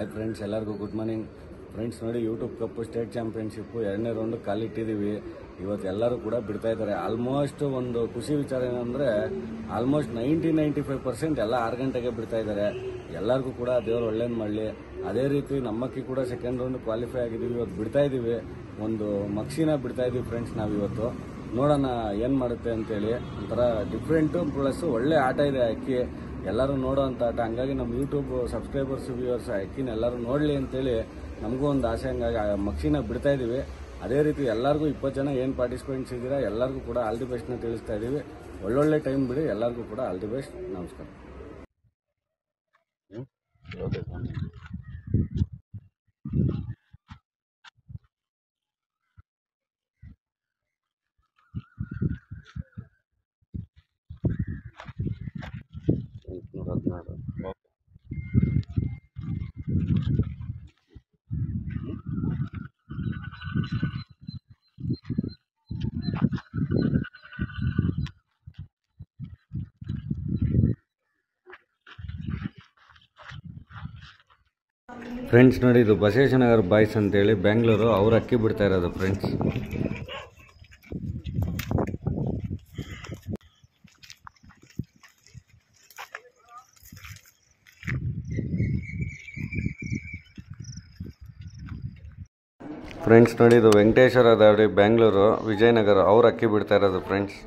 Hi friends, ಎಲ್ಲರಿಗೂ good morning. Friends ನೋಡಿ, YouTube cup state ಚಾಂಪಿಯನ್ಶಿಪ್ಪು 2ನೇ ರೌಂಡ್ ಕಾಲಿಟ್ಟಿದ್ದೀವಿ. ಇವತ್ತು ಎಲ್ಲರೂ ಕೂಡ ಬಿಡ್ತಾ ಇದ್ದಾರೆ. ಆಲ್ಮೋಸ್ಟ್ ಒಂದು ಖುಷಿ ವಿಚಾರ ಏನಂದರೆ ಆಲ್ಮೋಸ್ಟ್ 95% ಎಲ್ಲ 6 ಗಂಟೆಗೆ ಬಿಡ್ತಾ ಇದ್ದಾರೆ. ಎಲ್ಲರಿಗೂ ಕೂಡ ದೇವರು ಒಳ್ಳೇದು ಮಾಡಲಿ. ಅದೇ ರೀತಿ ನಮ್ಮಕ್ಕಿ ಕೂಡ ಸೆಕೆಂಡ್ ರೌಂಡ್ ಕ್ವಾಲಿಫೈ ಆಗಿದ್ದೀವಿ. ಇವತ್ತು ಬಿಡ್ತಾ ಇದ್ದೀವಿ, ಒಂದು ಮಕ್ಷಿನ ಬಿಡ್ತಾ ಇದ್ದೀವಿ ಫ್ರೆಂಡ್ಸ್. ನಾವಿವತ್ತು ನೋಡೋಣ ಏನು ಮಾಡುತ್ತೆ ಅಂತೇಳಿ. ಒಂಥರ ಡಿಫ್ರೆಂಟು ಪ್ಲಸ್ ಒಳ್ಳೆ ಆಟ ಇದೆ ಅಕ್ಕಿ, ಎಲ್ಲರೂ ನೋಡೋ ಅಂಥ ಆಟ. ಹಂಗಾಗಿ ನಮ್ಮ ಯೂಟ್ಯೂಬ್ ಸಬ್ಸ್ಕ್ರೈಬರ್ಸ್ ವ್ಯೂವರ್ಸ್ ಅಕ್ಕಿನ ಎಲ್ಲರೂ ನೋಡಲಿ ಅಂತೇಳಿ ನಮಗೂ ಒಂದು ಆಸೆ. ಹಂಗಾಗಿ ಮಕ್ಷಿನ ಬಿಡ್ತಾ ಇದ್ದೀವಿ. ಅದೇ ರೀತಿ ಎಲ್ಲರಿಗೂ 20 ಜನ ಏನು ಪಾರ್ಟಿಸಿಪೆಂಟ್ಸ್ ಇದ್ದೀರಾ ಎಲ್ಲರಿಗೂ ಕೂಡ ಆಲ್ ದಿ ಬೆಸ್ಟ್ನ ತಿಳಿಸ್ತಾ ಇದ್ದೀವಿ. ಒಳ್ಳೊಳ್ಳೆ ಟೈಮ್ ಬಿಡಿ, ಎಲ್ಲರಿಗೂ ಕೂಡ ಆಲ್ ದಿ ಬೆಸ್ಟ್. ನಮಸ್ಕಾರ. ಫ್ರೆಂಡ್ಸ್ ನೋಡಿ, ಇದು ಬಸವೇಶ್ವರನಗರ ಬಾಯ್ಸ್ ಅಂತೇಳಿ ಬೆಂಗಳೂರು, ಅವ್ರು ಅಕ್ಕಿ ಬಿಡ್ತಾ ಇರೋದು ಫ್ರೆಂಡ್ಸ್. ಫ್ರೆಂಡ್ಸ್ ನೋಡಿ, ಇದು ವೆಂಕಟೇಶ್ವರ ದಾವಡಿ ಬೆಂಗಳೂರು ವಿಜಯನಗರ, ಅವ್ರು ಅಕ್ಕಿ ಬಿಡ್ತಾ ಇರೋದು ಫ್ರೆಂಡ್ಸ್.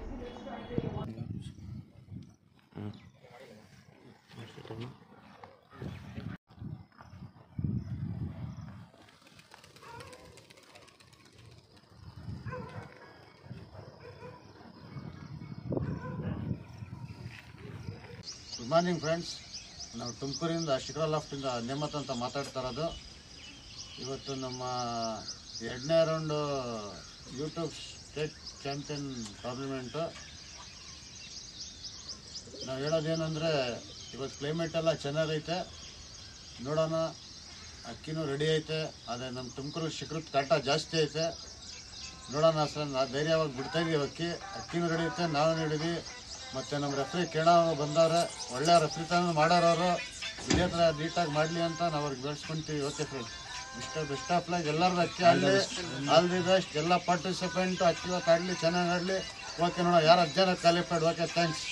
Good morning friends. ನಾವು ತುಮಕೂರಿಂದ ಶಿಖರ ಲಾಫ್ಟಿಂದ ನೇಮತ್ ಅಂತ ಮಾತಾಡ್ತಾ ಇರೋದು. ಇವತ್ತು ನಮ್ಮ 2ನೇ round YouTube state champion tournament. ನಾವು ಹೇಳೋದೇನೆಂದರೆ, ಇವತ್ತು ಕ್ಲೈಮೇಟ್ ಎಲ್ಲ ಚೆನ್ನಾಗೈತೆ, ನೋಡೋಣ. ಅಕ್ಕಿನೂ ರೆಡಿ ಐತೆ. ಆದರೆ ನಮ್ಮ ತುಮಕೂರು ಶಿಖರದ ಕಾಟ ಜಾಸ್ತಿ ಐತೆ. ನೋಡೋಣ ಸರ್, ನಾವು ಧೈರ್ಯವಾಗಿ ಬಿಡ್ತಾಯಿದ್ದೀವಿ. ಅಕ್ಕಿನೂ ರೆಡಿ ಐತೆ, ನಾವು ಹಿಡಿದ್ವಿ. ಮತ್ತು ನಮ್ಮ ರೆಫ್ರಿ ಕೇಳೋರು ಬಂದವ್ರೆ, ಒಳ್ಳೆಯ ರೆಫ್ರಿ ತಂದು ಮಾಡೋರವರು ಇದೇ ಥರ ನೀಟಾಗಿ ಮಾಡಲಿ ಅಂತ ನಾವು ಅವ್ರಿಗೆ ಬೆಳೆಸ್ಕೊತೀವಿ. Okay friends, best of luck. ಎಲ್ಲರದ್ದು ಅಕ್ಕಿ ಆಡಲಿ, ಆಲ್ ದಿ ಬೆಸ್ಟ್. ಎಲ್ಲ ಪಾರ್ಟಿಸಿಪೆಂಟು ಅಕ್ಕಿ ಇವತ್ತು ಆಡಲಿ, ಚೆನ್ನಾಗಿ ಆಡಲಿ. ಓಕೆ, ನೋಡೋಣ ಯಾರು 10 ಜನ ಕ್ವಾಲಿಫೈಡ್. Okay, thanks.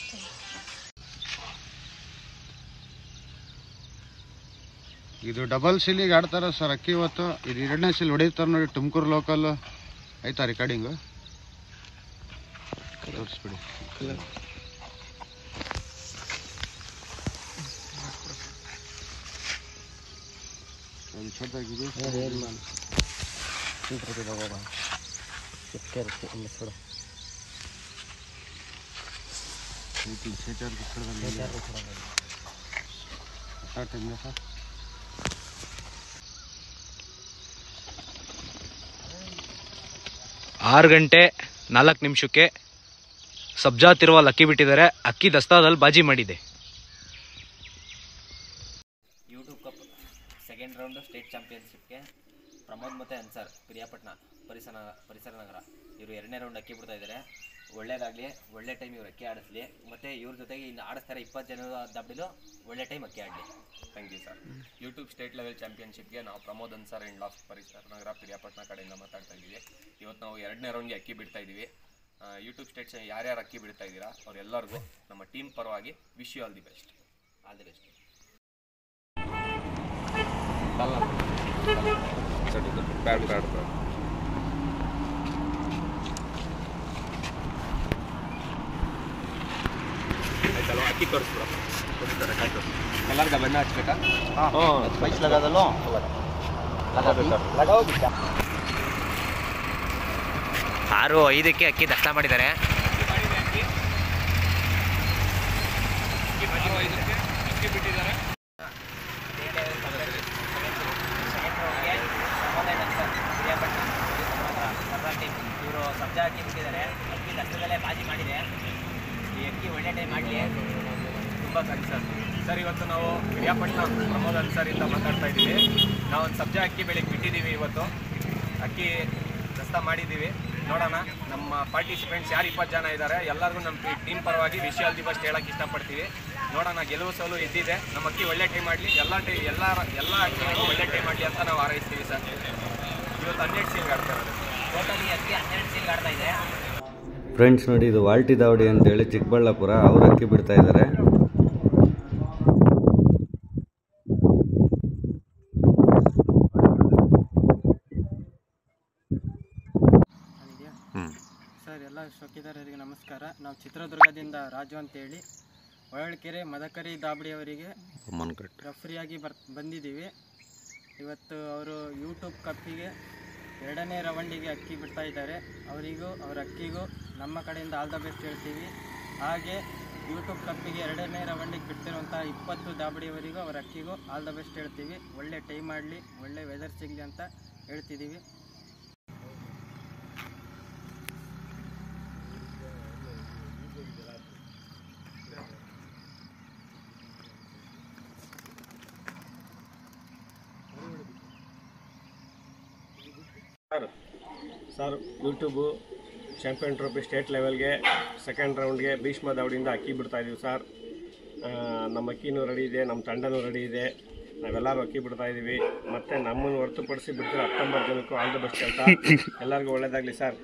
ಇದು ಡಬಲ್ ಸಿಲಿಗೆ ಆಡ್ತಾರೆ ಸರ್ ಅಕ್ಕಿ ಇವತ್ತು. ಇದು 2ನೇ ಸಿಲ್ ಹೊಡಿತಾರೆ ನೋಡಿ, ತುಮಕೂರು ಲೋಕಲ್ಲು. ಆಯ್ತಾ ರೆಕಾರ್ಡಿಂಗು? ತೋರಿಸ್ಬಿಡಿ. ಆರು ಗಂಟೆ 4 ನಿಮಿಷಕ್ಕೆ ಸಬ್ಜಾ ತಿರುವಲ್ ಅಕ್ಕಿ ಬಿಟ್ಟಿದ್ದಾರೆ. ಅಕ್ಕಿ ದಸ್ತಾದಲ್ಲಿ ಬಾಜಿ ಮಾಡಿದೆ. YouTube cup second round state ಚಾಂಪಿಯನ್ಶಿಪ್ಗೆ ಪ್ರಮೋದ್ ಮತ್ತು ಅನ್ಸರ್ ಪಿರಿಯಾಪಟ್ಟಣ ಪರಿಸರ ನಗರ ಇವರು 2ನೇ ರೌಂಡ್ ಅಕ್ಕಿ ಬಿಡ್ತಾ ಇದ್ದಾರೆ. ಒಳ್ಳೇದಾಗಲಿ, ಒಳ್ಳೆ ಟೈಮ್ ಇವ್ರು ಅಕ್ಕಿ ಆಡಿಸ್ಲಿ. ಮತ್ತು ಇವ್ರ ಜೊತೆಗೆ ಇನ್ನು ಆಡಿಸ್ತಾರೆ 20 ಜನರು ದಬ್ಬಿಲು ಒಳ್ಳೆ ಟೈಮ್ ಅಕ್ಕಿ ಆಡಲಿ. Thank you sir. YouTube state level ಚಾಂಪಿಯನ್ಶಿಪ್ಗೆ ನಾವು ಪ್ರಮೋದ್ ಅನ್ಸರ್ ಆ್ಯಂಡ್ ಲಾಫ್ಟ್ ಪರಿಸರ ನಗರ ಪಿರಿಯಾಪಟ್ಟಣ ಕಡೆಯಿಂದ ಮಾತಾಡ್ತಾ ಇದ್ದೀವಿ. ಇವತ್ತು ನಾವು 2ನೇ ರೌಂಡ್ಗೆ ಅಕ್ಕಿ ಬಿಡ್ತಾ ಇದ್ದೀವಿ. ಯೂಟ್ಯೂಬ್ ಸ್ಟೇಟ್ ಯಾರ್ಯಾರು ಅಕ್ಕಿ ಬಿಡ್ತಾ ಇದ್ದೀರಾ ಅವರೆಲ್ಲರಿಗೂ ನಮ್ಮ ಟೀಮ್ ಪರವಾಗಿ wish you all the best. All the best. ಆಯ್ತಲ್ವ, ಅಕ್ಕಿ ತೋರಿಸ್ಬಿಡ. ಎಲ್ಲರಿಗೂ ಬೆನ್ನ ಹಚ್ಬೇಕಾ? ಆರು 5ಕ್ಕೆ ಅಕ್ಕಿ ದಸ್ತಾ ಮಾಡಿದ್ದಾರೆ. ಅಕ್ಕಿ ಬಿಟ್ಟಿದ್ದಾರೆ. ಇವರು ಸಬ್ಜಾ ಅಕ್ಕಿ ಬಿಟ್ಟಿದ್ದಾರೆ. ಅಕ್ಕಿ ದಸ್ತದಲ್ಲೇ ಬಾಜಿ ಮಾಡಿದೆ. ಈ ಅಕ್ಕಿ ಒಳ್ಳೆ ಟೈಮ್ ಮಾಡಲಿ. ತುಂಬ ಥ್ಯಾಂಕ್ಸ್ ಸರ್. ಸರ್, ಇವತ್ತು ನಾವು ಪಿರಿಯಾಪಟ್ಟಣ ಪ್ರಮೋದ್ ಅನ್ಸರಿಂದ ಮಾತಾಡ್ತಾ ಇದ್ದೀವಿ. ನಾವು ಒಂದು ಸಬ್ಜಾ ಅಕ್ಕಿ ಬೆಳಗ್ಗೆ ಬಿಟ್ಟಿದ್ದೀವಿ. ಇವತ್ತು ಅಕ್ಕಿ ದಸ್ತಾ ಮಾಡಿದ್ದೀವಿ. ನೋಡೋಣ, ನಮ್ಮ ಪಾರ್ಟಿಸಿಪೆಂಟ್ಸ್ ಯಾರು 20 ಜನ ಇದ್ದಾರೆ ಎಲ್ಲರಿಗೂ ನಮ್ಮ ಟೀಮ್ ಪರವಾಗಿ ವಿಶ್ ಆಲ್ ದಿ ಬೆಸ್ಟ್ ಹೇಳಕ್ಕೆ ಇಷ್ಟಪಡ್ತೀವಿ. ನೋಡೋಣ, ಗೆಲುವು ಸೋಲು ಇದ್ದಿದೆ. ನಮ್ಮ ಅಕ್ಕಿ ಒಳ್ಳೆ ಟೈಮ್ ಮಾಡಲಿ, ಎಲ್ಲ ಅಕ್ಕಿಗೂ ಒಳ್ಳೆ ಟೈಮ್ ಮಾಡಲಿ ಅಂತ ನಾವು ಹಾರೈಸ್ತೀವಿ ಸರ್. ಇವತ್ತು 12 ಸೀಲ್ಗೆ ಆಡ್ತಾ ಇರೋದು. ಟೋಟಲಿ ಅಕ್ಕಿ 12 ಸೀಲ್ಗೆ ಆಡ್ತಾ ಇದೆ. ಫ್ರೆಂಡ್ಸ್ ನೋಡಿ, ಇದು ವಾಲ್ಟಿ ದಾವಡಿ ಅಂತೇಳಿ ಚಿಕ್ಕಬಳ್ಳಾಪುರ, ಅವ್ರು ಅಕ್ಕಿ ಬಿಡ್ತಾ ಇದ್ದಾರೆ. ಸರ್, ಎಲ್ಲ ಶೋಕಿದಾರರಿಗೆ ನಮಸ್ಕಾರ. ನಾವು ಚಿತ್ರದುರ್ಗದಿಂದ ರಾಜು ಅಂತೇಳಿ ಹೊಳಲ್ಕೆರೆ ಮದಕರಿ ದಾಬಡಿಯವರಿಗೆ ರೆಫ್ರಿಯಾಗಿ ಬಂದಿದ್ದೀವಿ. ಇವತ್ತು ಅವರು ಯೂಟ್ಯೂಬ್ ಕಪ್ಪಿಗೆ 2ನೇ ರೌಂಡಿಗೆ ಅಕ್ಕಿ ಬಿಡ್ತಾ ಇದ್ದಾರೆ. ಅವರಿಗೂ ಅವ್ರ ಅಕ್ಕಿಗೂ ನಮ್ಮ ಕಡೆಯಿಂದ ಆಲ್ ದ ಬೆಸ್ಟ್ ಹೇಳ್ತೀವಿ. ಹಾಗೆ ಯೂಟ್ಯೂಬ್ ಕಪ್ಪಿಗೆ 2ನೇ ರೌಂಡಿಗೆ ಬಿಡ್ತಿರುವಂಥ 20 ದಾಬಡಿಯವರಿಗೂ ಅವ್ರ ಅಕ್ಕಿಗೂ ಆಲ್ ದ ಬೆಸ್ಟ್ ಹೇಳ್ತೀವಿ. ಒಳ್ಳೆ ಟೈಮ್ ಮಾಡಲಿ, ಒಳ್ಳೆ ವೆದರ್ ಸಿಗಲಿ ಅಂತ ಹೇಳ್ತಿದ್ದೀವಿ. Sir, YouTube champion trophy state ಲೆವೆಲ್ಗೆ 2nd ರೌಂಡ್ಗೆ ಭೀಷ್ಮ ದಾವಡಿಯಿಂದ ಅಕ್ಕಿ ಬಿಡ್ತಾಯಿದ್ದೀವಿ ಸರ್. ನಮ್ಮ ಅಕ್ಕಿನೂ ರೆಡಿ ಇದೆ, ನಮ್ಮ ತಂಡನೂ ರೆಡಿ ಇದೆ. ನಾವೆಲ್ಲರೂ ಅಕ್ಕಿ ಬಿಡ್ತಾಯಿದ್ದೀವಿ. ಮತ್ತು ನಮ್ಮನ್ನು ಹೊರತುಪಡಿಸಿ ಬಿಡ್ತೀವಿ 19 ಜನಕ್ಕೂ ಆಲ್ ದ ಬೆಸ್ಟ್ ಹೇಳ್ತಾ ಎಲ್ಲರಿಗೂ ಒಳ್ಳೆಯದಾಗಲಿ ಸರ್.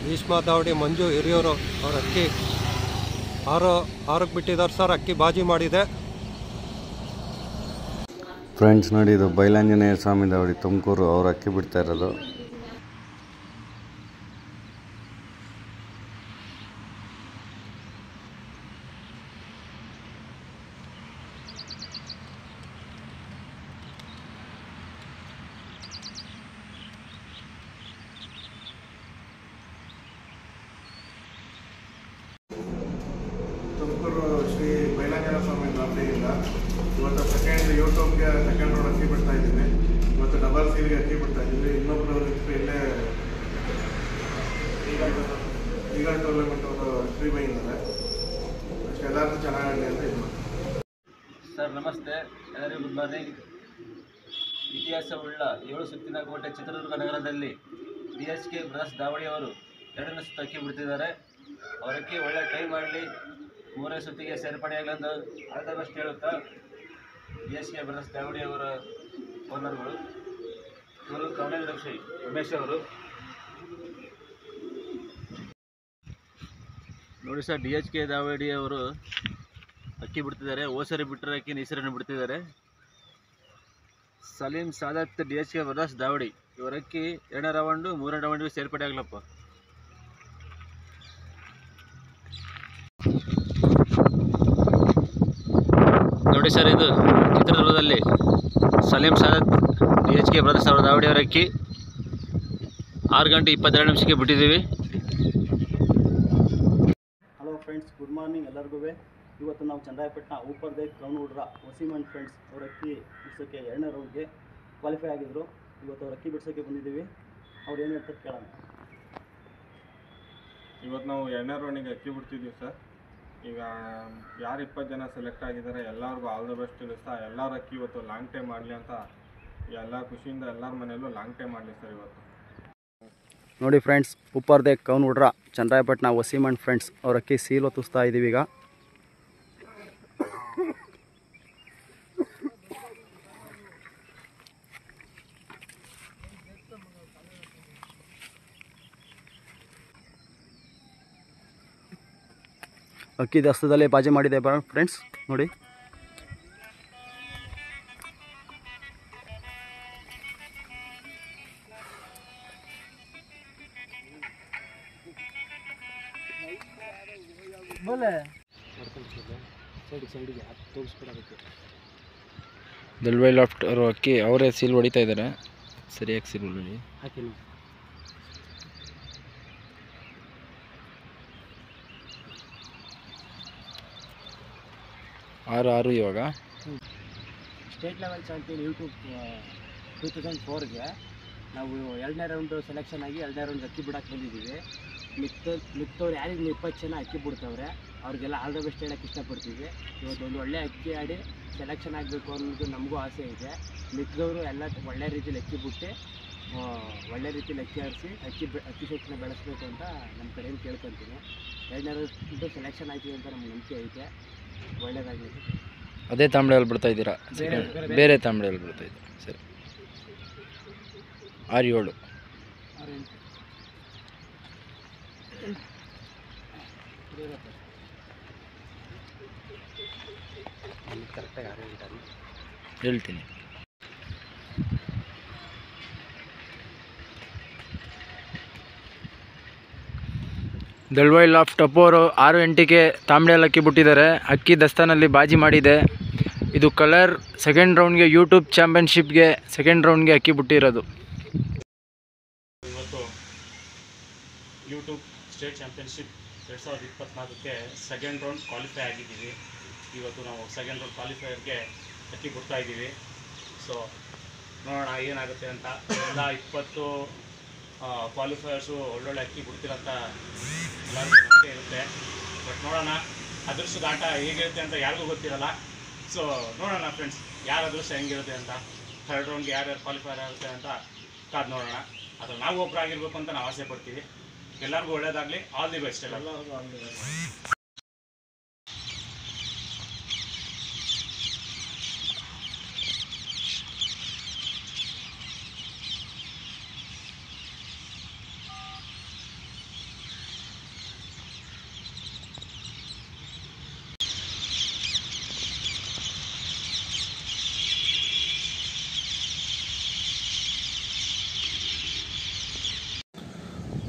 ಭೀಷ್ಮ ದಾವಡಿ ಮಂಜು ಹಿರಿಯೂರು ಅವ್ರ ಅಕ್ಕಿ 6ಕ್ಕೆ ಬಿಟ್ಟಿದ್ದಾರೆ ಸರ್. ಅಕ್ಕಿ ಬಾಜಿ ಮಾಡಿದೆ. ಫ್ರೆಂಡ್ಸ್ ನೋಡಿ, ಇದು ಬೈಲಾಂಜನೇಯ ಸ್ವಾಮಿ ದಾವಡಿ ತುಮಕೂರು, ಅವ್ರು ಅಕ್ಕಿ ಬಿಡ್ತಾ ಇರೋದು. ತುಮಕೂರು ಶ್ರೀ ಬೈಲಾಂಜನೇಯ ಸ್ವಾಮಿ ದಾವಡಿಯಿಂದ ಇವತ್ತು ಯೂಟ್ಯೂಬ್ಗೆ 2nd ರೌಂಡ್ ಅಕ್ಕಿ ಬಿಡ್ತಾ ಇದ್ದೀವಿ. ಇವತ್ತು ಡಬಲ್ ಸೀಲ್ಗೆ ಅಕ್ಕಿ ಬಿಡ್ತಾ ಇದ್ದೀವಿ. ಇನ್ನೊಬ್ಬರು ಇಲ್ಲೇ ಈಗ ಟೂರ್ನಮೆಂಟ್ ಅವರು ಶ್ರೀ ಬೈಂದಾರೆ. ಅಷ್ಟು ಎಲ್ಲರಿಗೂ ಚೆನ್ನಾಗಿ ಅಂತ ಇದು ಮಾಡಿ. ಸರ್ ನಮಸ್ತೆ, ಎಲ್ಲರಿಗೂ ಗುಡ್ ಮಾರ್ನಿಂಗ್. ಇತಿಹಾಸವುಳ್ಳ 7 ಸುತ್ತಿನ ಕೋಟೆ ಚಿತ್ರದುರ್ಗ ನಗರದಲ್ಲಿ BHK ಬ್ರದರ್ಸ್ ದಾವಡಿಯವರು 2ನೇ ಸುತ್ತು ಅಕ್ಕಿ ಬಿಡ್ತಿದ್ದಾರೆ. ಅವರಕ್ಕೆ ಒಳ್ಳೆ ಟೈಮ್ ಮಾಡಲಿ, 3ನೇ ಸುತ್ತಿಗೆ ಸೇರ್ಪಡೆಯಾಗಲೆಂದು ಆಲ್ ದ ಬೆಸ್ಟ್ ಹೇಳುತ್ತಾ BHK ಬ್ರದರ್ಸ್ ದಾವಡಿಯವರ ಓನರ್ಗಳು ಇವರು ಕವನೇಂದ್ರ ರಮೇಶ್ ಅವರು. ನೋಡಿ ಸರ್, DHK ದಾವಡಿಯವರು ಅಕ್ಕಿ ಬಿಡ್ತಿದ್ದಾರೆ. ಓಸರಿ ಬಿಟ್ಟರೆ ಅಕ್ಕಿ ನೀಸರನ್ನು ಬಿಡ್ತಿದ್ದಾರೆ. ಸಲೀಂ ಸಾದತ್ DHK ಬ್ರದರ್ಸ್ ದಾವಡಿ ಇವರ ಅಕ್ಕಿ 2ನೇ ರೌಂಡು 3ನೇ ರೌಂಡಿಗೆ ಸೇರ್ಪಡೆ ಆಗಲಪ್ಪ. ನೋಡಿ ಸರ್, ಇದು ಚಿತ್ರದುರ್ಗದಲ್ಲಿ ಸಲೀಂ ಸಾದತ್ DHK ಬ್ರದರ್ಸ್ ಅವರ ದಾವಡಿಯವರ ಅಕ್ಕಿ 6 ಗಂಟೆ 22 ನಿಮಿಷಕ್ಕೆ ಬಿಟ್ಟಿದ್ದೀವಿ. ಹಲೋ ಫ್ರೆಂಡ್ಸ್, ಗುಡ್ ಮಾರ್ನಿಂಗ್ ಎಲ್ಲರಿಗೂ. ಇವತ್ತು ನಾವು ಚಂದ್ರಾಯಪಟ್ಟಣ ಊಪರ್ದೆ ಕೌನೂಡ್ರ ವಸೀಮ್ ಅಂಡ್ ಫ್ರೆಂಡ್ಸ್ ಅವ್ರ ಅಕ್ಕಿ ಬಿಡ್ಸೋಕ್ಕೆ 2ನೇ ರೌಂಡ್ಗೆ ಕ್ವಾಲಿಫೈ ಆಗಿದ್ದರು. ಇವತ್ತು ಅವ್ರ ಅಕ್ಕಿ ಬಿಡ್ಸೋಕ್ಕೆ ಬಂದಿದ್ದೀವಿ. ಅವ್ರು ಏನು ಹೇಳ್ತಾರೆ ಕೇಳೋಣ. ಇವತ್ತು ನಾವು 2ನೇ ರೌಂಡಿಗೆ ಅಕ್ಕಿ ಬಿಡ್ತಿದ್ದೀವಿ ಸರ್. ಈಗ ಯಾರು 20 ಜನ ಸೆಲೆಕ್ಟ್ ಆಗಿದ್ದಾರೆ ಎಲ್ಲರಿಗೂ ಆಲ್ ದ ಬೆಸ್ಟ್ ತಿಳಿಸ್ತಾ ಎಲ್ಲರ ಅಕ್ಕಿ ಇವತ್ತು ಲಾಂಗ್ ಟೈಮ್ ಮಾಡಲಿ ಅಂತ ಎಲ್ಲ ಖುಷಿಯಿಂದ ಎಲ್ಲರ ಮನೆಯಲ್ಲೂ ಲಾಂಗ್ ಟೈಮ್ ಮಾಡಲಿ ಸರ್. ಇವತ್ತು ನೋಡಿ friends, ಉಪ್ಪರ್ದೆ ಕೌನೂಡ್ರ Chandrayapatna Waseem and friends ಅವ್ರ ಅಕ್ಕಿ ಸೀಲ್ ಹೊತ್ತಿಸ್ತಾ ಇದ್ದೀವಿ. ಈಗ ಅಕ್ಕಿ ದಸ್ತದಲ್ಲೇ ಬಾಜಿ ಮಾಡಿದೆ ಫ್ರೆಂಡ್ಸ್ ನೋಡಿ. ದಲ್ವೈ ಲಾಫ್ಟ್ ಅವರು ಅಕ್ಕಿ ಅವರೇ ಸೀಲ್ ಹೊಡಿತಾ ಇದ್ದಾರೆ. ಸರಿಯಾಗಿ ಸೀಲ್ ಹೊಡಿ ಹಾಕಿ 6 ಇವಾಗ ಸ್ಟೇಟ್ ಲೆವೆಲ್ ಚಾಂಪಿಯನ್ ಯೂಟ್ಯೂಬ್ 2004ಗೆ ನಾವು 2ನೇ ರೌಂಡು ಸೆಲೆಕ್ಷನ್ ಆಗಿ 2ನೇ ರೌಂಡ್ ಅಕ್ಕಿ ಬಿಡಕ್ಕೆ ಬಂದಿದ್ದೀವಿ. ಮಿಕ್ತವ್ರು ಯಾರಿಗೆ 20 ಜನ ಅಕ್ಕಿ ಬಿಡ್ತವ್ರೆ. ಅವ್ರಿಗೆಲ್ಲ ಆಲ್ ದ ಬೆಸ್ಟ್ ಹೇಳೋಕ್ಕೆ ಇಷ್ಟಪಡ್ತೀವಿ. ಇವತ್ತು ಒಂದು ಒಳ್ಳೆ ಅಕ್ಕಿ ಆಡಿ ಸೆಲೆಕ್ಷನ್ ಆಗಬೇಕು ಅನ್ನೋದು ನಮಗೂ ಆಸೆ ಇದೆ. ಮಿಕ್ಕಿದವರು ಎಲ್ಲ ಒಳ್ಳೆ ರೀತಿಲಿ ಅಕ್ಕಿ ಬಿಟ್ಟು ಒಳ್ಳೆ ರೀತಿಲಿ ಅಕ್ಕಿ ಆಡಿಸಿ ಅಕ್ಕಿ ಶಕ್ತಿನ ಬೆಳೆಸಬೇಕು ಅಂತ ನಮ್ಮ ಕಡೆಯಿಂದ ಕೇಳ್ಕೊತೀನಿ. 2ನೇ ರೌಂಡ್ ಸೆಲೆಕ್ಷನ್ ಆಯ್ತೀವಿ ಅಂತ ನಮ್ಗೆ ನಂಬಿಕೆ ಐತೆ. ಒಳ್ಳೆಯದಾಗಲಿ. ಅದೇ ತಾಂಬಳೆಯಲ್ಲಿ ಬಿಡ್ತಾ ಇದ್ದೀರಾ? ಬೇರೆ ತಾಂಬಳೆಯಲ್ಲಿ ಬಿಡ್ತಾ ಇದ್ದೀರಾ? ಸರಿ. 6-7 ಕರೆಕ್ಟಾಗಿ ಹೇಳ್ತೀನಿ. ದಳ್ವಾಯಿ ಲಾಫ್ಟ್ ಟಪ್ಪೋರು 6-8ಗೆ ತಾಂಬಳೆಯಲ್ಲಿ ಅಕ್ಕಿ ಬಿಟ್ಟಿದ್ದಾರೆ. ಅಕ್ಕಿ ದಸ್ತಾನಲ್ಲಿ ಬಾಜಿ ಮಾಡಿದೆ. ಇದು ಕಲರ್ 2nd ರೌಂಡ್ಗೆ ಯೂಟ್ಯೂಬ್ ಚಾಂಪಿಯನ್ಶಿಪ್ಗೆ 2nd ರೌಂಡ್ಗೆ ಅಕ್ಕಿ ಬಿಟ್ಟಿರೋದು. ಇವತ್ತು ಯೂಟ್ಯೂಬ್ ಸ್ಟೇಟ್ ಚಾಂಪಿಯನ್ಶಿಪ್ 2024ಕ್ಕೆ 2nd ರೌಂಡ್ ಕ್ವಾಲಿಫೈ ಆಗಿದ್ದೀವಿ. ಇವತ್ತು ನಾವು 2nd ರೌಂಡ್ ಕ್ವಾಲಿಫೈಯರ್ಗೆ ಅಕ್ಕಿ ಬಿಡ್ತಾ ಇದ್ದೀವಿ. ಸೊ ನೋಡೋಣ ಏನಾಗುತ್ತೆ ಅಂತ. ಎಲ್ಲ 20 ಕ್ವಾಲಿಫೈಯರ್ಸು ಒಳ್ಳೊಳ್ಳೆ ಅಕ್ಕಿ ಬಿಡ್ತಿರಂತ ಎಲ್ಲರಿಗೂ ನಂಬಿಕೆ ಇರುತ್ತೆ. ಬಟ್ ನೋಡೋಣ, ಅದೃಷ್ಟದ ಆಟ ಹೇಗಿರುತ್ತೆ ಅಂತ ಯಾರಿಗೂ ಗೊತ್ತಿರಲ್ಲ. ಸೊ ನೋಡೋಣ ಫ್ರೆಂಡ್ಸ್, ಯಾರ ಅದೃಷ್ಟ ಹೆಂಗಿರುತ್ತೆ ಅಂತ. 3rd ರೌಂಡ್ಗೆ ಯಾರ್ಯಾರು ಕ್ವಾಲಿಫೈರ್ ಆಗುತ್ತೆ ಅಂತ ಕಾದು ನೋಡೋಣ. ಅದು ನಾವು ಒಬ್ಬರಾಗಿರ್ಬೇಕು ಅಂತ ನಾವು ಆಸೆ ಪಡ್ತೀವಿ. ಎಲ್ಲರಿಗೂ ಒಳ್ಳೇದಾಗಲಿ. All the best. ಎಲ್ಲರಿಗೂ ಆಲ್ ದಿ ಬೆಸ್ಟ್.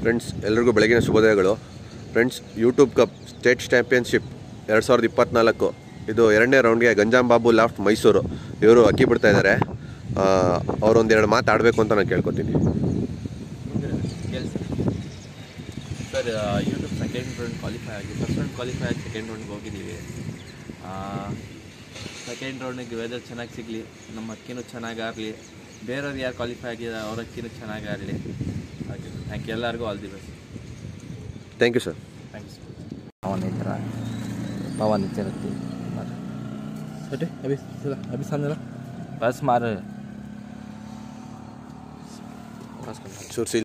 ಫ್ರೆಂಡ್ಸ್, ಎಲ್ರಿಗೂ ಬೆಳಗಿನ ಶುಭೋದಯಗಳು. Friends, YouTube cup state championship 2024 ಇದು 2ನೇ ರೌಂಡ್ಗೆ ಗಂಜಾಂ ಬಾಬು ಲಾಫ್ಟ್ ಮೈಸೂರು ಇವರು ಅಕ್ಕಿ ಬಿಡ್ತಾ ಇದ್ದಾರೆ. ಅವರೊಂದೆರಡು ಮಾತಾಡಬೇಕು ಅಂತ ನಾನು ಕೇಳ್ಕೊತೀನಿ. Sir, YouTube 2nd round qualify ಆಗಿ 1st ರೌಂಡ್ ಕ್ವಾಲಿಫೈ ಆಗಿ 2nd ರೌಂಡ್ಗೆ ಹೋಗಿದ್ದೀವಿ. 2nd ರೌಂಡಿಗೆ ವೆದರ್ ಚೆನ್ನಾಗಿ ಸಿಗಲಿ, ನಮ್ಮ ಅಕ್ಕಿನೂ ಚೆನ್ನಾಗಿ ಆಡಲಿ, ಬೇರೆಯವ್ರು ಯಾರು ಕ್ವಾಲಿಫೈ ಆಗಿದ್ದಾರೆ ಅವ್ರ ಅಕ್ಕಿನೂ ಚೆನ್ನಾಗಿ ಆಡಲಿ. ಹಾಗೆ ಥ್ಯಾಂಕ್ ಯು. ಎಲ್ಲರಿಗೂ all the best. Thank you sir. Thanks. पवन चलती सटे अभी सामने ला बस मार सुशील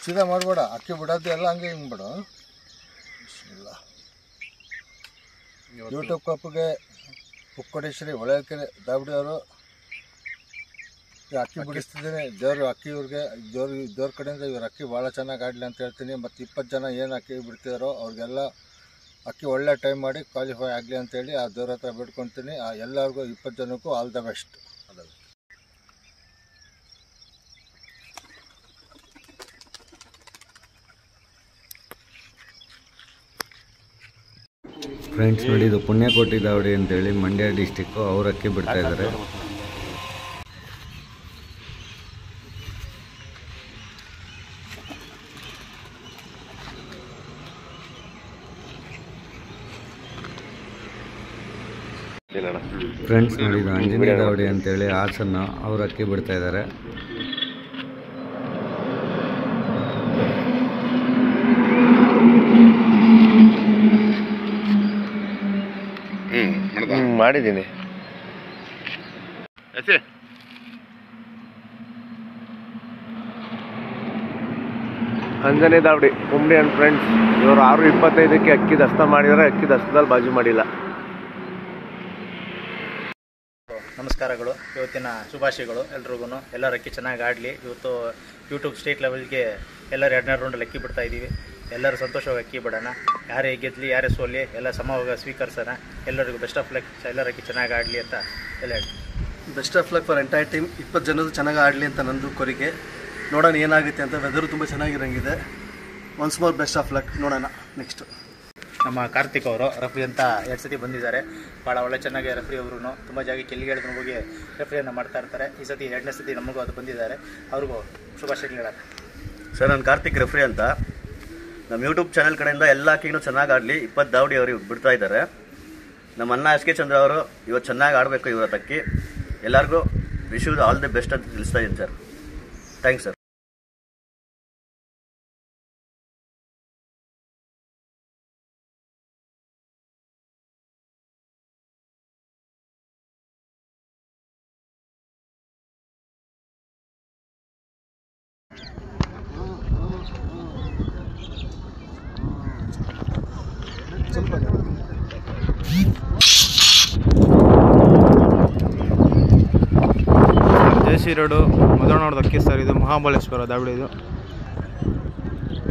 ಸೀದಾ ಮಾಡಬೇಡ, ಅಕ್ಕಿ ಬಿಡೋದು ಎಲ್ಲ ಹಂಗೆ ಹಿಂಗೆ ಬಿಡು. ಯೂಟ್ಯೂಬ್ ಕಪ್ಗೆ ಪುಕ್ಕಟೇಶ್ವರಿ ಹೊಳಲ್ಕೆರೆ ದಾವಡಿ ಅವರು ಅಕ್ಕಿ ಬಿಡಿಸ್ತಿದ್ದೀನಿ. ದೇವ್ರು ಅಕ್ಕಿ ಇವ್ರಿಗೆ ದೇವ್ರ ಕಡೆಯಿಂದ ಇವ್ರು ಅಕ್ಕಿ ಭಾಳ ಚೆನ್ನಾಗಿ ಆಡಲಿ ಅಂತ ಹೇಳ್ತೀನಿ. ಮತ್ತು 20 ಜನ ಏನು ಅಕ್ಕಿ ಬಿಡ್ತಿದಾರೋ ಅವ್ರಿಗೆಲ್ಲ ಅಕ್ಕಿ ಒಳ್ಳೆ ಟೈಮ್ ಮಾಡಿ ಕ್ವಾಲಿಫೈ ಆಗಲಿ ಅಂತೇಳಿ ಆ ದೇವ್ರ ಹತ್ರ ಬಿಡ್ಕೊತೀನಿ. ಎಲ್ಲರಿಗೂ 20 ಜನಕ್ಕೂ ಆಲ್ ದ ಬೆಸ್ಟ್. ಫ್ರೆಂಡ್ಸ್ ನೋಡಿ, ಇದು ಪುಣ್ಯಕೋಟಿ ದಾವಡಿ ಅಂತೇಳಿ ಮಂಡ್ಯ ಡಿಸ್ಟಿಕ್ಕು, ಅವ್ರು ಅಕ್ಕಿ ಬಿಡ್ತಾ ಇದ್ದಾರೆ. ಫ್ರೆಂಡ್ಸ್ ನೋಡಿ, ಇದು ಅಂಜನಿ ದಾವಡಿ ಅಂತೇಳಿ ಹಾಸನ, ಅವ್ರು ಅಕ್ಕಿ ಬಿಡ್ತಾ ಇದ್ದಾರೆ. ಮಾಡಿದ್ದೀನಿ. ಅಂಜನಿ ದಾವಡಿ ಕುಂಬಡಿ ಅಂಡ್ ಫ್ರೆಂಡ್ಸ್, ಇವರು 6:25ಕ್ಕೆ ಅಕ್ಕಿ ದಸ್ತ ಮಾಡಿದರೆ ಅಕ್ಕಿ ದಸ್ತದಲ್ಲಿ ಬಾಜು ಮಾಡಿಲ್ಲ. ನಮಸ್ಕಾರಗಳು. ಇವತ್ತಿನ ಶುಭಾಶಯಗಳು ಎಲ್ರಿಗೂ. ಎಲ್ಲರ ಅಕ್ಕಿ ಚೆನ್ನಾಗಿ ಆಡಲಿ. ಇವತ್ತು ಯೂಟ್ಯೂಬ್ ಸ್ಟೇಟ್ ಲೆವೆಲ್ಗೆ ಎಲ್ಲರೂ 2ನೇ ರೌಂಡಲ್ಲಿ ಅಕ್ಕಿ ಬಿಡ್ತಾ ಇದ್ದೀವಿ. ಎಲ್ಲರೂ ಸಂತೋಷವಾಗಿ ಅಕ್ಕಿ ಬಿಡೋಣ. ಯಾರೇ ಗೆದ್ದಲಿ ಯಾರೇ ಸೋಲಿ ಎಲ್ಲ ಸಮವಾಗಿ ಸ್ವೀಕರಿಸೋಣ. ಎಲ್ಲರಿಗೂ ಬೆಸ್ಟ್ ಆಫ್ ಲಕ್. ಎಲ್ಲರ ಅಕ್ಕಿ ಚೆನ್ನಾಗಿ ಆಡಲಿ ಅಂತ ಎಲ್ಲ ಹೇಳಿ. Best of luck for entire team. 20 ಜನರು ಚೆನ್ನಾಗಿ ಆಡಲಿ ಅಂತ ನಂದು ಕೋರಿಕೆ. ನೋಡೋಣ ಏನಾಗುತ್ತೆ ಅಂತ. ವೆದರು ತುಂಬ ಚೆನ್ನಾಗಿರಂಗಿದೆ. Once more best of luck. ನೋಡೋಣ ನೆಕ್ಸ್ಟು. ನಮ್ಮ ಕಾರ್ತಿಕ್ ಅವರು ರೆಫ್ರಿ ಅಂತ 2 ಸತಿ ಬಂದಿದ್ದಾರೆ. ಭಾಳ ಒಳ್ಳೆ ಚೆನ್ನಾಗಿ ರೆಫ್ರಿ ಅವರು ತುಂಬ ಜಾಗ ಕೆಲ್ಲಿಗೆ ಹೇಳಿದ್ರು ಹೋಗಿ ರೆಫ್ರಿಯನ್ನು ಮಾಡ್ತಾ ಇರ್ತಾರೆ. ಈ ಸತಿ 2ನೇ ಸತಿ ನಮಗೂ ಅದು ಬಂದಿದ್ದಾರೆ. ಅವ್ರಿಗೂ ಶುಭಾಶಯಗಳು ಹೇಳೋಣ. ಸರ್, ನಾನು ಕಾರ್ತಿಕ್ ರೆಫ್ರಿ ಅಂತ. ನಮ್ಮ ಯೂಟ್ಯೂಬ್ ಚಾನಲ್ ಕಡೆಯಿಂದ ಎಲ್ಲ ಅಕ್ಕಿನೂ ಚೆನ್ನಾಗಿ ಆಡಲಿ. 20 ದಾವಡಿ ಅವರು ಬಿಡ್ತಾ ಇದ್ದಾರೆ. ನಮ್ಮ ಅಣ್ಣ SK ಚಂದ್ರ ಅವರು ಇವತ್ತು ಚೆನ್ನಾಗಿ ಆಡಬೇಕು. ಇವತ್ತು ಅಕ್ಕಿ ಎಲ್ಲರಿಗೂ wish you all the best ಅಂತ ತಿಳಿಸ್ತಾ ಇದ್ದೀನಿ sir. Thanks sir. JC. Road ಮೊದಲನೋಡ್ದು ಅಕ್ಕಿ ಸರ್. ಇದು ಮಹಾಬಲೇಶ್ವರ ದಾವಡಿ. ಇದು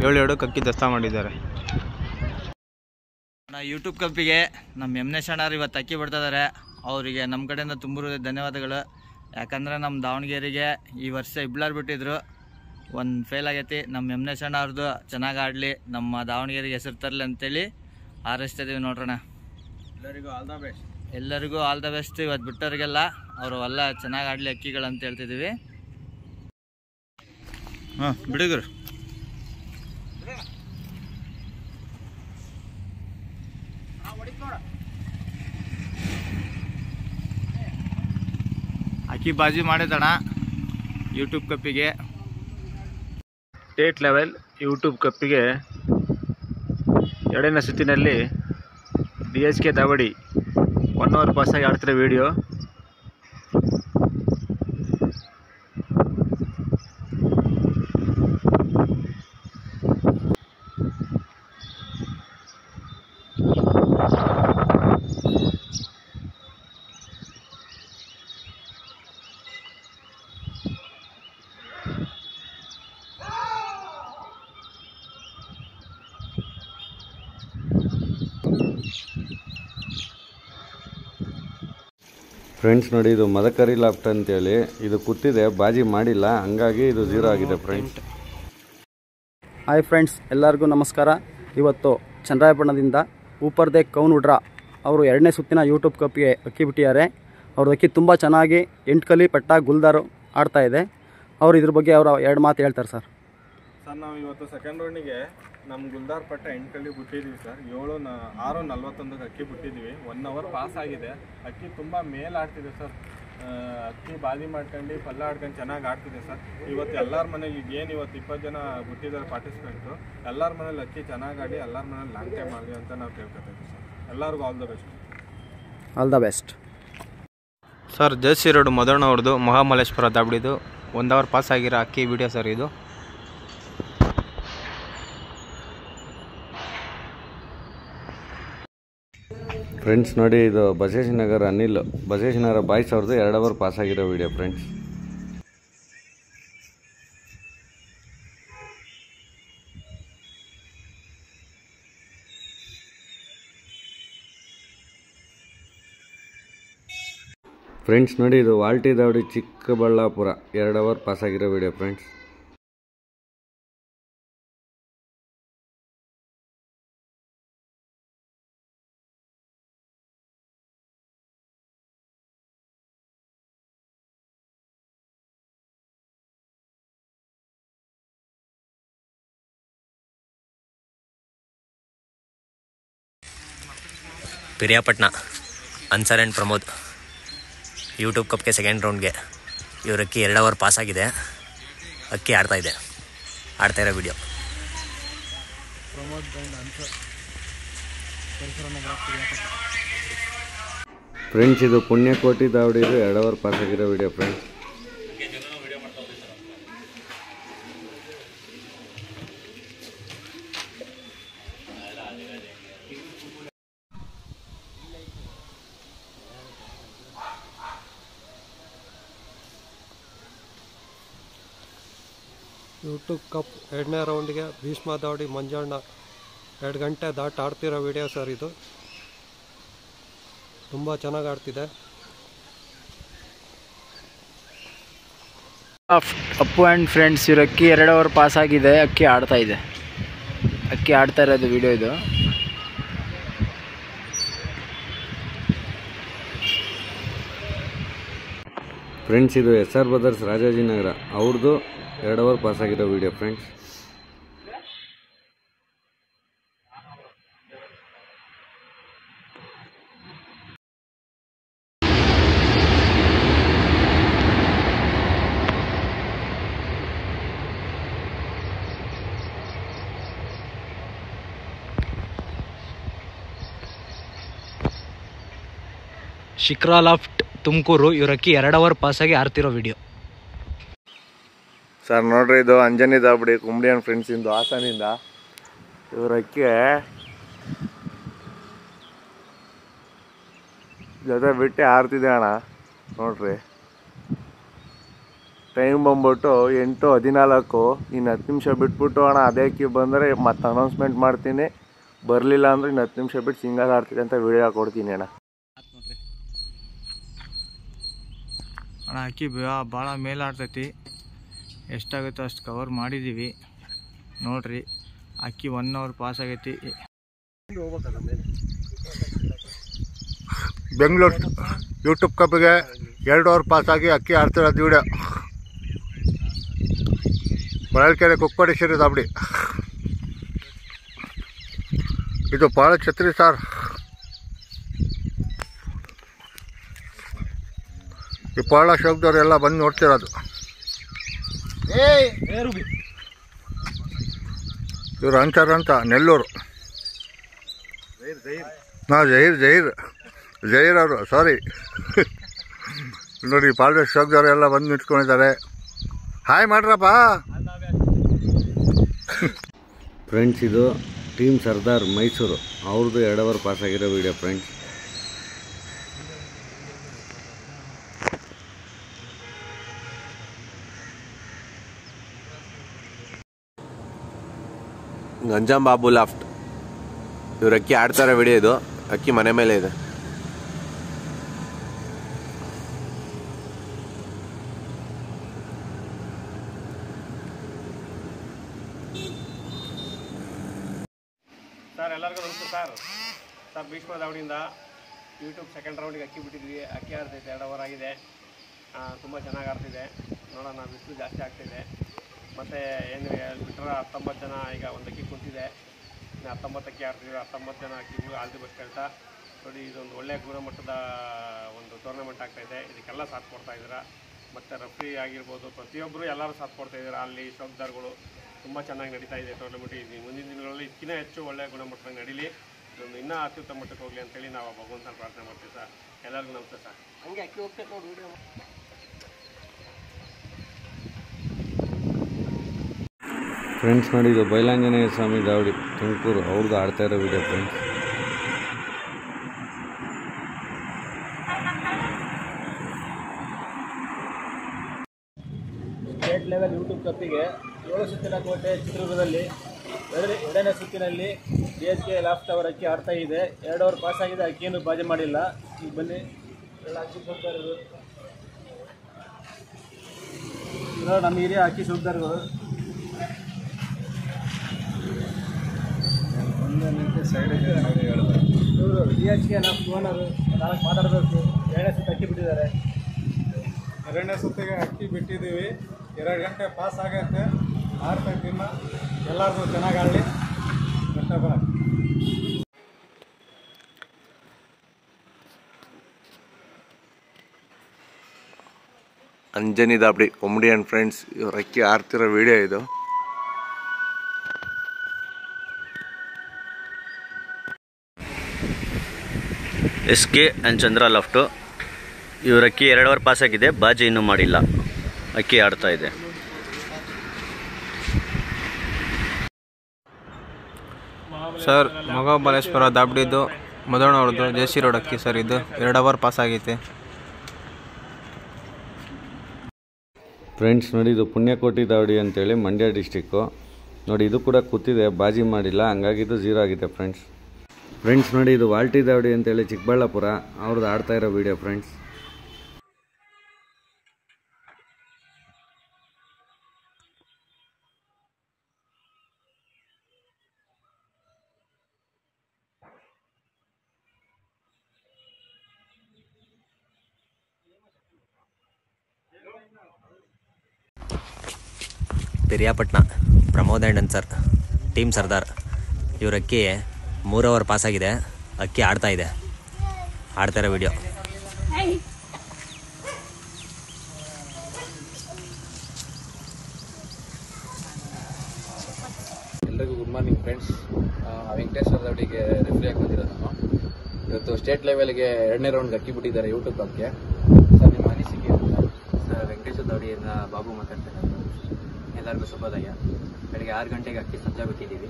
7 ಅಕ್ಕಿ ದಸ್ತಾ ಮಾಡಿದ್ದಾರೆ. ಯೂಟ್ಯೂಬ್ ಕಪ್ಪಿಗೆ ನಮ್ಮ ಎಮ್ನೇಶ್ ಅಣ್ಣವ್ರು ಇವತ್ತು ಅಕ್ಕಿ ಬಿಡ್ತಾ ಇದ್ದಾರೆ. ಅವರಿಗೆ ನಮ್ಮ ಕಡೆಯಿಂದ ತುಂಬ ಧನ್ಯವಾದಗಳು. ಯಾಕಂದರೆ ನಮ್ಮ ದಾವಣಗೆರೆಗೆ ಈ ವರ್ಷ ಇಬ್ಲಾರ್ ಬಿಟ್ಟಿದ್ರು, ಒಂದು ಫೇಲ್ ಆಗೈತಿ. ನಮ್ಮ ಎಮ್ನೇಶ್ ಅಣ್ಣವ್ರದ್ದು ಚೆನ್ನಾಗಿ ಆಡಲಿ, ನಮ್ಮ ದಾವಣಗೆರೆಗೆ ಹೆಸರು ತರಲಿ ಅಂತೇಳಿ ಹಾರೈಸ್ತಿದ್ದೀವಿ ನೋಡ್ರಣ. ಎಲ್ಲರಿಗೂ ಆಲ್ ದ ಬೆಸ್ಟ್. ಎಲ್ಲರಿಗೂ ಆಲ್ ದ ಬೆಸ್ಟ್. ಇವತ್ತು ಬಿಟ್ಟವ್ರಿಗೆಲ್ಲ ಅವರು ಎಲ್ಲ ಚೆನ್ನಾಗಿ ಆಡಲಿ ಅಕ್ಕಿಗಳು ಅಂತ ಹೇಳ್ತಿದ್ದೀವಿ. ಹಾಂ ಬಿಡುಗರು ಅಕ್ಕಿ ಬಾಜಿ ಮಾಡಿದಣ ಯೂಟ್ಯೂಬ್ ಕಪ್ಪಿಗೆ. ಸ್ಟೇಟ್ ಲೆವೆಲ್ ಯೂಟ್ಯೂಬ್ ಕಪ್ಪಿಗೆ 2ನೇ ಸುತ್ತಿನಲ್ಲಿ DSK ದಾವಡಿ 1 ಅವರ್ ಪಾಸಾಗಿ ಆಡ್ತಿರೋ ವಿಡಿಯೋ. ಫ್ರೆಂಡ್ಸ್ ನೋಡಿ, ಇದು ಮದಕರಿ ಲಾಫ್ಟ್ ಅಂತೇಳಿ ಇದು ಕೂತಿದೆ, ಬಾಜಿ ಮಾಡಿಲ್ಲ, ಹಂಗಾಗಿ ಇದು 0 ಆಗಿದೆ ಫ್ರೆಂಡ್ಸ್. ಹಾಯ್ ಫ್ರೆಂಡ್ಸ್, ಎಲ್ಲರಿಗೂ ನಮಸ್ಕಾರ. ಇವತ್ತು ಚನ್ನರಾಯಪಟ್ಟಣದಿಂದ ಊಪರ್ದೆ ಕೌನ್ ಉಡ್ರಾ ಅವರು 2ನೇ ಸುತ್ತಿನ ಯೂಟ್ಯೂಬ್ ಕಪ್ಗೆ ಅಕ್ಕಿ ಬಿಟ್ಟಿದ್ದಾರೆ. ಅವ್ರದ್ದು ಅಕ್ಕಿ ತುಂಬ ಚೆನ್ನಾಗಿ 8 ಕಲಿ ಪಟ್ಟ ಗುಲ್ದಾರು ಆಡ್ತಾ ಇದೆ. ಅವರು ಇದ್ರ ಬಗ್ಗೆ ಅವರು 2 ಮಾತು ಹೇಳ್ತಾರೆ ಸರ್. ಸರ್, ನಾವು ಇವತ್ತು ಸೆಕೆಂಡ್ ರೌಂಡಿಗೆ ನಮ್ಮ ಗುಲ್ದಾರ್ ಪಟ್ಟ 8 ಕಲಿ ಬಿಟ್ಟಿದ್ದೀವಿ ಸರ್. 6:41 ಅಕ್ಕಿ ಬಿಟ್ಟಿದ್ದೀವಿ. 1 ಅವರ್ ಪಾಸ್ ಆಗಿದೆ. ಅಕ್ಕಿ ತುಂಬ ಮೇಲ್ ಆಡ್ತಿದೆ ಸರ್. ಅಕ್ಕಿ ಬಾದಿ ಮಾಡ್ಕೊಂಡು ಪಲ್ಲ ಆಡ್ಕೊಂಡು ಚೆನ್ನಾಗಿ ಆಡ್ತಿದೆ ಸರ್. ಇವತ್ತು ಎಲ್ಲರ ಮನೇಲಿ ಏನು ಇವತ್ತು 20 ಜನ ಬಿಟ್ಟಿದ್ದಾರೆ ಪಾರ್ಟಿಸಿಪೆಂಟು. ಎಲ್ಲರ ಮನೇಲಿ ಅಕ್ಕಿ ಚೆನ್ನಾಗಿ ಆಡಿ ಎಲ್ಲರ ಮನೇಲಿ ಲಾಂಗ್ ಟೈಮ್ ಆಗಲಿ ಅಂತ ನಾವು ಕೇಳ್ಕೊತೀವಿ ಸರ್. ಎಲ್ಲರಿಗೂ all the best. All the best sir. JC. Road ಮೊದಲನವ್ರದ್ದು ಮಹಾಬಲೇಶ್ವರ ದಾವಡಿದು 1 ಅವರ್ ಪಾಸ್ ಆಗಿರೋ ಅಕ್ಕಿ ವಿಡಿಯೋ ಸರ್ ಇದು. ಫ್ರೆಂಡ್ಸ್ ನೋಡಿ, ಇದು ಬಸವೇಶ್ವರ ಅನಿಲ್ ಬಸವೇಶ್ವರ ಬಾಯ್ಸ್ ಅವ್ರದ್ದು 2 ಅವರ್ ಪಾಸ್ ಆಗಿರೋ ವಿಡಿಯೋ ಫ್ರೆಂಡ್ಸ್. ಫ್ರೆಂಡ್ಸ್ ನೋಡಿ, ಇದು ವಾಲ್ಟಿ ದಾವಡಿ ಚಿಕ್ಕಬಳ್ಳಾಪುರ 2 ಅವರ್ ಪಾಸ್ ಆಗಿರೋ video friends. Periyapatna Ansar and Pramod YouTube ಕಪ್ಗೆ ಸೆಕೆಂಡ್ ರೌಂಡ್ಗೆ ಇವ್ರ ಅಕ್ಕಿ 2 ಅವರ್ ಪಾಸ್ ಆಗಿದೆ. ಅಕ್ಕಿ ಆಡ್ತಾ ಇರೋ ವಿಡಿಯೋ. ಫ್ರೆಂಡ್ಸ್, ಇದು ಪುಣ್ಯಕೋಟಿ ದಾವಡಿದು 2 ಅವರ್ ಪಾಸ್ ಆಗಿರೋ ವಿಡಿಯೋ ಫ್ರೆಂಡ್ಸ್. ಯೂಟ್ಯೂಬ್ ಕಪ್ 2ನೇ ರೌಂಡಿಗೆ ಭೀಷ್ಮ ದಾವಡಿ ಮಂಜಣ್ಣ 2 ಗಂಟೆ ದಾಟಿ ಆಡ್ತಿರೋ ವಿಡಿಯೋ ಸರ್. ಇದು ತುಂಬ ಚೆನ್ನಾಗಿ ಆಡ್ತಿದೆ. ಅಪ್ಪು ಆ್ಯಂಡ್ ಫ್ರೆಂಡ್ಸ್ ಇವ್ರ ಅಕ್ಕಿ 2 ಅವರ್ ಪಾಸ್ ಆಗಿದೆ. ಅಕ್ಕಿ ಆಡ್ತಾ ಇರೋದು ವಿಡಿಯೋ ಇದು. ಫ್ರೆಂಡ್ಸ್, ಇದು SR ಬ್ರದರ್ಸ್ ರಾಜಾಜಿನಗರ ಅವ್ರದ್ದು 2 ಅವರ್ ಪಾಸ್ ಆಗಿರೋ ವಿಡಿಯೋ ಫ್ರೆಂಡ್ಸ್. ಶಿಕ್ರಾ ಲಾಫ್ಟ್ ತುಮಕೂರು. ಇವ್ರ ಅಕ್ಕಿ 2 ಅವರ್ ಪಾಸಾಗಿ ಆರ್ತಿರೋ ವಿಡಿಯೋ. ಸರ್ ನೋಡ್ರಿ, ಇದು ಅಂಜನಿ ದಾಬಡಿ ಕುಂಬ್ಡಿಯನ್ ಫ್ರೆಂಡ್ಸ್ ಇಂದು ಹಾಸನಿಂದ. ಇವ್ರ ಅಕ್ಕಿ ಜೊತೆ ಬಿಟ್ಟು ಆರ್ತಿದೆ ಅಣ್ಣ. ನೋಡ್ರಿ, ಟೈಮ್ ಬಂದ್ಬಿಟ್ಟು 8:14. ಇನ್ನು 10 ನಿಮಿಷ ಬಿಟ್ಬಿಟ್ಟು ಅಣ್ಣ ಅದೇ ಅಕ್ಕಿ ಬಂದರೆ ಮತ್ತೆ ಅನೌನ್ಸ್ಮೆಂಟ್ ಮಾಡ್ತೀನಿ. ಬರಲಿಲ್ಲ ಅಂದರೆ ಇನ್ನು 10 ನಿಮಿಷ ಬಿಟ್ಟು ಸಿಂಗಲ್ ಆಡ್ತೀನಿ ಅಂತ ವಿಡಿಯೋ ಕೊಡ್ತೀನಿ ಅಣ್ಣ. ಅಣ್ಣ ಅಕ್ಕಿ ಭಾಳ ಮೇಲಾಡ್ತೈತಿ. ಎಷ್ಟಾಗುತ್ತೋ ಅಷ್ಟು ಕವರ್ ಮಾಡಿದ್ದೀವಿ. ನೋಡ್ರಿ, ಅಕ್ಕಿ 1 ಅವರ್ ಪಾಸ್ ಆಗೈತಿ. ಬೆಂಗಳೂರು ಯೂಟ್ಯೂಬ್ ಕಪ್ಪಿಗೆ 2 ಅವರ್ ಪಾಸಾಗಿ ಅಕ್ಕಿ ಆಡ್ತಿರೋದು ವಿಡಿಯೋ. ಹೊಳಲ್ಕೆರೆ ಕುಕ್ಕಪಟೇಶ್ವರಿ ದಾಬಡಿ. ಇದು ಭಾಳ ಛತ್ರಿ ಸರ್. ಈ ಪಾಳ ಶೋಕ್ದವ್ರೆಲ್ಲ ಬಂದು ನೋಡ್ತಿರೋದು. ಇವರು ಅಂಚಾರ ಅಂತ ನೆಲ್ಲೂರು. ಜಹೀರ್ ಅವರು, ಸಾರಿ. ನೋಡಿ, ಪಾಳ ಶೋಕ್ದವ್ರೆಲ್ಲ ಬಂದು ನಿಂತ್ಕೊಂಡಿದ್ದಾರೆ. ಹಾಯ್ ಮಾಡ್ರಪ್ಪ ಫ್ರೆಂಡ್ಸ್. ಇದು ಟೀಮ್ ಸರ್ದಾರ್ ಮೈಸೂರು, ಅವ್ರದ್ದು 2 ಅವರ್ ಪಾಸ್ ಆಗಿರೋ video friends. Ganjam Babu loft ಇವ್ರ ಅಕ್ಕಿ ಆಡ್ತಾರೋ ವಿಡಿಯೋ ಇದು. ಅಕ್ಕಿ ಮನೆ ಮೇಲೆ ಇದೆ. ಸರ್ ಎಲ್ಲರಿಗೂ ನಮಸ್ಕಾರ ಸರ್. ಭೀಷ್ಮ ದಾವಡಿಯಿಂದ ಯೂಟ್ಯೂಬ್ ಸೆಕೆಂಡ್ ರೌಂಡಿಗೆ ಅಕ್ಕಿ ಬಿಟ್ಟಿದ್ವಿ. ಅಕ್ಕಿ ಆಡ್ತೈತೆ, 2 ಅವರ್ ಆಗಿದೆ. ತುಂಬ ಚೆನ್ನಾಗಿ ಆಡ್ತಿದೆ. ನೋಡೋಣ, ಬಿಸಿಲು ಜಾಸ್ತಿ ಆಗ್ತಿದೆ. ಮತ್ತು ಏನು ಬಿಟ್ಟರೆ 19 ಜನ ಈಗ ಒಂದು ಅಕ್ಕಿ ಕುಂತಿದೆ. 19 ಅಕ್ಕಿ ಆಡ್ತಿದ್ದೀವಿ. 19 ಜನ ಅಕ್ಕಿಗಳು ಆಲ್ ದಿ ಬೆಸ್ಟ್ ಹೇಳ್ತಾ. ನೋಡಿ, ಇದೊಂದು ಒಳ್ಳೆಯ ಗುಣಮಟ್ಟದ ಒಂದು ಟೂರ್ನಮೆಂಟ್ ಆಗ್ತಾಯಿದೆ. ಇದಕ್ಕೆಲ್ಲ ಸಾಥ್ ಕೊಡ್ತಾಯಿದ್ದೀರಾ. ಮತ್ತು ರೆಫ್ರಿ ಆಗಿರ್ಬೋದು, ಪ್ರತಿಯೊಬ್ಬರು ಎಲ್ಲರೂ ಸಾಥ್ ಕೊಡ್ತಾಯಿದ್ದೀರಾ. ಅಲ್ಲಿ ಶೋಕ್ದಾರ್ಗಳು ತುಂಬ ಚೆನ್ನಾಗಿ ನಡೀತಾ ಇದೆ ಟೂರ್ನಮೆಂಟ್. ಇದು ಮುಂದಿನ ದಿನಗಳಲ್ಲಿ ಇದಕ್ಕಿಂತ ಹೆಚ್ಚು ಒಳ್ಳೆಯ ಗುಣಮಟ್ಟದಾಗ ನಡೀಲಿ. ಇದೊಂದು ಇನ್ನೂ ಅತ್ಯುತ್ತಮ ಮಟ್ಟಕ್ಕೆ ಹೋಗಲಿ ಅಂತೇಳಿ ನಾವು ಭಗವಂತನ ಪ್ರಾರ್ಥನೆ ಮಾಡ್ತೀವಿ ಸರ್. ಎಲ್ಲರಿಗೂ ನಮಸ್ತೆ ಸರ್. ಹಂಗೆ ಅಕ್ಕಿ ಹೋಗ್ತೈತೆ ನೋಡಿ ವಿಡಿಯೋ. ಫ್ರೆಂಡ್ಸ್ ನೋಡಿ, ಇದು ಬೈಲಾಂಜನೇಯ ಸ್ವಾಮಿ ದಾವಡಿ ತುಮಕೂರು, ಅವ್ರದ್ದು ಆಡ್ತಾ ಇರೋ video friends. State level YouTube ಕಪ್ಪಿಗೆ 7 ಸುತ್ತಿನ ಕೋಟೆ ಚಿತ್ರದುರ್ಗದಲ್ಲಿ 2ನೇ ಸುತ್ತಿನಲ್ಲಿ BSK ಲಾಫ್ಟ್ ಅವರ ಅಕ್ಕಿ ಆಡ್ತಾ ಇದೆ. 2 ಅವರ್ ಪಾಸ್ ಆಗಿದೆ. ಅಕ್ಕಿಯನ್ನು ಬಾಜಿ ಮಾಡಿಲ್ಲ. ಈಗ ಬನ್ನಿ, ಅಕ್ಕಿ ಶೋಕ್ದಾರರು ಇವರು ನಮ್ಮ ಹಿರಿಯ ಅಕ್ಕಿ ಶೋಕ್ದಾರರು. ಇವರು BSK ಲಾಫ್ಟ್ ಓನರು. 4 ಮಾತಾಡಬೇಕು. 2ನೇ ಸುತ್ತ ಅಕ್ಕಿ ಬಿಟ್ಟಿದ್ದಾರೆ. 2ನೇ ಸುತ್ತಿಗೆ ಅಕ್ಕಿ ಬಿಟ್ಟಿದ್ದೀವಿ. 2 ಗಂಟೆ ಪಾಸ್ ಆಗೈತೆ. ಆಡ್ತೈತೆ. ಇನ್ನು ಎಲ್ಲರಿಗೂ ಚೆನ್ನಾಗಿ ಆಡಲಿ. ಅಂಜನಿ ದಾಬಡಿ ಕಾಮಿಡಿಯನ್ ಫ್ರೆಂಡ್ಸ್ ಇವ್ರ ಅಕ್ಕಿ ಆಡ್ತಿರೋ ವಿಡಿಯೋ ಇದು. SK and Chandra loft. ಇವ್ರ ಅಕ್ಕಿ 2 ಅವರ್ ಪಾಸ್ ಆಗಿದೆ. ಬಾಜಿ ಇನ್ನೂ ಮಾಡಿಲ್ಲ. ಅಕ್ಕಿ ಆಡ್ತಾ ಇದೆ. ಸರ್ ಮೊಗಬಲೇಶ್ವರ ದಾಬಡಿದ್ದು ಮದಣ್ಣವ್ರದ್ದು JC ರೋಡ್ ಅಕ್ಕಿ ಸರ್. ಇದು 2 ಅವರ್ ಪಾಸ್ ಆಗೈತೆ. ಫ್ರೆಂಡ್ಸ್ ನೋಡಿ, ಇದು ಪುಣ್ಯಕೋಟಿ ದಾವಡಿ ಅಂತೇಳಿ ಮಂಡ್ಯ ಡಿಸ್ಟಿಕ್ಕು. ನೋಡಿ, ಇದು ಕೂಡ ಕೂತಿದೆ, ಬಾಜಿ ಮಾಡಿಲ್ಲ, ಹಂಗಾಗಿ ಇದು 0 ಆಗಿದೆ ಫ್ರೆಂಡ್ಸ್. ಫ್ರೆಂಡ್ಸ್ ನೋಡಿ, ಇದು ವಾಲ್ಟಿ ದಾವಡಿ ಅಂತೇಳಿ ಚಿಕ್ಕಬಳ್ಳಾಪುರ, ಅವ್ರದ್ದು ಆಡ್ತಾ ಇರೋ video friends. Piriyapatna Pramod and answer team Sardar. ಇವ್ರ ಅಕ್ಕಿ 3 ಅವರ್ ಪಾಸ್ ಆಗಿದೆ. ಅಕ್ಕಿ ಆಡ್ತಾ ಇದೆ. ಆಡ್ತಾ ಇರೋ ವಿಡಿಯೋ. ಎಲ್ಲರಿಗೂ ಗುಡ್ ಮಾರ್ನಿಂಗ್ ಫ್ರೆಂಡ್ಸ್. ವೆಂಕಟೇಶ್ವರ ದಾವಡಿಗೆ ರೆಫ್ರಿ ಆಗಿ ಬಂದಿರೋದು ನಾನು. ಇವತ್ತು ಸ್ಟೇಟ್ ಲೆವೆಲ್ಗೆ 2ನೇ ರೌಂಡ್ಗೆ ಅಕ್ಕಿ ಬಿಟ್ಟಿದ್ದಾರೆ ಯೂಟ್ಯೂಬ್ ಕಪ್ಗೆ. ಸರ್ ನಿಮ್ಮ ಅನಿಸಿಕೆ ಅಂತ? ಸರ್ ವೆಂಕಟೇಶ್ವರ ದೌಡಿಯಿಂದ ಬಾಬು ಮಾತಾಡ್ತಾರೆ. ಎಲ್ಲರಿಗೂ ಶುಭೋದಯ. ಬೆಳಗ್ಗೆ 6 ಗಂಟೆಗೆ ಅಕ್ಕಿ ಸಜ್ಜ ಬಿಟ್ಟಿದ್ದೀವಿ.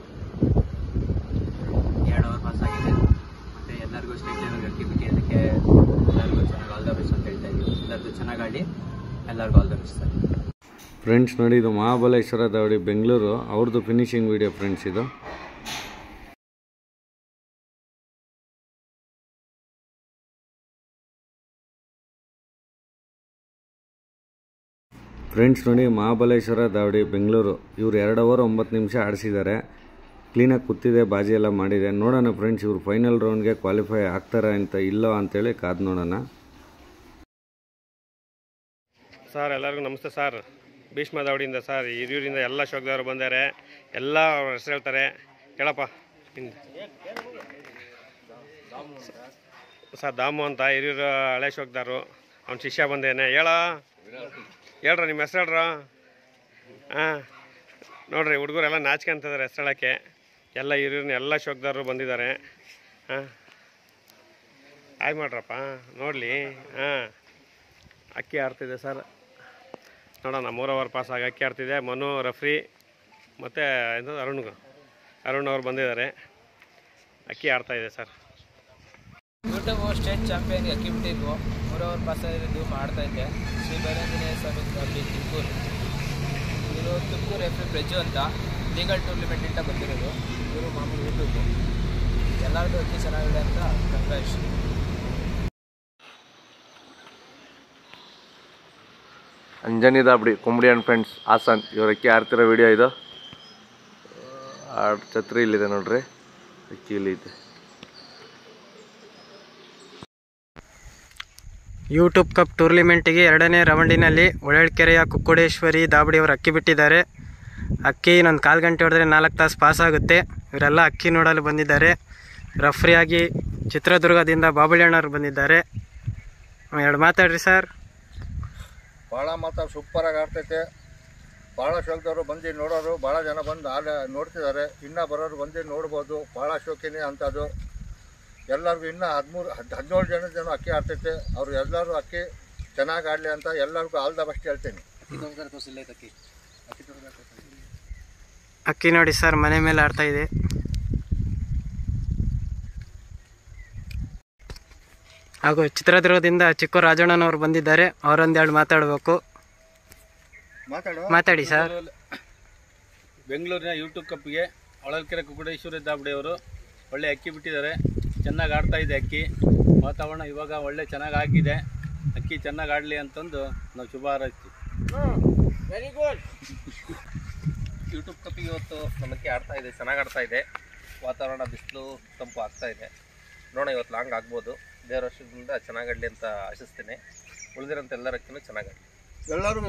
2 ಅವರ್ ಪಾಸ್ ಆಗಿದೆ. ಮತ್ತು ಎಲ್ಲರಿಗೂ ಸ್ಟೇಟ್ ಲೆವೆಲ್ಗೆ ಅಕ್ಕಿ ಬಿಟ್ಟಿದ್ದಕ್ಕೆ ಎಲ್ಲರಿಗೂ ಚೆನ್ನಾಗಿ ಆಲ್ ದ ಬೆಸ್ಟ್ ಅಂತ ಹೇಳ್ತಾ ಇದ್ದೀವಿ. ಎಲ್ಲರಿಗೂ ಚೆನ್ನಾಗಿ ಆಡಿ ಎಲ್ಲರಿಗೂ all the best sir. Friends ನೋಡಿ, ಇದು ಮಹಾಬಲೇಶ್ವರ ದಾವಡಿ ಬೆಂಗಳೂರು ಅವ್ರದ್ದು ಫಿನಿಶಿಂಗ್ ವಿಡಿಯೋ ಫ್ರೆಂಡ್ಸ್ ಇದು. ಫ್ರೆಂಡ್ಸ್ ನೋಡಿ, ಮಹಾಬಲೇಶ್ವರ ದಾವಡಿ ಬೆಂಗಳೂರು ಇವರು 2 ಅವರ್ 9 ನಿಮಿಷ ಆಡಿಸಿದ್ದಾರೆ. ಕ್ಲೀನಾಗಿ ಕೂತಿದೆ, ಬಾಜಿ ಎಲ್ಲ ಮಾಡಿದೆ. ನೋಡೋಣ ಫ್ರೆಂಡ್ಸ್, ಇವರು ಫೈನಲ್ ರೌಂಡ್ಗೆ ಕ್ವಾಲಿಫೈ ಆಗ್ತಾರೆ ಅಂತ ಇಲ್ಲೋ ಅಂತೇಳಿ ಕಾದು ನೋಡೋಣ. ಸರ್ ಎಲ್ಲರಿಗೂ ನಮಸ್ತೆ ಸರ್. ಭೀಷ್ಮ ದಾವಡಿಯಿಂದ ಸರ್, ಹಿರಿಯೂರಿಂದ ಎಲ್ಲ ಶೋಕದವರು ಬಂದ್ದಾರೆ. ಎಲ್ಲ ಅವ್ರ ಹೆಸರು ಹೇಳ್ತಾರೆ, ಕೇಳಪ್ಪ. ಸರ್ ದಾಮು ಅಂತ ಹಿರಿಯೂರು ಹಳೆ ಶೋಕದಾರು, ಅವ್ನ ಶಿಷ್ಯ ಬಂದೇನೆ. ಹೇಳ್ರ ನಿಮ್ಮ ಹೆಸರು ಹೇಳ್ರ. ಹಾಂ ನೋಡ್ರಿ, ಹುಡುಗರೆಲ್ಲ ನಾಚಿಕೆ ಅಂತಿದ್ದಾರೆ ಹೆಸರು ಹೇಳೋಕ್ಕೆ. ಎಲ್ಲ ಹಿರಿಯೂರಿನ ಎಲ್ಲ ಶೋಕದಾರರು ಬಂದಿದ್ದಾರೆ. ಹಾಂ ಆಯ್ ಮಾಡ್ರಪ್ಪ ನೋಡಲಿ. ಹಾಂ ಅಕ್ಕಿ ಆಡ್ತಿದೆ ಸರ್, ನೋಡೋಣ. 3 ಅವರ್ ಪಾಸ್ ಆಗಿ ಅಕ್ಕಿ ಆಡ್ತಿದೆ. ಮನು, ರಫ್ರಿ ಮತ್ತು ಇದು ಅರುಣ್ ಅವ್ರು ಬಂದಿದ್ದಾರೆ. ಅಕ್ಕಿ ಆಡ್ತಾಯಿದೆ ಸರ್. ಯೂಟ್ಯೂಬ್ ಸ್ಟೇಟ್ ಚಾಂಪಿಯನ್ಗೆ ಅಕ್ಕಿ ಬಿಟ್ಟಿದ್ವು. 3 ಅವರ್ ಪಾಸ್ ಆಗಿದ್ದು ಮಾಡ್ತಾ ಇದ್ದೆ. ಶ್ರೀ ಬೈರಂಜನೇಯ ಸ್ವಾಮಿ ತುಮಕೂರು. ಇವರು ತುಮಕೂರು ಎಫ್ ಬ್ರಿಡ್ಜು ಅಂತ ಲೀಗಲ್ ಟೂರ್ನಿಮೆಂಟಿಂದ ಬಂದಿರೋದು. ಇವರು ಮಾಮೂಲು ಯೂಟ್ಯೂಬು. ಎಲ್ಲರಿಗೂ ಅಕ್ಕಿ ಚೆನ್ನಾಗಿದೆ ಅಂತ ಕಂಗ್ರಾಚುಲೇಷನ್. ಅಂಜನಿ ದಾಬಡಿ ಕುಂಬಡಿ ಆ್ಯಂಡ್ ಫ್ರೆಂಡ್ಸ್ ಹಾಸನ್ ಇವ್ರ ಅಕ್ಕಿ ಆಡ್ತಿರೋ ವಿಡಿಯೋ ಇದು. ಛತ್ರಿ ಇಲ್ಲಿದೆ ನೋಡ್ರಿ, ಅಕ್ಕಿ ಇಲ್ಲಿದೆ. ಯೂಟ್ಯೂಬ್ ಕಪ್ ಟೂರ್ನಿಮೆಂಟಿಗೆ 2ನೇ ರೌಂಡಿನಲ್ಲಿ ಹೊಳಲ್ಕೆರೆಯ ಕುಕ್ಕುಡೇಶ್ವರಿ ದಾಬಡಿಯವರು ಅಕ್ಕಿ ಬಿಟ್ಟಿದ್ದಾರೆ. ಅಕ್ಕಿ ಇನ್ನೊಂದು 1/4 ಗಂಟೆ ಹೊಡೆದ್ರೆ 4 ತಾಸು ಪಾಸ್ ಆಗುತ್ತೆ. ಇವರೆಲ್ಲ ಅಕ್ಕಿ ನೋಡಲು ಬಂದಿದ್ದಾರೆ. ರೆಫ್ರಿಯಾಗಿ ಚಿತ್ರದುರ್ಗದಿಂದ ಬಾಬುಳಣ್ಣವ್ರು ಬಂದಿದ್ದಾರೆ. 2 ಮಾತಾಡ್ರಿ ಸರ್. ಭಾಳ ಮಾತ್ರ ಸೂಪರಾಗಿ ಆಡ್ತೈತೆ. ಭಾಳ ಶೋಕದವರು ಬಂದು ನೋಡೋರು, ಭಾಳ ಜನ ಬಂದು ನೋಡ್ತಿದ್ದಾರೆ. ಇನ್ನೂ ಬರೋರು ಬಂದು ನೋಡ್ಬೋದು. ಭಾಳ ಶೋಕಿನಿ ಅಂಥದ್ದು. ಎಲ್ಲರಿಗೂ ಇನ್ನೂ 17 ಜನ ಅಕ್ಕಿ ಆಡ್ತೈತೆ. ಅವರು ಎಲ್ಲರೂ ಅಕ್ಕಿ ಚೆನ್ನಾಗಿ ಆಡಲಿ ಅಂತ ಎಲ್ಲರಿಗೂ ಆಲ್ ದ ಬೆಸ್ಟ್ ಹೇಳ್ತೀನಿ. ಅಕ್ಕಿ ನೋಡಿ ಸರ್, ಮನೆ ಮೇಲೆ ಆಡ್ತಾ ಇದೆ. ಹಾಗೂ ಚಿತ್ರದುರ್ಗದಿಂದ ಚಿಕ್ಕ ರಾಜಣ್ಣನವರು ಬಂದಿದ್ದಾರೆ. ಅವರೊಂದೆರಡು ಮಾತಾಡಬೇಕು. ಮಾತಾಡಿ ಸರ್. ಬೆಂಗಳೂರಿನ ಯೂಟ್ಯೂಬ್ ಕಪ್ಗೆ ಹೊಳಲ್ಕೆರೆ ಕುಕ್ಕುಡೇಶ್ವರಿ ದಾಬಡಿಯವರು ಒಳ್ಳೆ ಅಕ್ಕಿ ಬಿಟ್ಟಿದ್ದಾರೆ. ಚೆನ್ನಾಗಿ ಆಡ್ತಾ ಇದೆ ಅಕ್ಕಿ. ವಾತಾವರಣ ಇವಾಗ ಒಳ್ಳೆ ಚೆನ್ನಾಗಿ ಆಗಿದೆ. ಅಕ್ಕಿ ಚೆನ್ನಾಗಿ ಆಡಲಿ ಅಂತಂದು ನಾವು ಶುಭ ಹಾರೈಸ್ತೀವಿ. Very good. ಯೂಟ್ಯೂಬ್ ಕಪ್ಪಿಗೆ ಇವತ್ತು ನಮ್ಮ ಅಕ್ಕಿ ಆಡ್ತಾ ಇದೆ, ಚೆನ್ನಾಗಿ ಆಡ್ತಾ ಇದೆ. ವಾತಾವರಣ ಬಿಸಿಲು ತಂಪು ಆಗ್ತಾ ಇದೆ. ನೋಡೋಣ ಇವತ್ತು ಲಾಂಗ್ ಆಗ್ಬೋದು. ದೇವರ ವರ್ಷದಿಂದ ಚೆನ್ನಾಗಿ ಆಡಲಿ ಅಂತ ಆಶಿಸ್ತೇನೆ. ಉಳಿದಿರೋಂಥ ಎಲ್ಲರ ಅಕ್ಕಿನೂ ಚೆನ್ನಾಗಿ ಆಡಲಿ. ಎಲ್ಲರಿಗೂ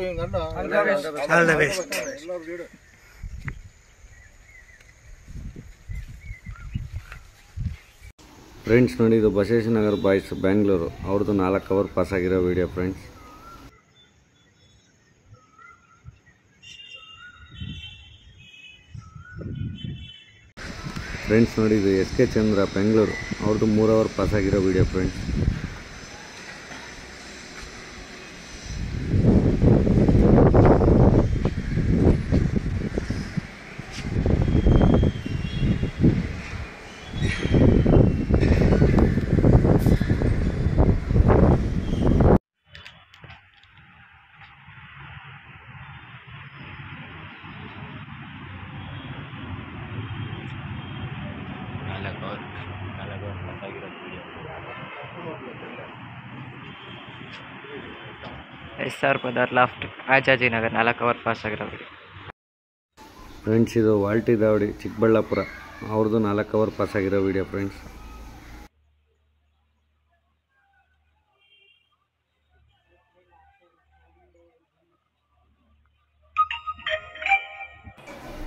ಫ್ರೆಂಡ್ಸ್ ನೋಡಿ, ಇದು ಬಸವೇಶ್ವರ ಬಾಯ್ಸ್ ಬ್ಯಾಂಗ್ಳೂರು ಅವ್ರದ್ದು 4 ಅವರ್ ಪಾಸ್ ಆಗಿರೋ ವಿಡಿಯೋ ಫ್ರೆಂಡ್ಸ್. ಫ್ರೆಂಡ್ಸ್ ನೋಡಿ, ಇದು SK ಚಂದ್ರ ಬೆಂಗಳೂರು ಅವ್ರದ್ದು 3 ಅವರ್ ಪಾಸ್ ಆಗಿರೋ ವಿಡಿಯೋ ಫ್ರೆಂಡ್ಸ್. SR ಪದರ್ ಲಾಫ್ಟ್ ಆಚಾಜಿನಗರ್ 4 ಅವರ್ ಪಾಸ್ ಆಗಿರೋ ವಿಡಿಯೋ ಫ್ರೆಂಡ್ಸ್. ಇದು ವಾಲ್ಟಿ ದಾವಡಿ ಚಿಕ್ಕಬಳ್ಳಾಪುರ ಅವ್ರದ್ದು 4 ಅವರ್ ಪಾಸ್ ಆಗಿರೋ ವಿಡಿಯೋ ಫ್ರೆಂಡ್ಸ್.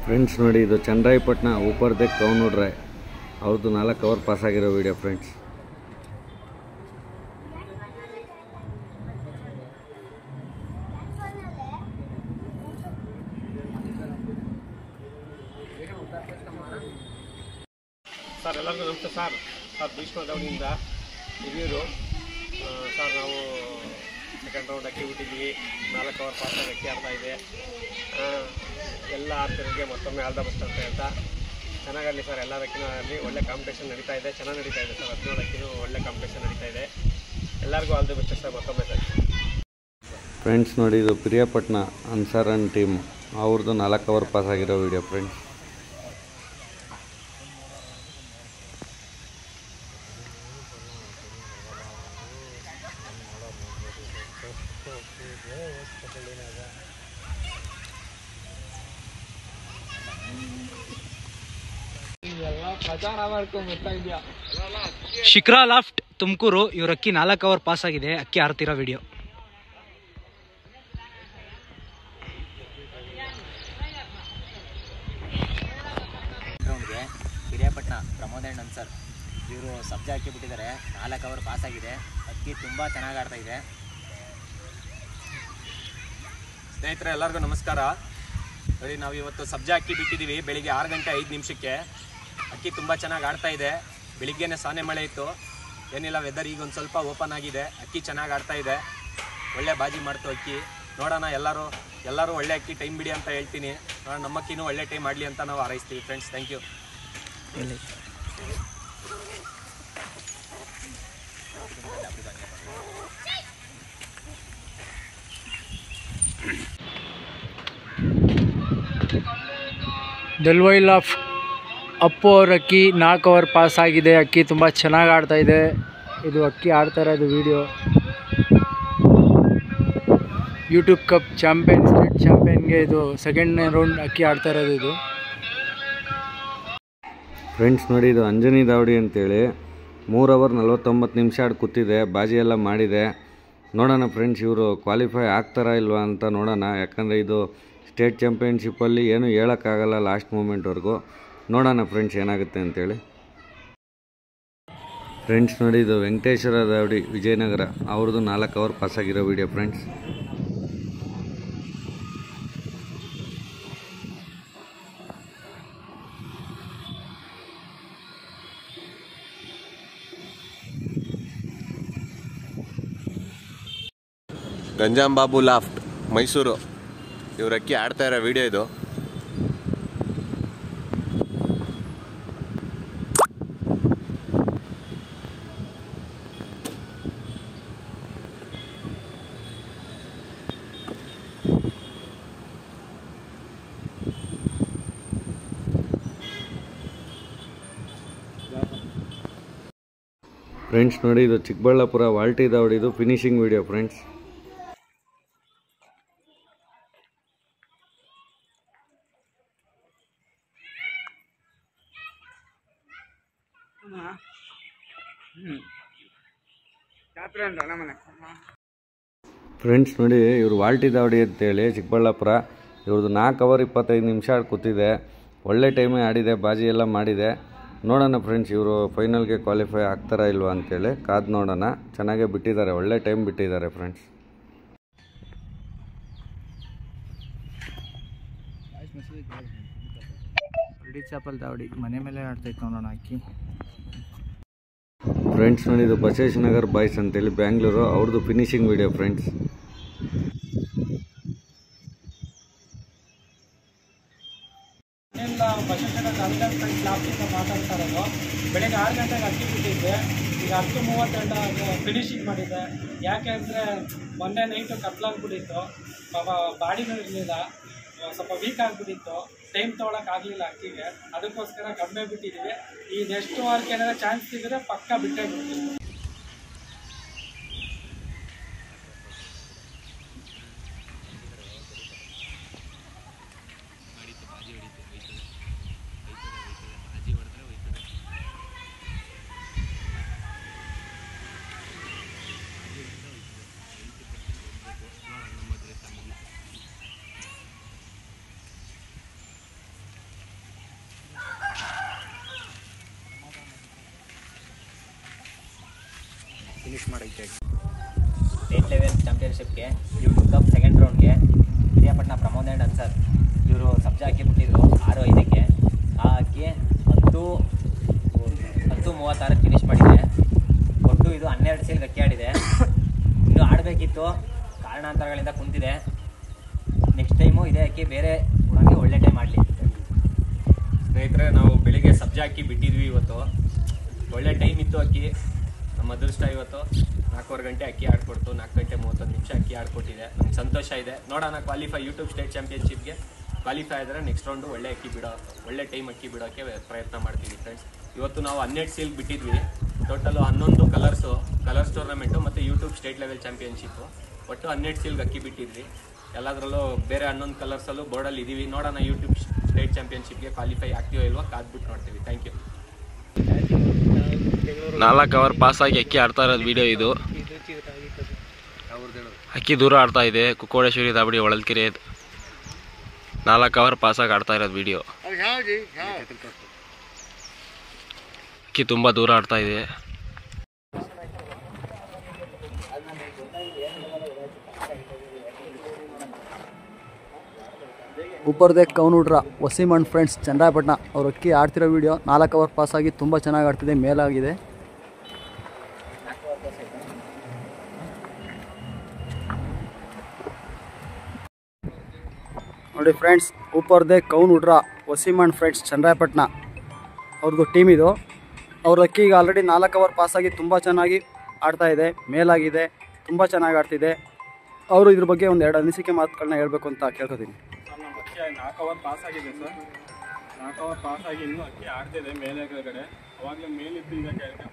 ಫ್ರೆಂಡ್ಸ್ ನೋಡಿ, ಇದು ಚಂದ್ರಾಯಪಟ್ಟಣ ಊಪರ್ದೆ ಕೌನುಡ್ರೆ ಅವ್ರದ್ದು 4 ಅವರ್ ಪಾಸ್ ಆಗಿರೋ ವಿಡಿಯೋ ಫ್ರೆಂಡ್ಸ್. ಸರ್ ಎಲ್ಲರಿಗೂ ನಮಸ್ತೆ ಸರ್. ಭೀಷ್ಮ ದಾವಡಿಯಿಂದ ಹಿರಿಯೂರು. ಸರ್ ನಾವು ಸೆಕೆಂಡ್ ರೌಂಡ್ ಅಕ್ಕಿ ಬಿಟ್ಟಿದ್ವಿ, 4 ಓವರ್ ಪಾಸಾಗಿ ಅಕ್ಕಿ ಆಡ್ತಾ ಇದೆ. ಎಲ್ಲ ಆಡ್ತಿರೋರಿಗೆ ಮತ್ತೊಮ್ಮೆ ಆಲ್ ದ ಬೆಸ್ಟ್ ಅಂತ ಹೇಳ್ತಾ ಚೆನ್ನಾಗಾಗಲಿ ಸರ್. ಎಲ್ಲ ಅಕ್ಕಿನೂ ಆಗಲಿ, ಒಳ್ಳೆ ಕಾಂಪಿಟೇಷನ್ ನಡೀತಾ ಇದೆ, ಚೆನ್ನಾಗಿ ನಡೀತಾ ಇದೆ ಸರ್. 17 ಅಕ್ಕಿನೂ ಒಳ್ಳೆ ಕಾಂಪಿಟೇಷನ್ ನಡೀತಾ ಇದೆ. ಎಲ್ಲರಿಗೂ ಆಲ್ ದ ಬೆಸ್ಟ್ ಸರ್ ಮತ್ತೊಮ್ಮೆ ಸರ್. ಫ್ರೆಂಡ್ಸ್ ನೋಡಿ, ಇದು ಪಿರಿಯಾಪಟ್ಟಣ ಅನ್ಸರನ್ ಟೀಮ್ ಅವ್ರದ್ದು 4 ಓವರ್ ಪಾಸ್ ಆಗಿರೋ video friends. Shikhara loft Tumakuru, ಇವ್ರ ಅಕ್ಕಿ 4 ಓವರ್ ಪಾಸ್ ಆಗಿದೆ. ಅಕ್ಕಿ ಆಡ್ತಿರೋ ವಿಡಿಯೋ. ರೌಂಡ್ಗೆ ಪಿರಿಯಾಪಟ್ಟಣ ಪ್ರಮೋದ್ ಅಂಡ್ ಅನ್ಸರ್ ಇವರು ಸಬ್ಜಾ ಅಕ್ಕಿ ಬಿಟ್ಟಿದ್ದಾರೆ. 4 ಓವರ್ ಪಾಸ್ ಆಗಿದೆ. ಅಕ್ಕಿ ತುಂಬ ಚೆನ್ನಾಗಿ ಆಡ್ತಾ ಇದೆ. ಸ್ನೇಹಿತರೆ ಎಲ್ಲರಿಗೂ ನಮಸ್ಕಾರ. ನೋಡಿ, ನಾವು ಇವತ್ತು ಸಬ್ಜಾ ಅಕ್ಕಿ ಬಿಟ್ಟಿದ್ದೀವಿ ಬೆಳಿಗ್ಗೆ 6 ಗಂಟೆ 5 ನಿಮಿಷಕ್ಕೆ. ಅಕ್ಕಿ ತುಂಬ ಚೆನ್ನಾಗಿ ಆಡ್ತಾ ಇದೆ. ಬೆಳಿಗ್ಗೆನೇ ಸಾನೆ ಮಳೆ ಇತ್ತು, ಏನಿಲ್ಲ ವೆದರ್ ಈಗ ಒಂದು ಸ್ವಲ್ಪ ಓಪನ್ ಆಗಿದೆ. ಅಕ್ಕಿ ಚೆನ್ನಾಗಿ ಆಡ್ತಾ ಇದೆ, ಒಳ್ಳೆ ಬಾಜಿ ಮಾಡ್ತು ಅಕ್ಕಿ. ನೋಡೋಣ, ಎಲ್ಲರೂ ಒಳ್ಳೆ ಅಕ್ಕಿ ಟೈಮ್ ಬಿಡಿ ಅಂತ ಹೇಳ್ತೀನಿ. ನೋಡೋಣ, ನಮ್ಮ ಅಕ್ಕಿನೂ ಒಳ್ಳೆ ಟೈಮ್ ಮಾಡಲಿ ಅಂತ ನಾವು ಹಾರೈಸ್ತೀವಿ ಫ್ರೆಂಡ್ಸ್. Thank you. ಡೆಲ್ವೈಲ್ ಆಫ್ ಅಪ್ಪು ಅವ್ರ ಅಕ್ಕಿ 4 ಓವರ್ ಪಾಸ್ ಆಗಿದೆ. ಅಕ್ಕಿ ತುಂಬ ಚೆನ್ನಾಗಿ ಆಡ್ತಾ ಇದೆ. ಇದು ಅಕ್ಕಿ ಆಡ್ತಾ ಇರೋದು video. YouTube cup champion, state ಚಾಂಪಿಯನ್ಗೆ ಇದು ಸೆಕೆಂಡ್ನೇ ರೌಂಡ್ ಅಕ್ಕಿ ಆಡ್ತಾ ಇರೋದು ಇದು. ಫ್ರೆಂಡ್ಸ್ ನೋಡಿ, ಇದು ಅಂಜನಿ ದಾವಡಿ ಅಂತೇಳಿ 3 ಓವರ್ 49 ನಿಮಿಷ ಆಡಿ ಕೂತಿದೆ. ಬಾಜಿ ಎಲ್ಲ ಮಾಡಿದೆ. ನೋಡೋಣ ಫ್ರೆಂಡ್ಸ್, ಇವರು ಕ್ವಾಲಿಫೈ ಆಗ್ತಾರಾ ಇಲ್ವಾ ಅಂತ ನೋಡೋಣ. ಯಾಕಂದರೆ ಇದು ಸ್ಟೇಟ್ ಚಾಂಪಿಯನ್ಶಿಪ್ಪಲ್ಲಿ ಏನೂ ಹೇಳೋಕ್ಕಾಗಲ್ಲ ಲಾಸ್ಟ್ ಮೂಮೆಂಟ್ವರೆಗೂ. ನೋಡೋಣ ಫ್ರೆಂಡ್ಸ್ ಏನಾಗುತ್ತೆ ಅಂತೇಳಿ. ಫ್ರೆಂಡ್ಸ್ ನೋಡಿ, ಇದು ವೆಂಕಟೇಶ್ವರ ದಾವಡಿ ವಿಜಯನಗರ ಅವ್ರದ್ದು 4 ಓವರ್ ಪಾಸ್ ಆಗಿರೋ video friends. Ganjam Babu loft Mysuru, ಇವ್ರ ಅಕ್ಕಿ ಆಡ್ತಾ ಇರೋ ವಿಡಿಯೋ ಇದು. ಫ್ರೆಂಡ್ಸ್ ನೋಡಿ, ಇದು ಚಿಕ್ಕಬಳ್ಳಾಪುರ ವಾಲ್ಟಿ ದಾವಡಿದು ಫಿನಿಶಿಂಗ್ ವಿಡಿಯೋ ಫ್ರೆಂಡ್ಸ್. ಫ್ರೆಂಡ್ಸ್ ನೋಡಿ, ಇವರು ವಾಲ್ಟಿ ದಾವಡಿ ಅಂತೇಳಿ ಚಿಕ್ಕಬಳ್ಳಾಪುರ. ಇವ್ರದ್ದು 4 ಓವರ್ 25 ನಿಮಿಷ ಆಡಿ ಕೂತಿದೆ. ಒಳ್ಳೆ ಟೈಮೇ ಆಡಿದೆ, ಬಾಜಿ ಎಲ್ಲ ಮಾಡಿದೆ. ನೋಡೋಣ ಫ್ರೆಂಡ್ಸ್, ಇವರು ಫೈನಲ್ಗೆ ಕ್ವಾಲಿಫೈ ಆಗ್ತಾರಾ ಇಲ್ವಾ ಅಂತೇಳಿ ಕಾದು ನೋಡೋಣ. ಚೆನ್ನಾಗೇ ಬಿಟ್ಟಿದ್ದಾರೆ, ಒಳ್ಳೆ ಟೈಮ್ ಬಿಟ್ಟಿದ್ದಾರೆ ಫ್ರೆಂಡ್ಸ್. ಚಾಪಲ್ ದಾವಡಿ ಮನೆ ಮೇಲೆ ಆಡ್ತೈತೆ ನೋಡೋಣ ಅಕ್ಕಿ. ಫ್ರೆಂಡ್ಸ್ ನೋಡಿ, ಇದು ಬಸವೇಶ್ ನಗರ್ ಬಾಯ್ಸ್ ಅಂತೇಳಿ ಬ್ಯಾಂಗ್ಳೂರು, ಅವ್ರದ್ದು ಫಿನಿಶಿಂಗ್ ವಿಡಿಯೋ ಫ್ರೆಂಡ್ಸ್. ಮಾತಾಡ್ತಾ ಇರೋದು. ಬೆಳಗ್ಗೆ 6 ಗಂಟೆಗೆ ಅಕ್ಕಿ ಬಿಟ್ಟಿದ್ದೆ, ಈಗ 10:32 ಫಿನಿಶಿಂಗ್ ಮಾಡಿದ್ದೆ. ಯಾಕೆ ಅಂದರೆ ಮೊನ್ನೆ ನೈಟು ಕತ್ಲಾಗ್ಬಿಟ್ಟಿತ್ತು, ಪಾಪ ಬಾಡಿನೂ ಇರಲಿಲ್ಲ, ಸ್ವಲ್ಪ ವೀಕ್ ಆಗಿಬಿಟ್ಟಿತ್ತು, ಟೈಮ್ ತೊಗೊಳಕ್ಕಾಗಲಿಲ್ಲ ಅಕ್ಕಿಗೆ. ಅದಕ್ಕೋಸ್ಕರ ಕಡಿಮೆ ಬಿಟ್ಟಿದ್ದೀವಿ. ಈ ನೆಕ್ಸ್ಟ್ ವಾರಕ್ಕೆ ಏನಾದ್ರು ಚಾನ್ಸ್ ಸಿಗಿದ್ರೆ ಪಕ್ಕ ಬಿಟ್ಟೇ ಬಿಡ್ತೀವಿ. ಫಿನಿಶ್ ಮಾಡೈತೆ. ಸ್ಟೇಟ್ ಲೆವೆಲ್ ಚಾಂಪಿಯನ್ಶಿಪ್ಗೆ ಯೂಟ್ಯೂಬ್ ಕಪ್ ಸೆಕೆಂಡ್ ರೌಂಡ್ಗೆ ಪಿರಿಯಾಪಟ್ಟಣ ಪ್ರಮೋದ್ ಆ್ಯಂಡ್ ಅನ್ಸರ್ ಇವರು ಸಬ್ಜಾ ಅಕ್ಕಿ ಬಿಟ್ಟಿದ್ರು 6:05ಕ್ಕೆ. ಆ ಅಕ್ಕಿ 10:36 ಫಿನಿಶ್ ಮಾಡಿದೆ. ಒಟ್ಟು ಇದು ಇತ್ತು, ಕಾರಣಾಂತರಗಳಿಂದ ಕುಂತಿದೆ. ನೆಕ್ಸ್ಟ್ ಟೈಮು ಇದೇ ಅಕ್ಕಿ ಬೇರೆ ಉಣಕ್ಕೆ ಒಳ್ಳೆ ಟೈಮ್ ಮಾಡಲಿ. ಸ್ನೇಹಿತರೆ, ನಾವು ಬೆಳಿಗ್ಗೆ ಸಬ್ಜಿ ಅಕ್ಕಿ ಬಿಟ್ಟಿದ್ವಿ. ಇವತ್ತು ಒಳ್ಳೆ ಟೈಮ್ ಇತ್ತು. ಅಕ್ಕಿ ನಮ್ಮ ಅದೃಷ್ಟ ಇವತ್ತು 4:15 ಗಂಟೆ ಅಕ್ಕಿ ಆಡ್ಕೊಡ್ತು. 4 ಗಂಟೆ 31 ನಿಮಿಷ ಅಕ್ಕಿ ಆಡ್ಕೊಟ್ಟಿದೆ. ನಮ್ಗೆ ಸಂತೋಷ ಇದೆ. ನೋಡೋಣ ಕ್ವಾಲಿಫೈ ಯೂಟ್ಯೂಬ್ ಸ್ಟೇಟ್ ಚಾಂಪಿಯನ್ಶಿಪ್ಗೆ ಕ್ವಾಲಿಫೈ ಆದರೆ ನೆಕ್ಸ್ಟ್ ರೌಂಡು ಒಳ್ಳೆ ಟೈಮ್ ಅಕ್ಕಿ ಬಿಡೋಕ್ಕೆ ಪ್ರಯತ್ನ ಮಾಡ್ತೀವಿ ಫ್ರೆಂಡ್ಸ್. ಇವತ್ತು ನಾವು 12 ಸೀಲ್ ಬಿಟ್ಟಿದ್ವಿ. ಟೋಟಲು 11 ಕಲರ್ಸ್ ಟೂರ್ನಮೆಂಟು ಮತ್ತು ಯೂಟ್ಯೂಬ್ ಸ್ಟೇಟ್ ಲೆವೆಲ್ ಚಾಂಪಿಯನ್ಶಿಪ್ಪು. ಒಟ್ಟು 12 ಸೀಲ್ಗೆ ಅಕ್ಕಿ ಬಿಟ್ಟಿದ್ವಿ. ಎಲ್ಲದರಲ್ಲೂ ಬೇರೆ 11 ಕಲರ್ಸಲ್ಲೂ ಬೋರ್ಡಲ್ಲಿ ಇದ್ದೀವಿ. ನೋಡೋಣ ಯೂಟ್ಯೂಬ್ ಸ್ಟೇಟ್ ಚಾಂಪಿಯನ್ಶಿಪ್ಗೆ ಕ್ವಾಲಿಫೈ ಆಗ್ತೀವೋ ಇಲ್ವೋ ಕಾದ್ಬಿಟ್ಟು ನೋಡ್ತೀವಿ. Thank you. 4 ಅವರ್ ಪಾಸಾಗಿ ಅಕ್ಕಿ ಆಡ್ತಾ ಇರೋದು ವಿಡಿಯೋ ಇದು. ಅಕ್ಕಿ ದೂರ ಆಡ್ತಾ ಇದೆ. ಕುಕ್ಕೋಡೇಶ್ವರಿ ದಾಬಡಿ ಹೊಳಲ್ಕೆರೆ 4 ಅವರ್ ಪಾಸಾಗಿ ಆಡ್ತಾ ಇರೋದು ವಿಡಿಯೋ. ಅಕ್ಕಿ ತುಂಬ ದೂರ ಆಡ್ತಾ ಇದೆ. ಉಪ್ಪರ್ದೆ ಕೌನುಡ್ರ ವಸೀಮ್ ಅಂಡ್ ಫ್ರೆಂಡ್ಸ್ ಚನ್ನರಾಯಪಟ್ಟಣ ಅವ್ರ ಅಕ್ಕಿ ಆಡ್ತಿರೋ ವಿಡಿಯೋ 4 ಅವರ್ ಪಾಸಾಗಿ ತುಂಬ ಚೆನ್ನಾಗಿ ಆಡ್ತಿದೆ, ಮೇಲಾಗಿದೆ. ನೋಡಿ friends, ಉಪ್ಪರ್ದೆ ಕೌನುಡ್ರ Waseem and friends Channarayapatna ಅವ್ರದ್ದು ಟೀಮ್ ಇದು. ಅವ್ರ ಅಕ್ಕಿ ಈಗ ಆಲ್ರೆಡಿ 4 ಅವರ್ ಪಾಸಾಗಿ ತುಂಬ ಚೆನ್ನಾಗಿ ಆಡ್ತಾ ಇದೆ, ಮೇಲಾಗಿದೆ, ತುಂಬ ಚೆನ್ನಾಗಿ ಆಡ್ತಿದೆ. ಅವರು ಇದ್ರ ಬಗ್ಗೆ ಒಂದು 2 ಅನಿಸಿಕೆ ಮಾತುಗಳನ್ನ ಹೇಳಬೇಕು ಅಂತ ಕೇಳ್ಕೊತೀನಿ. 4 ಅವರ್ ಪಾಸ್ ಆಗಿದೆ ಸರ್. 4 ಅವರ್ ಪಾಸ್ ಆಗಿ ಇನ್ನೂ ಅಕ್ಕಿ ಆಡ್ತಿದೆ ಮೇಲೆ ಕೆಳಗಡೆ. ಅವಾಗಲೇ ಮೇಲಿದ್ದು ಈಗ ಕೆಳಗಡೆ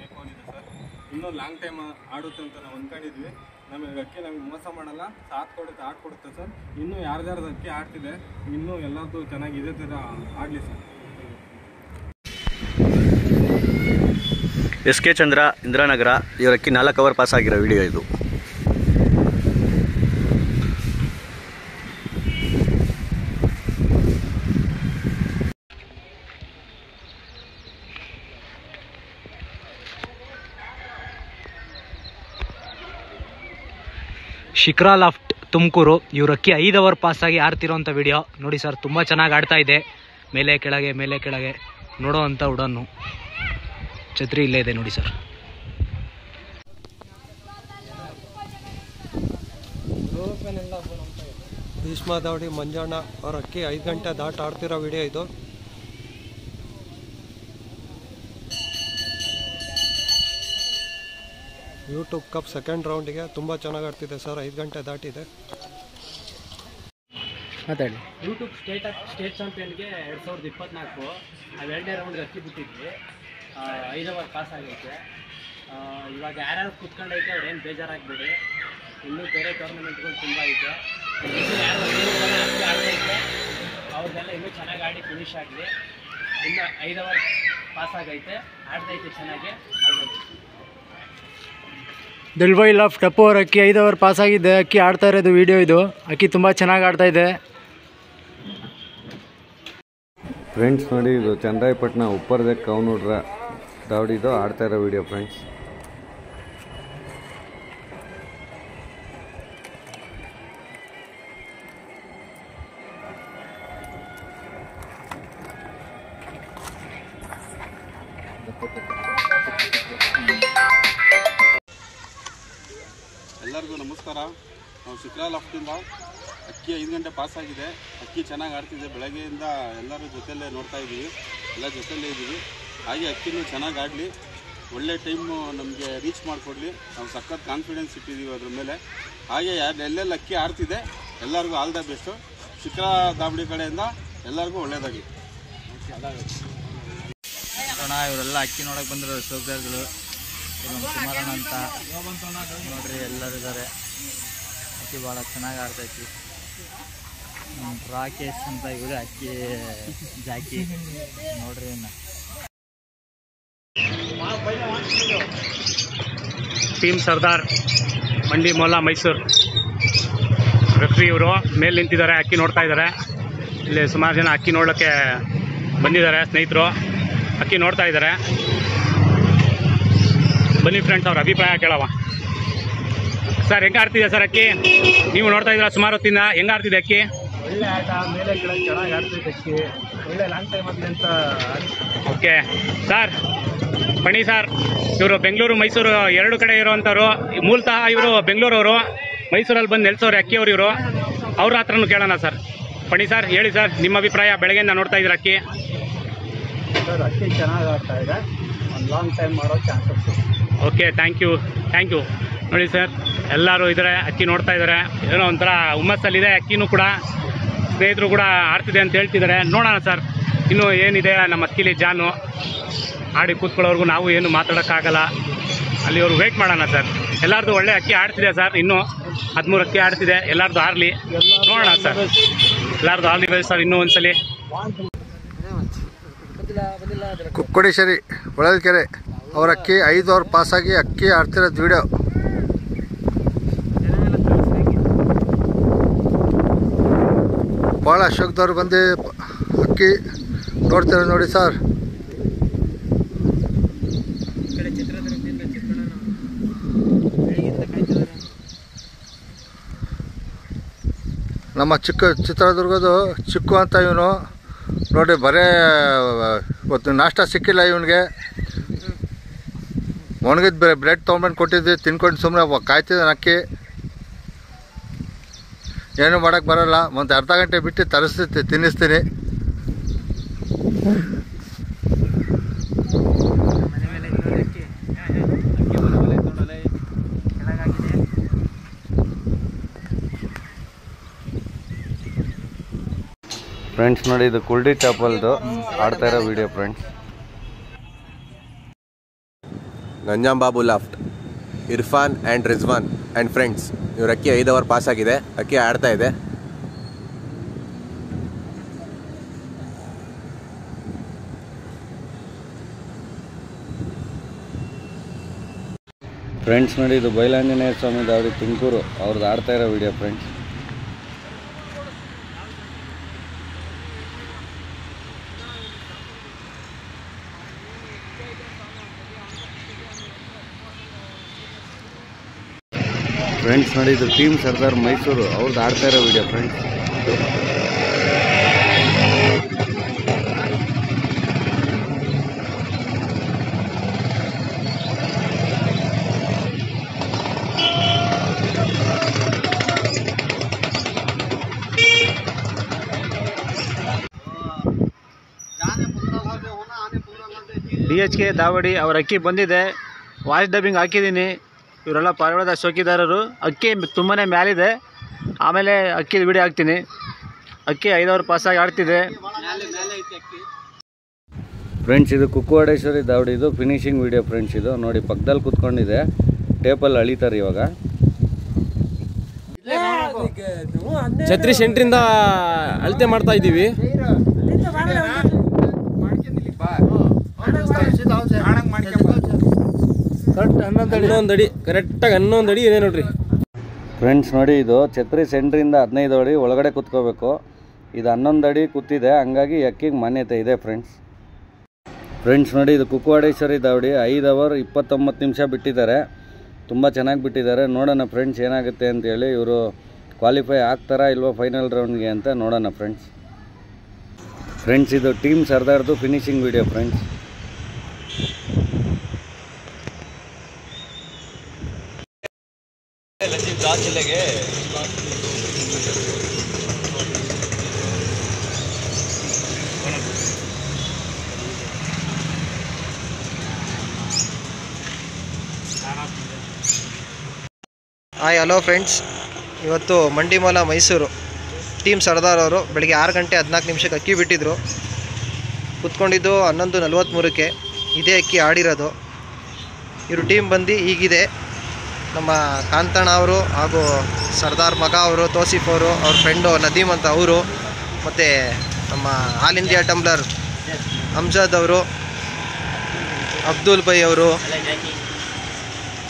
ಬೇಕು ಅಂದಿದೆ ಸರ್. ಇನ್ನೂ ಲಾಂಗ್ ಟೈಮ್ ಆಡುತ್ತೆ ಅಂತ ನಾವು ಅಂದ್ಕೊಂಡಿದ್ವಿ. ನಮಗೆ ಅಕ್ಕಿ ನಮಗೆ ಮೋಸ ಮಾಡಲ್ಲ, ಸಾಥ್ ಕೊಡುತ್ತೆ, ಆಡ್ಕೊಡುತ್ತೆ ಸರ್. ಇನ್ನೂ ಯಾರ್ದಾರ್ದು ಅಕ್ಕಿ ಆಡ್ತಿದೆ, ಇನ್ನೂ ಎಲ್ಲರದ್ದು ಚೆನ್ನಾಗಿ ಇದೇ ಥರ ಆಡಲಿ ಸರ್. SK ಚಂದ್ರ ಇಂದ್ರಾನಗರ ಇವರ ಅಕ್ಕಿ 4 ಅವರ್ ಪಾಸ್ ಆಗಿರೋ ವಿಡಿಯೋ ಇದು. ಶಿಖರಾ ಲಾಫ್ಟ್ ತುಮಕೂರು ಇವ್ರ ಅಕ್ಕಿ 5 ಅವರ್ ಪಾಸಾಗಿ ಆಡ್ತಿರೋಂಥ ವಿಡಿಯೋ ನೋಡಿ ಸರ್. ತುಂಬ ಚೆನ್ನಾಗಿ ಆಡ್ತಾ ಇದೆ, ಮೇಲೆ ಕೆಳಗೆ ನೋಡೋ ಅಂಥ ಉಡನ್ನು. ಛತ್ರಿ ಇಲ್ಲೇ ಇದೆ ನೋಡಿ ಸರ್. ಭೀಷ್ಮ ದಾವಡಿ ಮಂಜಣ್ಣ ಅವ್ರ ಅಕ್ಕಿ 5 ಗಂಟೆ ದಾಟ್ ಆಡ್ತಿರೋ ವಿಡಿಯೋ ಇದು. ಯೂಟ್ಯೂಬ್ ಕಪ್ ಸೆಕೆಂಡ್ ರೌಂಡಿಗೆ ತುಂಬ ಚೆನ್ನಾಗಿ ಆಡ್ತಿದೆ ಸರ್. 5 ಗಂಟೆ ದಾಟಿದೆ. ಮಾತಾಡಿ. ಯೂಟ್ಯೂಬ್ ಸ್ಟೇಟ್ ಚಾಂಪಿಯನ್ಗೆ 2024 ನಾವು 2ನೇ ರೌಂಡ್ಗೆ ಅಕ್ಕಿ ಬಿಟ್ಟಿದ್ವಿ. 5 ಅವರ್ ಪಾಸ್ ಆಗೈತೆ. ಇವಾಗ ಯಾರ್ಯಾರು ಕುತ್ಕೊಂಡೈತೆ ಅವ್ರು ಏನು ಬೇಜಾರಾಗಬೇಡಿ. ಇನ್ನೂ ಬೇರೆ ಟೂರ್ನಮೆಂಟ್ಗಳು ತುಂಬ ಐತೆ. ಯಾರು ಅಕ್ಕಿ ಆಡೈತೆ ಅವ್ರಿಗೆಲ್ಲ ಇನ್ನೂ ಚೆನ್ನಾಗಿ ಆಡಿ ಫಿನಿಶ್ ಆಗಲಿ. ಇನ್ನು 5 ಅವರ್ ಪಾಸ್ ಆಗೈತೆ, ಆಡ್ತೈತೆ ಚೆನ್ನಾಗಿ ಆಡ್ಬೇಕು. ದಲ್ವಾಯಿ ಲಾಫ್ಟ್ ಟಪ್ಪು ಅವ್ರ ಅಕ್ಕಿ 5 ಅವರ್ ಪಾಸಾಗಿದೆ. ಅಕ್ಕಿ ಆಡ್ತಾ ಇರೋದು ವಿಡಿಯೋ ಇದು. ಅಕ್ಕಿ ತುಂಬ ಚೆನ್ನಾಗಿ ಆಡ್ತಾ ಇದೆ ಫ್ರೆಂಡ್ಸ್. ನೋಡಿ, ಇದು ಚನ್ನರಾಯಪಟ್ಟಣ ಉಪ್ಪರ್ದೆ ಕೌನುಡ್ರ ದಾವಡಿದು ಆಡ್ತಾ ಇರೋ ವಿಡಿಯೋ ಫ್ರೆಂಡ್ಸ್. ಎಲ್ಲರಿಗೂ ನಮಸ್ಕಾರ. ನಾವು ಶಿಖರಾ ಲಾಫ್ಟಿಂದ ಅಕ್ಕಿ 5 ಗಂಟೆ ಪಾಸಾಗಿದೆ. ಅಕ್ಕಿ ಚೆನ್ನಾಗಿ ಆಡ್ತಿದೆ. ಬೆಳಗ್ಗೆಯಿಂದ ಎಲ್ಲರೂ ಜೊತೆಯಲ್ಲೇ ನೋಡ್ತಾ ಇದ್ದೀವಿ, ಎಲ್ಲ ಜೊತೆಯಲ್ಲೇ ಇದ್ದೀವಿ. ಹಾಗೆ ಅಕ್ಕಿನೂ ಚೆನ್ನಾಗಿ ಆಡಲಿ, ಒಳ್ಳೆ ಟೈಮು ನಮಗೆ ರೀಚ್ ಮಾಡಿಕೊಡ್ಲಿ. ನಾವು ಸಖತ್ ಕಾನ್ಫಿಡೆನ್ಸ್ ಇಟ್ಟಿದ್ದೀವಿ ಅದ್ರ ಮೇಲೆ. ಹಾಗೆ ಎಲ್ಲೆಲ್ಲಿ ಅಕ್ಕಿ ಆಡ್ತಿದೆ ಎಲ್ಲರಿಗೂ ಆಲ್ ದ ಬೆಸ್ಟು. ಶಿಖರಾ ದಾಬಡಿ ಕಡೆಯಿಂದ ಎಲ್ಲರಿಗೂ ಒಳ್ಳೆಯದಾಗಲಿ. ಇವರೆಲ್ಲ ಅಕ್ಕಿ ನೋಡೋಕೆ ಬಂದಿರೋ ಸೋಗ್ದಾರ್ಗಳು. ನಮ್ಮ ಕುಮಾರಣ್ಣ ಅಂತ ನೋಡ್ರಿ ಎಲ್ಲರೂ ಇದ್ದಾರೆ. ಅಕ್ಕಿ ಭಾಳ ಚೆನ್ನಾಗಿ ಆಡ್ತೈತಿ. ರಾಕೇಶ್ ಅಂತ ಇವರೇ ಅಕ್ಕಿ ಜಾಕಿ ನೋಡ್ರಿ. ಇನ್ನು ಟೀಮ್ ಸರ್ದಾರ್ ಮಂಡಿ ಮೊಲ್ಲ ಮೈಸೂರು ರೆಫ್ರಿ ಇವರು ಮೇಲೆ ನಿಂತಿದ್ದಾರೆ, ಅಕ್ಕಿ ನೋಡ್ತಾ ಇದ್ದಾರೆ. ಇಲ್ಲಿ ಸುಮಾರು ಜನ ಅಕ್ಕಿ ನೋಡೋಕ್ಕೆ ಬಂದಿದ್ದಾರೆ, ಸ್ನೇಹಿತರು ಅಕ್ಕಿ ನೋಡ್ತಾ ಇದ್ದಾರೆ. ಬನ್ನಿ ಫ್ರೆಂಡ್ಸ್, ಅವ್ರ ಅಭಿಪ್ರಾಯ ಕೇಳವ. ಸರ್ ಹೆಂಗೆ ಆಡ್ತಿದೆ ಸರ್ ಅಕ್ಕಿ? ನೀವು ನೋಡ್ತಾ ಇದ್ದೀರಾ ಸುಮಾರು ಹೊತ್ತಿಂದ. ಹೆಂಗೆ ಆಡ್ತಿದೆ ಅಕ್ಕಿ? ಒಳ್ಳೆ ಆಟ, ಮೇಲೆ ಕೆಳಗೆ ಚೆನ್ನಾಗಿ ಆಡ್ತೈತೆ ಅಕ್ಕಿ, ಒಳ್ಳೆ ಲಾಂಗ್ ಟೈಮ್ ಆಗಲಿ ಅಂತ. ಓಕೆ ಸರ್, ಪಣಿ ಸರ್, ಇವರು ಬೆಂಗಳೂರು ಮೈಸೂರು ಎರಡು ಕಡೆ ಇರೋವಂಥವ್ರು. ಮೂಲತಃ ಇವರು ಬೆಂಗಳೂರವರು, ಮೈಸೂರಲ್ಲಿ ಬಂದು ನೆಲೆಸೋರು ಅಕ್ಕಿಯವರು ಇವರು. ಅವ್ರ ಹತ್ರನೂ ಕೇಳೋಣ ಸರ್. ಪಣಿ ಸರ್, ಹೇಳಿ ಸರ್ ನಿಮ್ಮ ಅಭಿಪ್ರಾಯ. ಬೆಳಗ್ಗೆಯಿಂದ ನೋಡ್ತಾ ಇದ್ದೀರ ಅಕ್ಕಿ. ಸರ್ ಅಕ್ಕಿ ಚೆನ್ನಾಗಿ ಆಡ್ತಾ ಇದೆ, ಒಂದು ಲಾಂಗ್ ಟೈಮ್ ಮಾಡೋ ಚಾನ್ಸಸ್. Okay, thank you. ನೋಡಿ ಸರ್, ಎಲ್ಲರೂ ಇದ್ದಾರೆ, ಅಕ್ಕಿ ನೋಡ್ತಾ ಇದ್ದಾರೆ. ಏನೋ ಒಂಥರ ಹುಮ್ಮಸ್ಸಲ್ಲಿದೆ ಅಕ್ಕಿನೂ ಕೂಡ. ಸ್ನೇಹಿತರು ಕೂಡ ಆಡ್ತಿದೆ ಅಂತ ಹೇಳ್ತಿದ್ದಾರೆ. ನೋಡೋಣ ಸರ್ ಇನ್ನೂ ಏನಿದೆ ನಮ್ಮ ಅಕ್ಕಿಲಿ ಜಾನು. ಆಡಿ ಕೂತ್ಕೊಳ್ಳೋರ್ಗು ನಾವು ಏನು ಮಾತಾಡೋಕ್ಕಾಗಲ್ಲ, ಅಲ್ಲಿವರೆಗೂ ವೆಯ್ಟ್ ಮಾಡೋಣ ಸರ್. ಎಲ್ಲರದು ಒಳ್ಳೆ ಅಕ್ಕಿ ಆಡ್ತಿದೆ ಸರ್. ಇನ್ನೂ 13 ಅಕ್ಕಿ ಆಡ್ತಿದೆ. ಎಲ್ಲರದು ಆಡಲಿ, ನೋಡೋಣ ಸರ್. ಎಲ್ಲರದು ಆಲ್ ದಿ ಬೆಸ್ಟ್ ಸರ್. ಇನ್ನೂ ಒಂದ್ಸಲಿ ಕುಕ್ಕುಡೇಶ್ವರಿ ಹೊಳಲ್ಕೆರೆ ಅವ್ರ ಅಕ್ಕಿ 5 ಓವರ್ ಪಾಸಾಗಿ ಅಕ್ಕಿ ಆಡ್ತಿರೋದು ವಿಡಿಯೋ. ಭಾಳ ಅಶೋಕ್ದವ್ರು ಬಂದು ಅಕ್ಕಿ ನೋಡ್ತಾರೆ ನೋಡಿ ಸರ್. ನಮ್ಮ ಚಿತ್ರದುರ್ಗದು ಚಿಕ್ಕು ಅಂತ ಇವನು ನೋಡಿ, ಬರೇ ಇವತ್ತು ನಾಷ್ಟ ಸಿಕ್ಕಿಲ್ಲ ಇವನಿಗೆ. ಒಣಗಿದ ಬ್ರೆಡ್ ತೊಗೊಂಡ್ಬಂದು ಕೊಟ್ಟಿದ್ವಿ, ತಿನ್ಕೊಂಡು ಸುಮ್ಮನೆ ಕಾಯ್ತಿದ್ದಾನೆ ಅಕ್ಕಿ. ಏನು ಮಾಡೋಕ್ಕೆ ಬರೋಲ್ಲ, ಒಂದು ಅರ್ಧ ಗಂಟೆ ಬಿಟ್ಟು ತರಿಸ್ತಿ ತಿನ್ನಿಸ್ತೀನಿ. ಫ್ರೆಂಡ್ಸ್ ನೋಡಿ, ಇದು ಕುಲ್ಡಿ ಚಾಪಲ್ದು ಆಡ್ತಾ ಇರೋ video friends. Ganjam Babu loft, Irfan and Rizwan and friends. ಇವ್ರ ಅಕ್ಕಿ 5 ಓವರ್ ಪಾಸ್ ಆಗಿದೆ, ಅಕ್ಕಿ ಆಡ್ತಾ ಇದೆ. ಫ್ರೆಂಡ್ಸ್ ನೋಡಿ, ಇದು ಬೈಲಾಂಜನೇಯ ಸ್ವಾಮಿ ದಾವಡಿ ತುಮಕೂರು ಅವ್ರದ್ದು ಆಡ್ತಾ ಇರೋ ವಿಡಿಯೋ ಫ್ರೆಂಡ್ಸ್. ಫ್ರೆಂಡ್ಸ್ ನೋಡಿ, ಇದು ಟೀಮ್ ಸರ್ದಾರ್ ಮೈಸೂರು ಅವ್ರದ್ದು ಆಡ್ತಾ ಇರೋ ವಿಡಿಯೋ ಫ್ರೆಂಡ್ಸ್. DHK ದಾವಡಿ ಅವ್ರ ಅಕ್ಕಿ ಬಂದಿದೆ. ವಾಯ್ಸ್ ಡಬ್ಬಿಂಗ್ ಹಾಕಿದ್ದೀನಿ. ಇವರೆಲ್ಲ ಪಾರಿವಾಳದ ಶೋಕಿದಾರರು. ಅಕ್ಕಿ ತುಂಬಾ ಮ್ಯಾಲಿದೆ. ಆಮೇಲೆ ಅಕ್ಕಿದ ವಿಡಿಯೋ ಹಾಕ್ತೀನಿ. ಅಕ್ಕಿ 5 ಓವರ್ ಪಾಸಾಗಿ ಆಡ್ತಿದೆ. ಫ್ರೆಂಡ್ಸ್ ಇದು ಕುಕ್ಕುವಾಡೇಶ್ವರಿ ದಾವಡಿ, ಇದು ಫಿನಿಶಿಂಗ್ ವಿಡಿಯೋ ಫ್ರೆಂಡ್ಸ್. ಇದು ನೋಡಿ, ಪಕ್ಕದಲ್ಲಿ ಕುತ್ಕೊಂಡಿದೆ, ಟೇಪಲ್ಲಿ ಅಳಿತಾರೆ ಇವಾಗ. ಛತ್ರಿ ಸೆಂಟ್ರಿಂದ ಅಳತೆ ಮಾಡ್ತಾ ಇದ್ದೀವಿ. ಹನ್ನೊಂದು ಅಡಿ ಕರೆಕ್ಟಾಗಿ 11 ಅಡಿ ಇದೆ ನೋಡ್ರಿ ಫ್ರೆಂಡ್ಸ್. ನೋಡಿ, ಇದು ಛತ್ರಿ ಸೆಂಟ್ರಿಂದ 15 ಅಡಿ ಒಳಗಡೆ ಕುತ್ಕೋಬೇಕು. ಇದು 11 ಅಡಿ ಕೂತಿದೆ, ಹಂಗಾಗಿ ಅಕ್ಕಿಗೆ ಮಾನ್ಯತೆ ಇದೆ ಫ್ರೆಂಡ್ಸ್. ನೋಡಿ, ಇದು ಕುಕ್ಕುವಾಡೇಶ್ವರಿ ದಾವಡಿ 5 ಅವರ್ 29 ನಿಮಿಷ ಬಿಟ್ಟಿದ್ದಾರೆ. ತುಂಬ ಚೆನ್ನಾಗಿ ಬಿಟ್ಟಿದ್ದಾರೆ. ನೋಡೋಣ ಫ್ರೆಂಡ್ಸ್ ಏನಾಗುತ್ತೆ ಅಂತೇಳಿ. ಇವರು ಕ್ವಾಲಿಫೈ ಆಗ್ತಾರಾ ಇಲ್ವಾ ಫೈನಲ್ ರೌಂಡ್ಗೆ ಅಂತ ನೋಡೋಣ ಫ್ರೆಂಡ್ಸ್. ಇದು ಟೀಮ್ ಸರ್ದಾರ್ದು finishing video friends. Hi, hello friends. ಇವತ್ತು ಮಂಡಿಮಲ ಮೈಸೂರು ಟೀಮ್ ಸರ್ದಾರ್ ಅವರು ಬೆಳಗ್ಗೆ 6 ಗಂಟೆ 14 ನಿಮಿಷಕ್ಕೆ ಅಕ್ಕಿ ಬಿಟ್ಟಿದ್ದರು. ಕುತ್ಕೊಂಡಿದ್ದು 11:43ಕ್ಕೆ. ಇದೇ ಅಕ್ಕಿ ಆಡಿರೋದು. ಇವರು ಟೀಮ್ ಬಂದು ಹೀಗಿದೆ. ನಮ್ಮ ಕಾಂತಣ್ಣ ಅವರು ಹಾಗೂ ಸರ್ದಾರ್ ಮಗ ಅವರು, ತೋಸಿಫ್ ಅವರು, ಅವ್ರ ಫ್ರೆಂಡು ನದೀಮ್ ಅಂತ ಅವರು, ಮತ್ತು ನಮ್ಮ ಆಲ್ ಇಂಡಿಯಾ ಟಂಬ್ಲರ್ ಅಮ್ಜದ್ ಅವರು, ಅಬ್ದುಲ್ ಬೈ ಅವರು,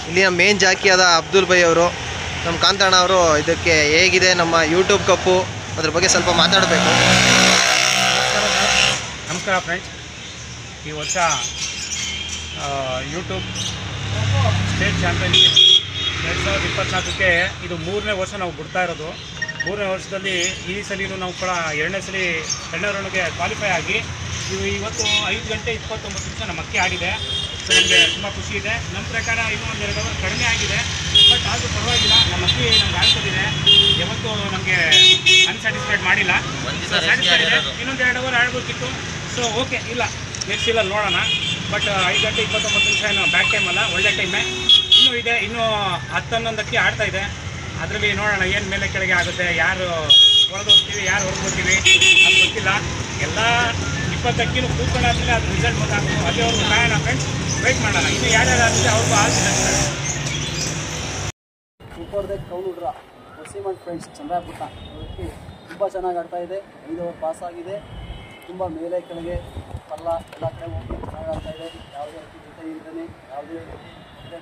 ಇಲ್ಲಿನ ಮೇನ್ ಜಾಕಿಯಾದ ಅಬ್ದುಲ್ ಬೈ ಅವರು, ನಮ್ಮ ಕಾಂತಣ್ಣ ಅವರು. ಇದಕ್ಕೆ ಹೇಗಿದೆ ನಮ್ಮ ಯೂಟ್ಯೂಬ್ ಕಪ್ಪು ಅದ್ರ ಬಗ್ಗೆ ಸ್ವಲ್ಪ ಮಾತಾಡಬೇಕು. ನಮಸ್ಕಾರ ಫ್ರೆಂಡ್ಸ್. ಈ ವರ್ಷ ಯೂಟ್ಯೂಬ್ ಸ್ಟೇಟ್ ಚಾಂಪಿಯನ್ಶಿಪ್ 2024ಕ್ಕೆ ಇದು 3ನೇ ವರ್ಷ ನಾವು ಬಿಡ್ತಾ ಇರೋದು. 3ನೇ ವರ್ಷದಲ್ಲಿ ಈ ಸಲಿನೂ ನಾವು ಕೂಡ 2ನೇ ರೌಂಡ್ಗೆ ಕ್ವಾಲಿಫೈ ಆಗಿ ಇವತ್ತು 5 ಗಂಟೆ 29 ನಿಮಿಷ ನಮ್ಮ ಅಕ್ಕಿ ಆಗಿದೆ. ಸೊ ನಮಗೆ ತುಂಬ ಖುಷಿ ಇದೆ. ನಮ್ಮ ಪ್ರಕಾರ ಇನ್ನೂ ಒಂದು 2 ಅವರ್ ಕಡಿಮೆ ಆಗಿದೆ, ಬಟ್ ಆದರೂ ಪರವಾಗಿಲ್ಲ. ನಮ್ಮ ಅಕ್ಕಿ ನಮ್ಗೆ ಆಡ್ತಿದೆ, ಯಾವತ್ತೂ ನಮಗೆ ಅನ್ಸ್ಯಾಟಿಸ್ಫೈಡ್ ಮಾಡಿಲ್ಲ. ಸ್ಯಾಟಿಸ್ಫೈಡ್ ಇದೆ. ಇನ್ನೊಂದು 2 ಅವರ್ ಆಡ್ಬೇಕಿತ್ತು. ಸೊ ಓಕೆ, ಇಲ್ಲ ನೆಕ್ಸ್ಟ್ ಇಲ್ಲ ನೋಡೋಣ. ಬಟ್ 5 ಗಂಟೆ 29 ನಿಮಿಷ ಏನು ಬ್ಯಾಕ್ ಟೈಮ್ ಅಲ್ಲ, ಒಳ್ಳೆ ಟೈಮೇ. ಇನ್ನೂ ಇದೆ, ಇನ್ನೂ 10-11 ಅಕ್ಕಿ ಆಡ್ತಾ ಇದೆ. ಅದರಲ್ಲಿ ನೋಡೋಣ ಏನು ಮೇಲೆ ಕೆಳಗೆ ಆಗುತ್ತೆ, ಯಾರು ಹೊರದೋಗ್ತೀವಿ ಯಾರು ಹೊರಗೋಗ್ತೀವಿ ಅದು ಗೊತ್ತಿಲ್ಲ. ಎಲ್ಲ 20 ಅಕ್ಕಿನೂ ಕೂತ್ಕೊಂಡಾದ್ಮೇಲೆ ಅದು ರಿಸಲ್ಟ್ ಗೊತ್ತಾಗ್ತದೆ. ಅಲ್ಲಿವರೆಗೂ ಕಾಯೋಣ ಫ್ರೆಂಡ್ಸ್, ವೆಯ್ಟ್ ಮಾಡೋಣ. ಇನ್ನು ಯಾರ್ಯಾರು ಆಗ್ತದೆ ಅವ್ರಿಗೂ ಆಗ್ತದೆ. ಸೂಪರ್ದೆ ಕೌನುಡ್ರ ವಸೀಮನ್ ಫ್ರೆಂಡ್ಸ್ ಚಂದ್ರಾಪುಟ್ಟ ಇವತ್ತು ತುಂಬ ಚೆನ್ನಾಗಿ ಆಡ್ತಾಯಿದೆ. 5 ಓವರ್ ಪಾಸ್ ಆಗಿದೆ. ತುಂಬ ಮೇಲೆ ಕೆಳಗೆ ಪಲ್ಲ ಎಲ್ಲ ಕಡೆ ಹೋಗಿ ಚೆನ್ನಾಗಿ ಆಡ್ತಾಯಿದೆ. ಯಾವುದೇ ಅಕ್ಕಿ ಜೊತೆ ಇಲ್ಲದೇ ಯಾವುದೇ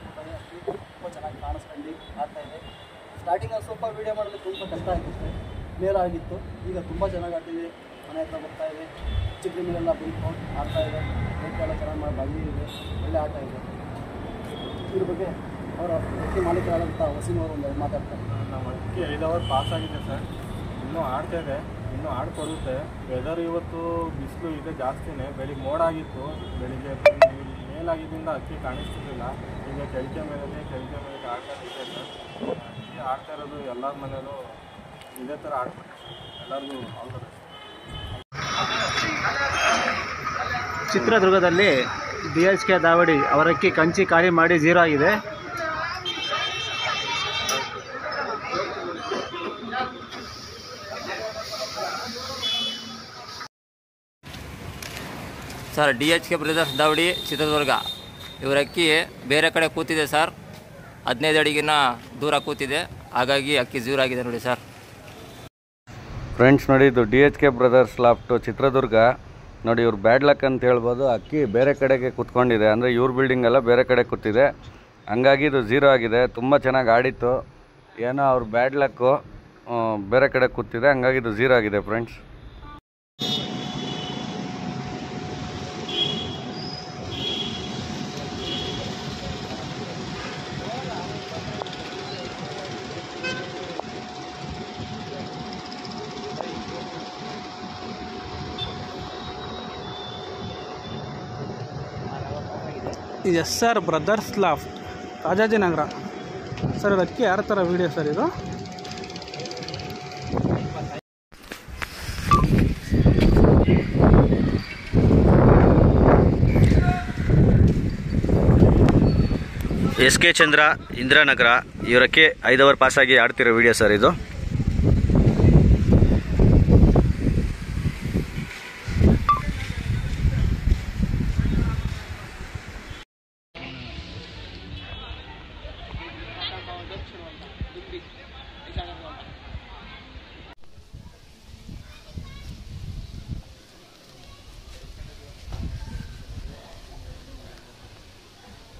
ತೊಂದರೆ ಅಕ್ಕಿ ತುಂಬ ಚೆನ್ನಾಗಿ ಕಾಣಿಸ್ಕೊಂಡು ಆಡ್ತಾಯಿದೆ. ಸ್ಟಾರ್ಟಿಂಗಲ್ಲಿ ಸ್ವಲ್ಪ ವೀಡಿಯೋ ಮಾಡಲು ತುಂಬ ಕಷ್ಟ ಆಗಿತ್ತು, ಮೇಲಾಗಿತ್ತು. ಈಗ ತುಂಬ ಚೆನ್ನಾಗಿ ಆಡ್ತಿದೆ. ಮನೆ ಹತ್ರ ಬರ್ತಾಯಿದೆ, ಚಿಕ್ಕ ಮೇಲೆಲ್ಲ ಬಿಟ್ಕೊಂಡು ಆಡ್ತಾಯಿದೆ. ಎಲ್ಲ ಚೆನ್ನಾಗಿ ಮಾಡಿ ಬಂದಿದೆ, ಒಳ್ಳೆ ಆಟ ಇದೆ. ಇದ್ರ ಬಗ್ಗೆ ಅವರ ಅಕ್ಕಿ ಮಾಲೀಕರಾದಂಥ ವಸೀಮ್ ಅವರು ಒಂದು ಮಾತಾಡ್ತಾರೆ. ನಮ್ಮ ಅಕ್ಕಿ 5 ಅವರ್ ಪಾಸ್ ಆಗಿದೆ ಸರ್. ಇನ್ನೂ ಆಡ್ತಾಯಿದೆ, ಇನ್ನೂ ಆಡ್ಕೊಡುತ್ತೆ. ವೆದರ್ ಇವತ್ತು ಬಿಸಿಲು ಇದೆ ಜಾಸ್ತಿನೇ. ಬೆಳಿಗ್ಗೆ ಮೋಡ ಆಗಿತ್ತು, ಬೆಳಿಗ್ಗೆ ಮೇಲಾಗಿದ್ದರಿಂದ ಅಕ್ಕಿ ಕಾಣಿಸ್ತಿರ್ಲಿಲ್ಲ. ಈಗ ಕೆಳಗೆ ಮೇಲೆ ಆಡ್ತಾ ಇದೆ ಸರ್. ಅಕ್ಕಿ ಆಡ್ತಾ ಇರೋದು ಎಲ್ಲರ ಮನೇಲೂ ಇದೇ ಥರ ಆಡ್ತಾರೆ. ಎಲ್ಲರಿಗೂ ಆಲ್ ದ ಬೆಸ್ಟ್. ಚಿತ್ರದುರ್ಗದಲ್ಲಿ DHK ದಾವಡಿ ಅವರ ಅಕ್ಕಿ ಕಂಚಿ ಖಾಲಿ ಮಾಡಿ 0 ಆಗಿದೆ. ಸರ್ DHK ಬ್ರದರ್ಸ್ ದಾವಡಿ ಚಿತ್ರದುರ್ಗ ಇವರ ಅಕ್ಕಿ ಬೇರೆ ಕಡೆ ಕೂತಿದೆ ಸರ್. 15 ಅಡಿಗಿನ ದೂರ ಕೂತಿದೆ, ಹಾಗಾಗಿ ಅಕ್ಕಿ 0 ಆಗಿದೆ ನೋಡಿ ಸರ್. ಫ್ರೆಂಡ್ಸ್ ನೋಡಿ, ಇದು DHK ಬ್ರದರ್ಸ್ ಲಾಫ್ಟು ಚಿತ್ರದುರ್ಗ. ನೋಡಿ ಇವ್ರು ಬ್ಯಾಡ್ ಲಕ್ ಅಂತ ಹೇಳ್ಬೋದು. ಅಕ್ಕಿ ಬೇರೆ ಕಡೆಗೆ ಕೂತ್ಕೊಂಡಿದೆ, ಅಂದರೆ ಇವ್ರ ಬಿಲ್ಡಿಂಗ್ ಎಲ್ಲ ಬೇರೆ ಕಡೆ ಕೂತಿದೆ, ಹಂಗಾಗಿ ಇದು 0 ಆಗಿದೆ. ತುಂಬ ಚೆನ್ನಾಗಿ ಆಡಿತ್ತು, ಏನೋ ಅವ್ರ ಬ್ಯಾಡ್ ಲಕ್ಕು ಬೇರೆ ಕಡೆ ಕೂತಿದೆ, ಹಂಗಾಗಿ ಇದು 0 ಆಗಿದೆ friends. SR brothers loft Rajajinagar sir. ಇದು ಅಕ್ಕಿ ಯಾರ ಥರ ವೀಡಿಯೋ ಸರ್ ಇದು? SK ಚಂದ್ರ ಇಂದಿರಾನಗರ ಇವರಕ್ಕೆ 5 ಅವರ್ ಪಾಸಾಗಿ ಆಡ್ತಿರೋ ವಿಡಿಯೋ ಸರ್ ಇದು.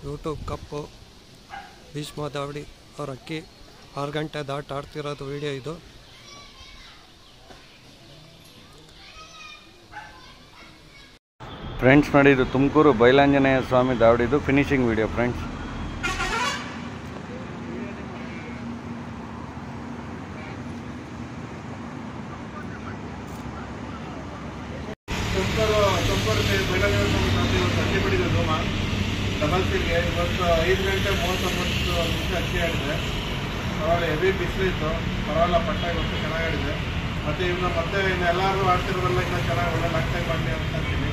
ಯೂಟ್ಯೂಬ್ ಕಪ್ಪು ಭೀಷ್ಮ ದಾವಡಿ ಅವ್ರ ಅಕ್ಕಿ 6 ಗಂಟೆ ದಾಟ್ ಆಡ್ತಿರೋದು ವಿಡಿಯೋ ಇದು. ಫ್ರೆಂಡ್ಸ್ ನೋಡಿ, ಇದು ತುಮಕೂರು ಬೈಲಾಂಜನೇಯ ಸ್ವಾಮಿ ದಾವಡಿದು finishing video friends. Tumakuru Bailanjaneya Swamy ಇವತ್ತು ಅಕ್ಕಿ ಬಿಡಿರೋದು ಡಬಲ್ ಸಿಗೆ. ಇವತ್ತು 5 ಗಂಟೆ 39 ನಿಮಿಷ ಅಕ್ಕಿ ಆಡಿದೆ. ಪರವಾಗಿಲ್ಲ, ಹೆವಿ ಬಿಸಿಲಿತ್ತು, ಪರವಾಗಿಲ್ಲ, ಪಟ್ಟ ಇವತ್ತು ಚೆನ್ನಾಗಿ ಆಡಿದೆ. ಮತ್ತು ಇವನ್ನ ಮತ್ತೆ ಇನ್ನು ಎಲ್ಲರೂ ಆಡ್ತಿರೋದೆಲ್ಲ ಇನ್ನೂ ಚೆನ್ನಾಗಿ ಒಳ್ಳೆ ಲಾಕ್ ಮಾಡಲಿ ಅಂತ ಅಂತೀನಿ.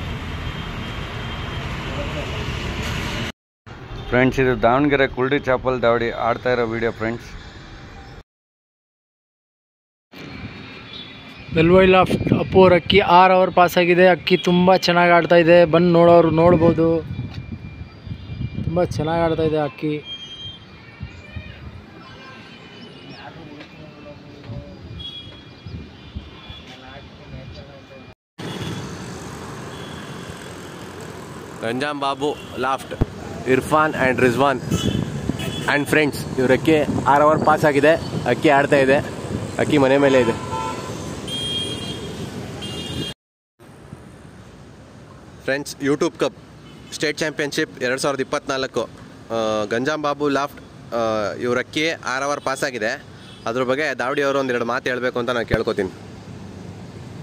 ಫ್ರೆಂಡ್ಸ್, ಇದು ದಾವಣಗೆರೆ ಕುಲ್ಡಿ ಚಾಪಲ್ ದಾವಡಿ ಆಡ್ತಾ ಇರೋ ವಿಡಿಯೋ ಫ್ರೆಂಡ್ಸ್. ಡೆಲ್ವೈ ಲಾಫ್ಟ್ ಅಪ್ಪು ಅವ್ರ ಅಕ್ಕಿ 6 ಅವರ್ ಪಾಸ್ ಆಗಿದೆ. ಅಕ್ಕಿ ತುಂಬ ಚೆನ್ನಾಗಿ ಆಡ್ತಾ ಇದೆ, ಬಂದು ನೋಡೋರು ನೋಡ್ಬೋದು. ತುಂಬ ಚೆನ್ನಾಗಿ ಆಡ್ತಾ ಇದೆ ಅಕ್ಕಿ. Ganjam Babu loft Irfan and Rizwan and friends ಇವರಕ್ಕೆ 6 ಅವರ್ ಪಾಸ್ ಆಗಿದೆ. ಅಕ್ಕಿ ಆಡ್ತಾ ಇದೆ, ಅಕ್ಕಿ ಮನೆ ಮೇಲೆ ಇದೆ. Friends, YouTube cup state championship 2024 Ganjam Babu loft ಇವರಕ್ಕೆ 6 ಅವರ್ ಪಾಸ್ ಆಗಿದೆ. ಅದ್ರ ಬಗ್ಗೆ ದಾವಡಿ ಅವರು ಒಂದೆರಡು ಮಾತು ಹೇಳಬೇಕು ಅಂತ ನಾನು ಕೇಳ್ಕೊತೀನಿ.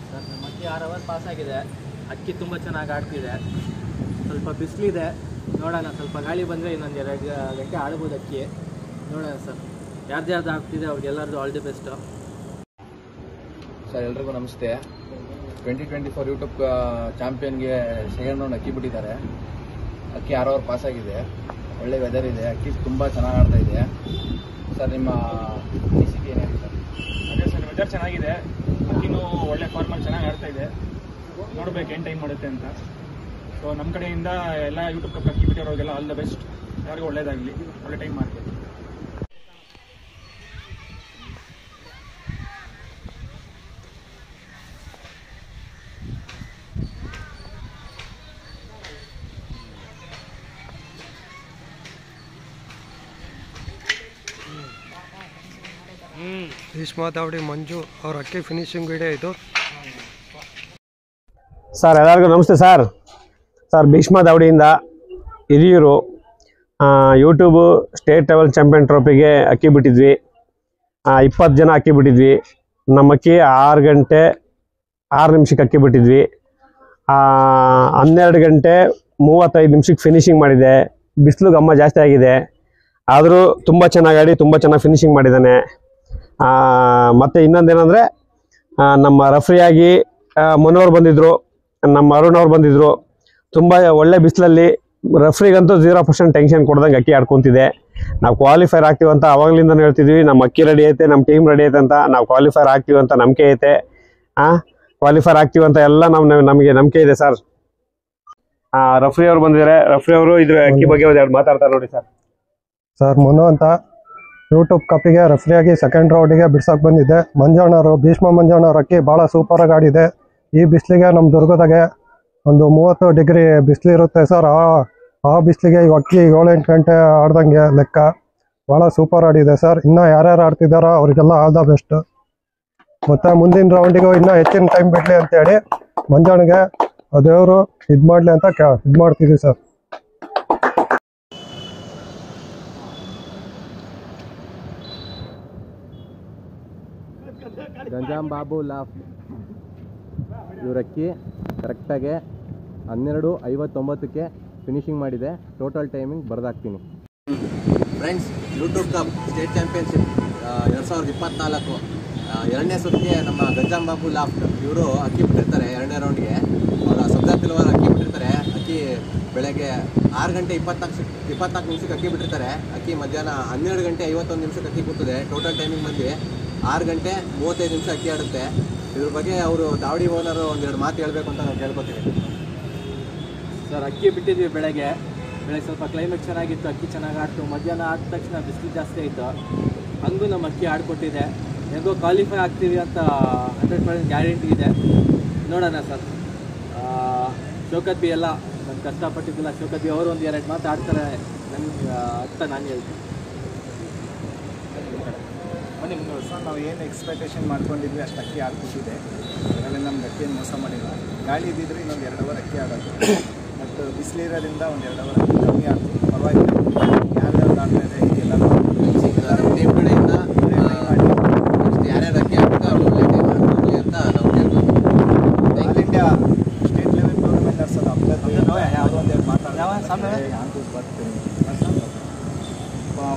ಸರ್ ನಮ್ಮ ಅಕ್ಕಿ 6 ಅವರ್ ಪಾಸ್ ಆಗಿದೆ. ಅಕ್ಕಿ ತುಂಬ ಚೆನ್ನಾಗಿ ಆಡ್ತಿದೆ. ಸ್ವಲ್ಪ ಬಿಸಿಲಿದೆ, ನೋಡೋಣ. ಸ್ವಲ್ಪ ಗಾಳಿ ಬಂದರೆ ಇನ್ನೊಂದು 2 ಗಂಟೆ ಆಡ್ಬೋದು ಅಕ್ಕಿ. ನೋಡೋಣ ಸರ್. ಯಾರ್ದು ಆಗ್ತಿದೆ ಅವ್ರಿಗೆಲ್ಲರದು ಆಲ್ ದಿ ಬೆಸ್ಟ್. ಸರ್ ಎಲ್ರಿಗೂ ನಮಸ್ತೆ. 2024 ಯೂಟ್ಯೂಬ್ ಚಾಂಪಿಯನ್ಗೆ ಸೆಕೆಂಡ್ ರೌಂಡ್ ಅಕ್ಕಿ ಬಿಟ್ಟಿದ್ದಾರೆ. ಅಕ್ಕಿ 6 ಅವರ್ ಪಾಸ್ ಆಗಿದೆ. ಒಳ್ಳೆ ವೆದರ್ ಇದೆ. ಅಕ್ಕಿ ತುಂಬ ಚೆನ್ನಾಗಿ ಆಡ್ತಾ ಇದೆ. ಸರ್ ನಿಮ್ಮ ಅನಿಸಿಕೆ ಏನಿದೆ ಸರ್? ಅದೇ ಸರ್, ವೆದರ್ ಚೆನ್ನಾಗಿದೆ. ಅಕ್ಕಿನೂ ಒಳ್ಳೆ ಫಾರ್ಮಲ್ಲಿ ಚೆನ್ನಾಗಿ ಆಡ್ತಾ ಇದೆ. ನೋಡ್ಬೇಕು ಏನು ಟೈಮ್ ಮಾಡುತ್ತೆ ಅಂತ. ಸೊ ನಮ್ಮ ಕಡೆಯಿಂದ ಎಲ್ಲ ಯೂಟ್ಯೂಬ್ ಕಪ್ ಅಕ್ಕಿ ಬಿಟ್ಟಿರೋರಿಗೆಲ್ಲ ಆಲ್ ದ ಬೆಸ್ಟ್. ಯಾರಿಗೂ ಒಳ್ಳೇದಾಗಲಿ, ಒಳ್ಳೆ ಟೈಮ್ ಮಾಡಬೇಕು. ಭೀಷ್ಮ ದಾವಡಿ ಮಂಜು ಅವ್ರ ಅಕ್ಕಿ ಫಿನಿಶಿಂಗ್ ವಿಡಿಯೋ ಇದು. ಸರ್ ಎಲ್ಲರಿಗೂ ನಮಸ್ತೆ ಸರ್. ಭೀಷ್ಮ ದಾವಡಿಯಿಂದ Hiriyur YouTube state level champion ಟ್ರೋಫಿಗೆ ಅಕ್ಕಿ ಬಿಟ್ಟಿದ್ವಿ. 20 ಜನ ಅಕ್ಕಿ ಬಿಟ್ಟಿದ್ವಿ. ನಮ್ಮ ಅಕ್ಕಿ 6 ಗಂಟೆ 6 ನಿಮಿಷಕ್ಕೆ ಅಕ್ಕಿ ಬಿಟ್ಟಿದ್ವಿ. 12 ಗಂಟೆ 35 ನಿಮಿಷಕ್ಕೆ ಫಿನಿಶಿಂಗ್ ಮಾಡಿದೆ. ಬಿಸಿಲು ಗಮ್ಮ ಜಾಸ್ತಿ ಆಗಿದೆ, ಆದರೂ ತುಂಬ ಚೆನ್ನಾಗಿ ಆಡಿ ತುಂಬ ಚೆನ್ನಾಗಿ ಫಿನಿಶಿಂಗ್ ಮಾಡಿದ್ದಾನೆ. ಮತ್ತು ಇನ್ನೊಂದೇನೆಂದರೆ ನಮ್ಮ ರೆಫ್ರಿಯಾಗಿ ಮನೋರು ಬಂದಿದ್ದರು, ನಮ್ಮ ಅರುಣ್ ಅವ್ರು ಬಂದಿದ್ದರು. ತುಂಬ ಒಳ್ಳೆ ಬಿಸಿಲಲ್ಲಿ ರೆಫ್ರಿಗಂತೂ 0% ಟೆನ್ಷನ್ ಕೊಡ್ದಂಗೆ ಅಕ್ಕಿ ಆಡ್ಕೊತಿದೆ. ನಾವು ಕ್ವಾಲಿಫೈರ್ ಆಗ್ತೀವಿ ಅಂತ ಅವಾಗಲಿಂದನೂ ಹೇಳ್ತಿದ್ವಿ. ನಮ್ಮ ಅಕ್ಕಿ ರೆಡಿ ಐತೆ, ನಮ್ಮ ಟೀಮ್ ರೆಡಿ ಐತೆ ಅಂತ. ನಾವು ಕ್ವಾಲಿಫೈರ್ ಆಗ್ತೀವಿ ಅಂತ ನಂಬಿಕೆ ಐತೆ. ಕ್ವಾಲಿಫೈರ್ ಆಗ್ತೀವಿ ಅಂತ ಎಲ್ಲ ನಮಗೆ ನಂಬಿಕೆ ಇದೆ ಸರ್. ರೆಫ್ರಿ ಅವರು ಬಂದಿದ್ದಾರೆ. ರೆಫ್ರಿ ಅವರು ಇದ್ರ ಅಕ್ಕಿ ಬಗ್ಗೆ ಒಂದೆರಡು ಮಾತಾಡ್ತಾರೆ ನೋಡಿ ಸರ್. ಸರ್ ಮನು ಅಂತ ಯೂಟ್ಯೂಬ್ ಕಪ್ಪಿಗೆ ರೆಫ್ರಿಯಾಗಿ ಸೆಕೆಂಡ್ ರೌಂಡಿಗೆ ಬಿಡ್ಸೋಕೆ ಬಂದಿದ್ದೆ. ಮಂಜಣ್ಣವರು ಭೀಷ್ಮ ಮಂಜಣ್ಣವ್ರ ಅಕ್ಕಿ ಭಾಳ ಸೂಪರಾಗಿ ಆಡಿದೆ. ಈ ಬಿಸಿಲಿಗೆ ನಮ್ಮ ದುರ್ಗದಾಗೆ ಒಂದು 30 ಡಿಗ್ರಿ ಬಿಸಿಲಿರುತ್ತೆ ಸರ್. ಆ ಬಿಸಿಲಿಗೆ ಈ ಅಕ್ಕಿ 7-8 ಗಂಟೆ ಆಡ್ದಂಗೆ ಲೆಕ್ಕ. ಭಾಳ ಸೂಪರ್ ಆಡಿದೆ ಸರ್. ಇನ್ನೂ ಯಾರ್ಯಾರು ಆಡ್ತಿದ್ದಾರೋ ಅವರಿಗೆಲ್ಲ ಆಲ್ ದ ಬೆಸ್ಟ್. ಮತ್ತು ಮುಂದಿನ ರೌಂಡಿಗೂ ಇನ್ನೂ ಹೆಚ್ಚಿನ ಟೈಮ್ ಬಿಡಲಿ ಅಂತೇಳಿ ಮಂಜಣ್ಣಗೆ ದೇವರು ಇದು ಮಾಡಲಿ ಅಂತ ಇದು ಮಾಡ್ತಿದ್ದೀವಿ ಸರ್. ಗಂಜಾಂ ಬಾಬು ಲಾಫ್ಟ್ ಇವರಕ್ಕಿ ಕರೆಕ್ಟಾಗಿ 12:59ಕ್ಕೆ ಫಿನಿಶಿಂಗ್ ಮಾಡಿದೆ. ಟೋಟಲ್ ಟೈಮಿಂಗ್ ಬರೆದಾಕ್ತೀನಿ. Friends, YouTube cup state championship 2024 2ನೇ ಸುತ್ತಿಗೆ ನಮ್ಮ ಗಂಜಾಂ ಬಾಬು ಲಾಫ್ಟ್ ಇವರು ಅಕ್ಕಿ ಬಿಟ್ಟಿರ್ತಾರೆ. 2ನೇ ರೌಂಡ್ಗೆ ಅವರ ಸಬ್ಜಾತಿಲ್ವಾರ ಅಕ್ಕಿ ಬಿಟ್ಟಿರ್ತಾರೆ. ಅಕ್ಕಿ ಬೆಳಗ್ಗೆ 6 ಗಂಟೆ 24 ನಿಮಿಷಕ್ಕೆ ಅಕ್ಕಿ ಬಿಟ್ಟಿರ್ತಾರೆ. ಅಕ್ಕಿ ಮಧ್ಯಾಹ್ನ 12 ಗಂಟೆ 51 ನಿಮಿಷಕ್ಕೆ ಅಕ್ಕಿ ಕೂತದೆ. ಟೋಟಲ್ ಟೈಮಿಂಗ್ ಬಂದು 6 ಗಂಟೆ 35 ನಿಮಿಷ ಅಕ್ಕಿ ಆಡುತ್ತೆ. ಇದ್ರ ಬಗ್ಗೆ ಅವರು ದಾವಡಿ ಓನರು ಒಂದೆರಡು ಮಾತು ಹೇಳಬೇಕು ಅಂತ ನಾವು ಕೇಳ್ಕೊತೀವಿ ಸರ್. ಅಕ್ಕಿ ಬಿಟ್ಟಿದ್ವಿ ಬೆಳಗ್ಗೆ ಸ್ವಲ್ಪ ಕ್ಲೈಮೇಟ್ ಚೆನ್ನಾಗಿತ್ತು, ಅಕ್ಕಿ ಚೆನ್ನಾಗಿ ಆಡ್ತು. ಮಧ್ಯಾಹ್ನ ಆದ ತಕ್ಷಣ ಬಿಸಿಲು ಜಾಸ್ತಿ ಆಯಿತು. ಹಂಗೂ ನಮ್ಮ ಅಕ್ಕಿ ಆಡ್ಕೊಟ್ಟಿದೆ. ಹೆಂಗೋ ಕ್ವಾಲಿಫೈ ಆಗ್ತೀವಿ ಅಂತ 100% ಗ್ಯಾರಂಟಿ ಇದೆ. ನೋಡೋಣ ಸರ್. ಶೌಕತ್ ಬಿ ಎಲ್ಲ ನಾನು ಕಷ್ಟಪಟ್ಟಿದ್ದಿಲ್ಲ. ಶೌಕತ್ ಬಿ ಅವರು ಒಂದು 2 ಮಾತು ಆಡ್ತಾರೆ ನನಗೆ ಅಂತ ನಾನು ಹೇಳ್ತೀನಿ. ಸರ್, ನಾವು ಏನು ಎಕ್ಸ್ಪೆಕ್ಟೇಷನ್ ಮಾಡ್ಕೊಂಡಿದ್ವಿ ಅಷ್ಟು ಅಕ್ಕಿ ಆಡ್ಬಿಟ್ಟಿದೆ. ಅದರಲ್ಲಿ ನಮ್ಗೆ ಅಕ್ಕಿ ಏನು ಮೋಸ ಮಾಡಿಲ್ಲ. ಗಾಳಿ ಇದ್ದಿದ್ರೆ ಇನ್ನೊಂದು 2 ಅವರ್ ಅಕ್ಕಿ ಆಡೋದು. ಮತ್ತು ಬಿಸಿಲಿರೋದ್ರಿಂದ ಒಂದು 2 ಅವರ್ ಅಕ್ಕಿ ಕಮ್ಮಿ ಆಗ್ತದೆ. ಪರವಾಗಿಲ್ಲ. ಯಾರ್ಯಾರು ಆಡ್ತಾ ಇದೆ ಎಲ್ಲ ಟೀಮ್ ಕಡೆಯಿಂದ ಯಾರ್ಯಾರು ಅಕ್ಕಿ ಆಗ್ಬೇಕು ಅವ್ರು ಒಳ್ಳೆ ಟೈಮ್ ಆಡ್ಕೊಳ್ಳಿ ಅಂತ ನಾವು ಕೇಳ್ಬೋದು. All India state level tournament ನಡೆಸೋದು ಯಾವುದೋ ಒಂದೆರಡು ಮಾತಾಡೋದು ಬರ್ತೀನಿ.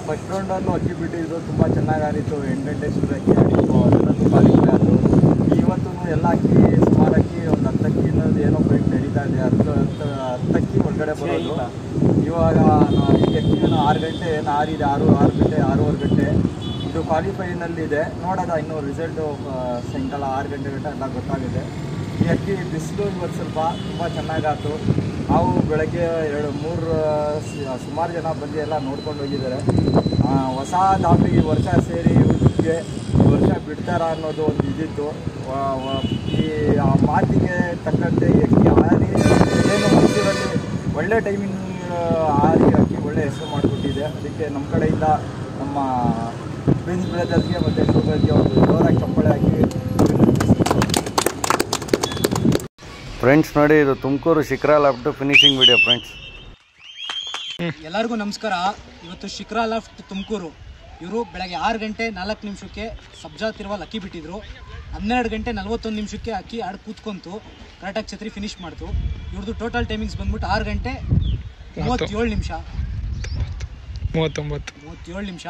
ಫಸ್ಟ್ ರೌಂಡಲ್ಲೂ ಅಕ್ಕಿ ಬಿಟ್ಟಿದ್ದು ತುಂಬ ಚೆನ್ನಾಗಿ ಆಡಿತ್ತು. 8 ಗಂಟೆ ಸುದ ಅಕ್ಕಿ ಆಡಿತ್ತು. ಅದರಲ್ಲೂ ಕ್ವಾಲಿಫೈ ಆಯಿತು. ಇವತ್ತು ಎಲ್ಲ ಅಕ್ಕಿ ಸುಮಾರು ಅಕ್ಕಿ ಒಂದು 10 ಅಕ್ಕಿ ಅನ್ನೋದು ಏನೋ ಫೈಟ್ ನಡೀತಾ ಇದೆ. 10 ಅಕ್ಕಿ ಒಳಗಡೆ ಬರೋದು. ಇವಾಗ ಈ ಅಕ್ಕಿಯನ್ನು 6 ಗಂಟೆ ಏನು ಆರಿದೆ, 6 ಗಂಟೆ 6:15 ಗಂಟೆ ಇದು ಕ್ವಾಲಿಫೈನಲ್ಲಿದೆ. ನೋಡೋದ ಇನ್ನೂ ರಿಸಲ್ಟು ಸಾಯಂಕಾಲ 6 ಗಂಟೆ ಎಲ್ಲ ಗೊತ್ತಾಗಿದೆ. ಈ ಅಕ್ಕಿ ಬಿಸಿಲು ಇವತ್ತು ಸ್ವಲ್ಪ ತುಂಬ ಚೆನ್ನಾಗಾಯ್ತು. ನಾವು ಬೆಳಗ್ಗೆ 2-3 ಸುಮಾರು ಜನ ಬಂದು ಎಲ್ಲ ನೋಡ್ಕೊಂಡು ಹೋಗಿದ್ದಾರೆ. ಹೊಸ ದಾವಡಿ ಈ ವರ್ಷ ಸೇರಿ ಯೂಟ್ಯೂಬ್ಗೆ ಈ ವರ್ಷ ಬಿಡ್ತಾರ ಅನ್ನೋದು ಒಂದು ಇದಿತ್ತು. ಈ ಮಾತಿಗೆ ತಕ್ಕಂತೆ ಈ ಅಕ್ಕಿ ಆರಿ ಏನು ಮೈಸೂರಲ್ಲಿ ಒಳ್ಳೆ ಟೈಮಿಂಗ್ ಆರಿ ಅಕ್ಕಿ ಒಳ್ಳೆ ಹೆಸರು ಮಾಡಿಬಿಟ್ಟಿದೆ. ಅದಕ್ಕೆ ನಮ್ಮ ಕಡೆಯಿಂದ ನಮ್ಮ ಪ್ರಿನ್ಸ್ ಬ್ರದರ್ಸ್ಗೆ ಮತ್ತು ಶೋಭರ್ಗೆ ಒಂದು ಜೋರಾಗಿ ಚಪ್ಪಾಳೆ ಹಾಕಿ. ಫ್ರೆಂಡ್ಸ್ ನೋಡಿ, ಇದು Tumakuru Shikhara loft finishing video. Friends ಎಲ್ಲರಿಗೂ ನಮಸ್ಕಾರ. ಇವತ್ತು ಶಿಖರಾ ಲಾಫ್ಟ್ ತುಮಕೂರು ಇವರು ಬೆಳಗ್ಗೆ 6 ಗಂಟೆ 4 ನಿಮಿಷಕ್ಕೆ ಸಬ್ಜಾ ತಿರುವಲ್ ಅಕ್ಕಿ ಬಿಟ್ಟಿದ್ರು. 12 ಗಂಟೆ 41 ನಿಮಿಷಕ್ಕೆ ಅಕ್ಕಿ ಆಡಿ ಕೂತ್ಕೊಂತು, ಕರೆಕ್ಟಾಗಿ ಛತ್ರಿ ಫಿನಿಶ್ ಮಾಡ್ತು. ಇವ್ರದ್ದು ಟೋಟಲ್ ಟೈಮಿಂಗ್ಸ್ ಬಂದ್ಬಿಟ್ಟು 6 ಗಂಟೆ 37 ನಿಮಿಷ 37 ನಿಮಿಷ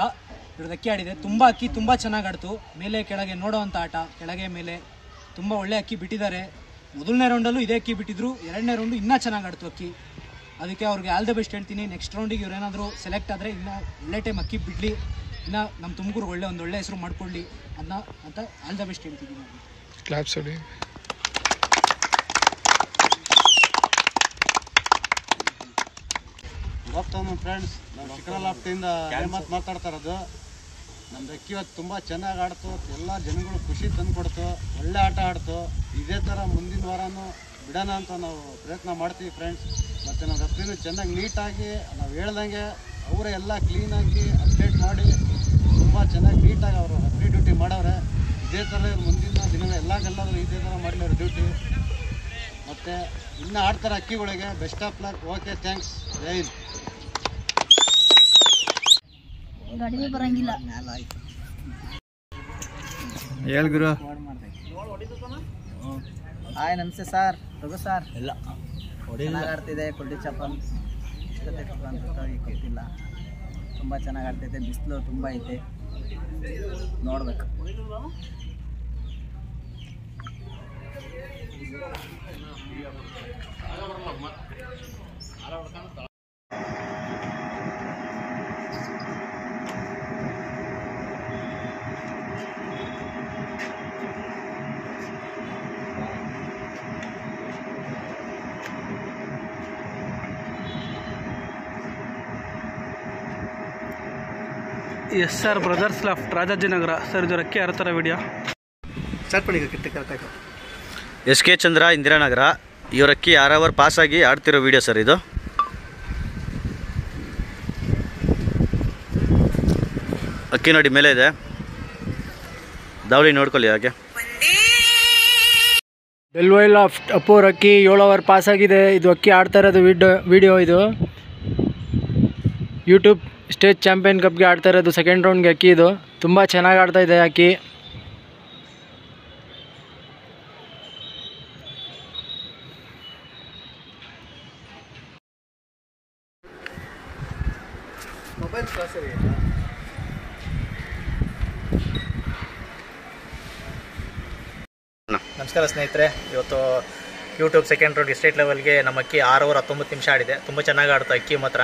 ಇವ್ರದ್ದು ಅಕ್ಕಿ ಆಡಿದೆ. ತುಂಬ ಅಕ್ಕಿ ತುಂಬ ಚೆನ್ನಾಗಿ ಆಡ್ತು. ಮೇಲೆ ಕೆಳಗೆ ನೋಡೋವಂಥ ಆಟ, ಕೆಳಗೆ ಮೇಲೆ ತುಂಬ ಒಳ್ಳೆ ಅಕ್ಕಿ ಬಿಟ್ಟಿದ್ದಾರೆ. ಮೊದಲನೇ ರೌಂಡಲ್ಲೂ ಇದೇ ಅಕ್ಕಿ ಬಿಟ್ಟಿದ್ರು, 2ನೇ ರೌಂಡು ಇನ್ನೂ ಚೆನ್ನಾಗಿ ಆಡ್ತು ಅಕ್ಕಿ. ಅದಕ್ಕೆ ಅವ್ರಿಗೆ ಆಲ್ ದ ಬೆಸ್ಟ್ ಹೇಳ್ತೀನಿ. ನೆಕ್ಸ್ಟ್ ರೌಂಡಿಗೆ ಇವ್ರೇನಾದರೂ ಸೆಲೆಕ್ಟ್ ಆದರೆ ಇನ್ನೂ ಒಳ್ಳೆ ಟೈಮ್ ಅಕ್ಕಿ ಬಿಡಲಿ, ಇನ್ನು ನಮ್ಮ ತುಮಕೂರು ಒಂದು ಒಳ್ಳೆ ಹೆಸರು ಮಾಡ್ಕೊಳ್ಳಿ ಅದನ್ನ ಅಂತ ಆಲ್ ದ ಬೆಸ್ಟ್ ಹೇಳ್ತಿದ್ದೀನಿ. ಕ್ಲಾಪ್ಸ್ ಹೊಡಿ. ಗುಡ್ ಆಫ್ಟರ್ನೂನ್ ಫ್ರೆಂಡ್ಸ್, ನಾವು ಶಿಖರ ಲಾಫ್ಟಿಂದ ಹೇಮಂತ್ ಮಾತಾಡ್ತಾ ಇರೋದು. ನಮ್ದು ಅಕ್ಕಿ ಇವತ್ತು ತುಂಬ ಚೆನ್ನಾಗಿ ಆಡ್ತು, ಎಲ್ಲ ಜನಗಳು ಖುಷಿ ತಂದುಕೊಡ್ತು, ಒಳ್ಳೆ ಆಟ ಆಡ್ತು. ಇದೇ ಥರ ಮುಂದಿನ ವಾರನೂ ಬಿಡೋಣ ಅಂತ ನಾವು ಪ್ರಯತ್ನ ಮಾಡ್ತೀವಿ ಫ್ರೆಂಡ್ಸ್. ಮತ್ತು ನಮ್ಮ ರೆಫ್ರಿನೂ ಚೆನ್ನಾಗಿ ನೀಟಾಗಿ ನಾವು ಹೇಳ್ದಂಗೆ ಅವರೇ ಎಲ್ಲ ಕ್ಲೀನಾಗಿ ಅಪ್ಡೇಟ್ ಮಾಡಿ ತುಂಬ ಚೆನ್ನಾಗಿ ನೀಟಾಗಿ ಅವರು ರೆಫ್ರಿ ಡ್ಯೂಟಿ ಮಾಡವ್ರೆ. ಇದೇ ಥರ ಮುಂದಿನ ದಿನ ಎಲ್ಲಾದರೂ ಇದೇ ಥರ ಮಾಡಲಿ ಅವ್ರ ಡ್ಯೂಟಿ. ಮತ್ತು ಇನ್ನೂ ಆಡ್ತಾರೆ ಅಕ್ಕಿಗಳಿಗೆ. Best of luck. Okay, thanks. Jai Hind. ಗಾಡಿಗೆ ಬರಂಗಿಲ್ಲ. ಹೇಳಿ ಗುರು. ಹಾಯ್, ನಮಸ್ತೆ ಸರ್. ರಘು ಸರ್. ಇಲ್ಲ ಚೆನ್ನಾಗಿ ಆಡ್ತಿದೆ. ಕೊಡ್ಡಿ ಚಪ್ಪಲ್ ಗೊತ್ತಿಲ್ಲ, ತುಂಬ ಚೆನ್ನಾಗಿ ಆಡ್ತೈತೆ. ಬಿಸಿಲು ತುಂಬ ಐತೆ, ನೋಡ್ಬೇಕು. SR brothers loft Rajajinagar sir. ಇದು ಅಕ್ಕಿ ಆಡ್ತಾರ ವಿಡಿಯೋ SK ಚಂದ್ರ ಇಂದಿರಾನಗರ. ಇವ್ರ ಅಕ್ಕಿ 6 ಅವರ್ ಪಾಸ್ ಆಗಿ ಆಡ್ತಿರೋ ವಿಡಿಯೋ ಸರ್ ಇದು. ಅಕ್ಕಿ ನೋಡಿ ಮೇಲೆ ಇದೆ, ದಾವಳಿ ನೋಡ್ಕೊಳ್ಳಿ ಹಾಗೆ. ಡೆಲ್ವೈ ಲಾಫ್ಟ್ ಅಪ್ಪೋರ್ ಅಕ್ಕಿ 7 ಅವರ್ ಪಾಸ್ ಆಗಿದೆ. ಇದು ಅಕ್ಕಿ ಆಡ್ತಾ ಇರೋದು ವಿಡಿಯೋ ಇದು. ಯೂಟ್ಯೂಬ್ ಸ್ಟೇಟ್ ಚಾಂಪಿಯನ್ ಕಪ್ಗೆ ಆಡ್ತಾ ಇರೋದು 2nd ರೌಂಡ್ಗೆ ಅಕ್ಕಿ. ಇದು ತುಂಬ ಚೆನ್ನಾಗಿ ಆಡ್ತಾ ಇದೆ ಅಕ್ಕಿ. ನಮಸ್ಕಾರ ಸ್ನೇಹಿತರೆ. ಇವತ್ತು ಯೂಟ್ಯೂಬ್ 2nd ರೌಂಡ್ ಸ್ಟೇಟ್ ಲೆವೆಲ್ಗೆ ನಮ್ಮ ಅಕ್ಕಿ 6 ಅವರ್ 19 ನಿಮಿಷ ಆಡಿದೆ. ತುಂಬ ಚೆನ್ನಾಗಿ ಆಡ್ತು ಅಕ್ಕಿ ಮಾತ್ರ.